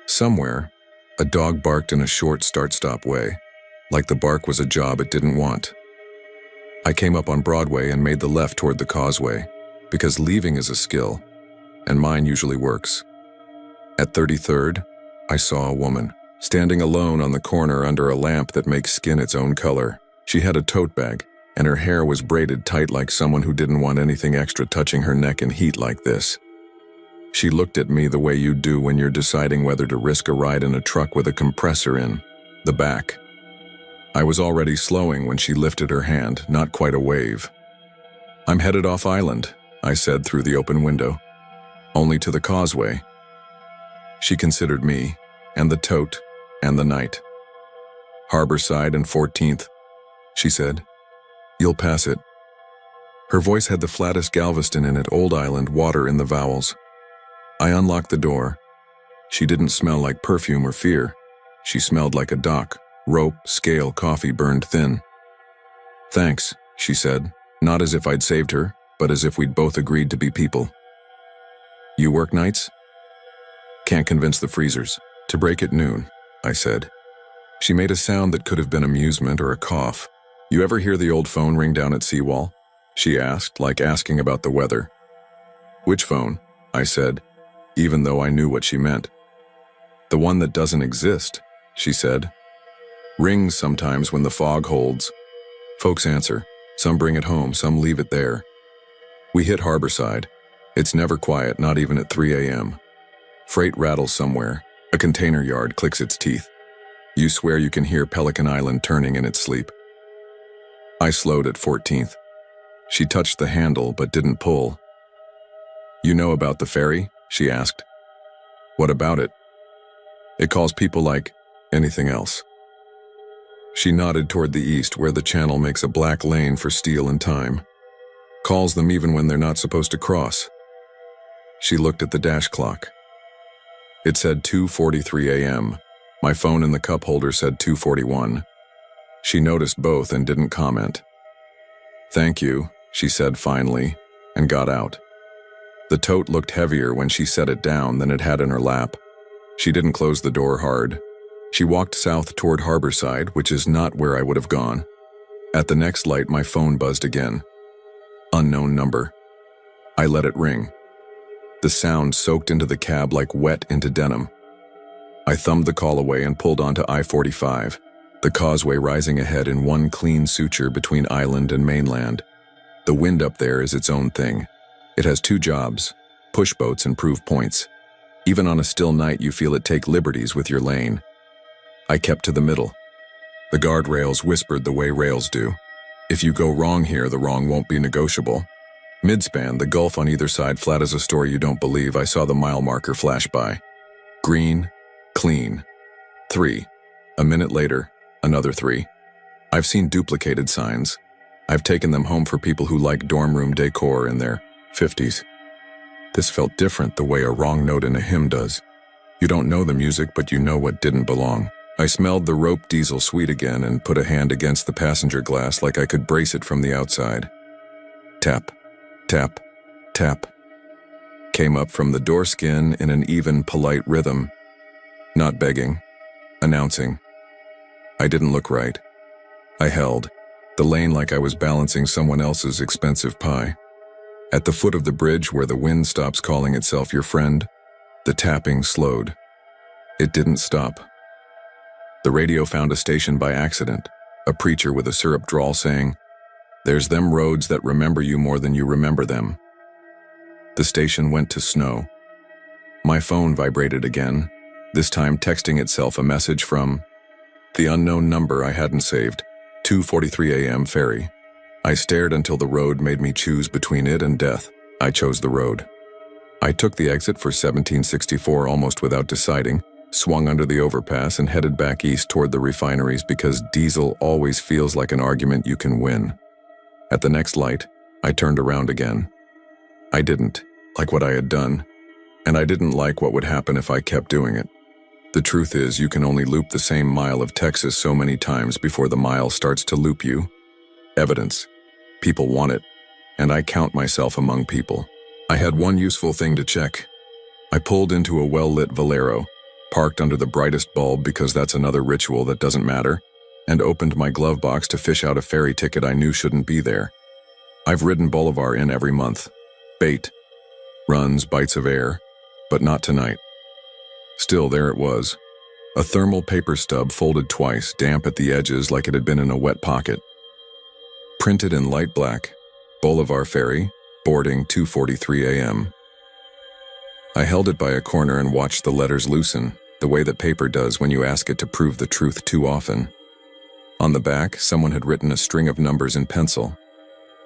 Somewhere, a dog barked in a short start-stop way, like the bark was a job it didn't want. I came up on Broadway and made the left toward the causeway, because leaving is a skill, and mine usually works. At 33rd, I saw a woman, standing alone on the corner under a lamp that makes skin its own color. She had a tote bag, and her hair was braided tight like someone who didn't want anything extra touching her neck in heat like this. She looked at me the way you do when you're deciding whether to risk a ride in a truck with a compressor in the back. I was already slowing when she lifted her hand, not quite a wave. "I'm headed off island," I said through the open window. "Only to the causeway." She considered me, and the tote, and the night. "Harborside and 14th, she said. "You'll pass it." Her voice had the flattest Galveston in it, Old Island, water in the vowels. I unlocked the door. She didn't smell like perfume or fear. She smelled like a dock, rope, scale, coffee burned thin. "Thanks," she said, not as if I'd saved her, but as if we'd both agreed to be people. "You work nights?" "Can't convince the freezers. To break at noon," I said. She made a sound that could have been amusement or a cough. "You ever hear the old phone ring down at Seawall?" she asked, like asking about the weather. "Which phone?" I said, even though I knew what she meant. "The one that doesn't exist," she said. "Rings sometimes when the fog holds. Folks answer. Some bring it home, some leave it there. We hit Harborside. It's never quiet, not even at 3 a.m. Freight rattles somewhere. A container yard clicks its teeth. You swear you can hear Pelican Island turning in its sleep." I slowed at 14th. She touched the handle but didn't pull. "You know about the ferry?" she asked. "What about it?" "It calls people like anything else." She nodded toward the east, where the channel makes a black lane for steel and time. "Calls them even when they're not supposed to cross." She looked at the dash clock. It said 2:43 a.m. My phone in the cup holder said 2:41. She noticed both and didn't comment. "Thank you," she said finally, and got out. The tote looked heavier when she set it down than it had in her lap. She didn't close the door hard. She walked south toward Harborside, which is not where I would have gone. At the next light, my phone buzzed again. Unknown number. I let it ring. The sound soaked into the cab like wet into denim. I thumbed the call away and pulled onto I-45, the causeway rising ahead in one clean suture between island and mainland. The wind up there is its own thing. It has two jobs: push boats and prove points. Even on a still night, you feel it take liberties with your lane. I kept to the middle. The guardrails whispered the way rails do. If you go wrong here, the wrong won't be negotiable. Midspan, the gulf on either side flat as a story you don't believe. I saw the mile marker flash by. Green, clean. 3. A minute later, another 3. I've seen duplicated signs. I've taken them home for people who like dorm room decor in their 50s. This felt different, the way a wrong note in a hymn does. You don't know the music, but you know what didn't belong. I smelled the rope diesel sweet again and put a hand against the passenger glass like I could brace it from the outside. Tap, tap, tap. Came up from the door skin in an even, polite rhythm. Not begging, announcing. I didn't look right. I held the lane like I was balancing someone else's expensive pie. At the foot of the bridge where the wind stops calling itself your friend, the tapping slowed. It didn't stop. The radio found a station by accident, a preacher with a syrup drawl saying, "There's them roads that remember you more than you remember them." The station went to snow. My phone vibrated again, this time texting itself a message from the unknown number I hadn't saved. 2:43 a.m. ferry. I stared until the road made me choose between it and death. I chose the road. I took the exit for 1764 almost without deciding, swung under the overpass and headed back east toward the refineries because diesel always feels like an argument you can win. At the next light, I turned around again. I didn't like what I had done, and I didn't like what would happen if I kept doing it. The truth is, you can only loop the same mile of Texas so many times before the mile starts to loop you. Evidence. People want it, and I count myself among people. I had one useful thing to check. I pulled into a well-lit Valero, parked under the brightest bulb because that's another ritual that doesn't matter, and opened my glove box to fish out a ferry ticket I knew shouldn't be there. I've ridden Bolivar in every month. Bait. Runs, bites of air, but not tonight. Still, there it was. A thermal paper stub folded twice, damp at the edges like it had been in a wet pocket. Printed in light black, Bolivar Ferry, boarding 2:43 a.m. I held it by a corner and watched the letters loosen, the way that paper does when you ask it to prove the truth too often. On the back, someone had written a string of numbers in pencil,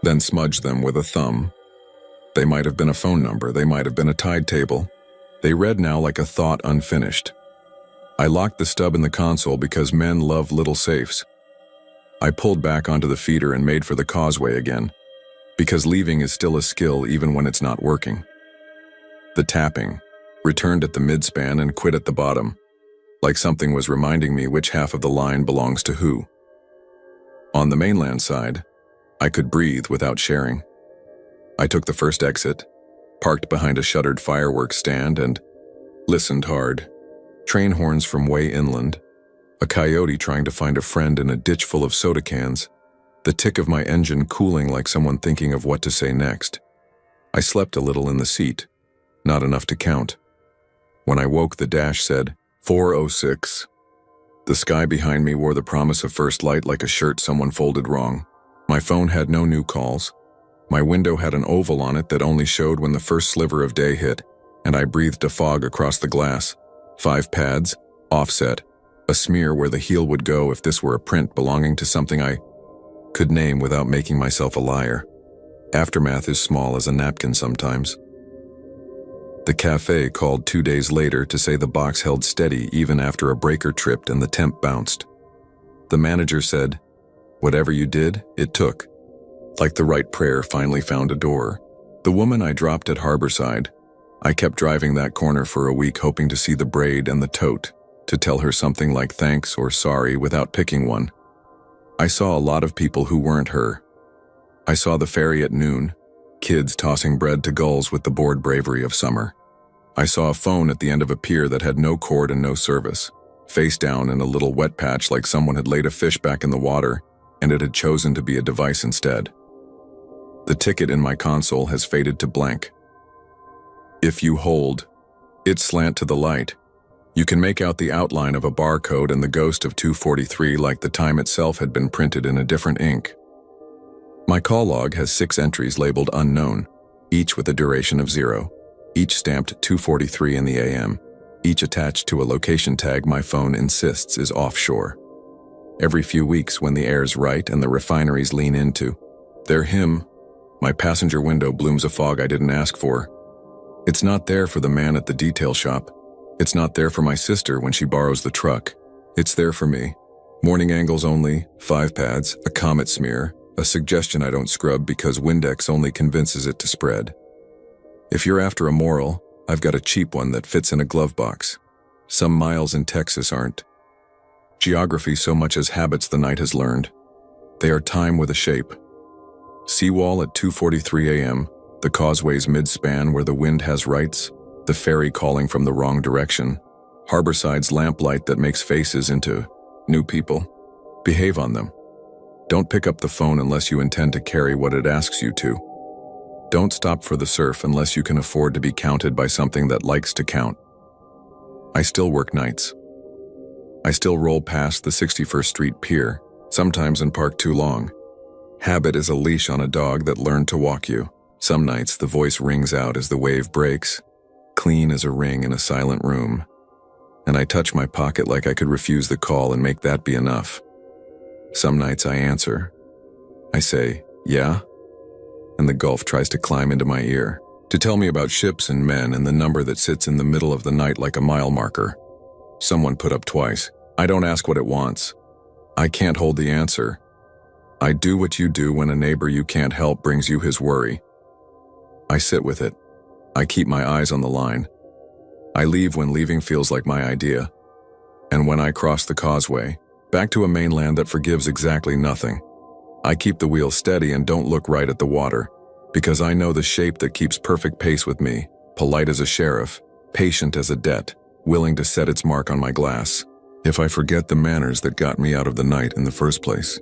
then smudged them with a thumb. They might have been a phone number, they might have been a tide table. They read now like a thought unfinished. I locked the stub in the console because men love little safes. I pulled back onto the feeder and made for the causeway again, because leaving is still a skill even when it's not working. The tapping returned at the midspan and quit at the bottom, like something was reminding me which half of the line belongs to who. On the mainland side, I could breathe without sharing. I took the first exit, parked behind a shuttered fireworks stand, and listened hard. Train horns from way inland, a coyote trying to find a friend in a ditch full of soda cans, the tick of my engine cooling like someone thinking of what to say next. I slept a little in the seat, not enough to count. When I woke, the dash said, 4:06. The sky behind me wore the promise of first light like a shirt someone folded wrong. My phone had no new calls. My window had an oval on it that only showed when the first sliver of day hit, and I breathed a fog across the glass. 5 pads, offset, a smear where the heel would go if this were a print belonging to something I could name without making myself a liar. Aftermath is small as a napkin sometimes. The cafe called 2 days later to say the box held steady even after a breaker tripped and the temp bounced. The manager said, "Whatever you did, it took." Like the right prayer finally found a door. The woman I dropped at Harborside, I kept driving that corner for a week hoping to see the braid and the tote, to tell her something like thanks or sorry without picking one. I saw a lot of people who weren't her. I saw the ferry at noon, kids tossing bread to gulls with the bored bravery of summer. I saw a phone at the end of a pier that had no cord and no service, face down in a little wet patch like someone had laid a fish back in the water and it had chosen to be a device instead. The ticket in my console has faded to blank. If you hold its slant to the light, you can make out the outline of a barcode and the ghost of 2:43 like the time itself had been printed in a different ink. My call log has 6 entries labeled unknown, each with a duration of 0, each stamped 2:43 in the AM, each attached to a location tag my phone insists is offshore. Every few weeks when the air's right and the refineries lean into their hymn, my passenger window blooms a fog I didn't ask for. It's not there for the man at the detail shop. It's not there for my sister when she borrows the truck. It's there for me. Morning angles only, 5 pads, a comet smear, a suggestion I don't scrub because Windex only convinces it to spread. If you're after a moral, I've got a cheap one that fits in a glove box. Some miles in Texas aren't geography so much as habits the night has learned. They are time with a shape. Seawall at 2:43 a.m., the causeway's mid-span where the wind has rights, the ferry calling from the wrong direction, Harborside's lamplight that makes faces into new people. Behave on them. Don't pick up the phone unless you intend to carry what it asks you to. Don't stop for the surf unless you can afford to be counted by something that likes to count. I still work nights. I still roll past the 61st Street Pier, sometimes and park too long. Habit is a leash on a dog that learned to walk you. Some nights the voice rings out as the wave breaks, clean as a ring in a silent room. And I touch my pocket like I could refuse the call and make that be enough. Some nights I answer. I say, "Yeah?" And the Gulf tries to climb into my ear, to tell me about ships and men and the number that sits in the middle of the night like a mile marker. Someone put up twice. I don't ask what it wants. I can't hold the answer. I do what you do when a neighbor you can't help brings you his worry. I sit with it. I keep my eyes on the line. I leave when leaving feels like my idea. And when I cross the causeway, back to a mainland that forgives exactly nothing, I keep the wheel steady and don't look right at the water, because I know the shape that keeps perfect pace with me, polite as a sheriff, patient as a debt, willing to set its mark on my glass, if I forget the manners that got me out of the night in the first place.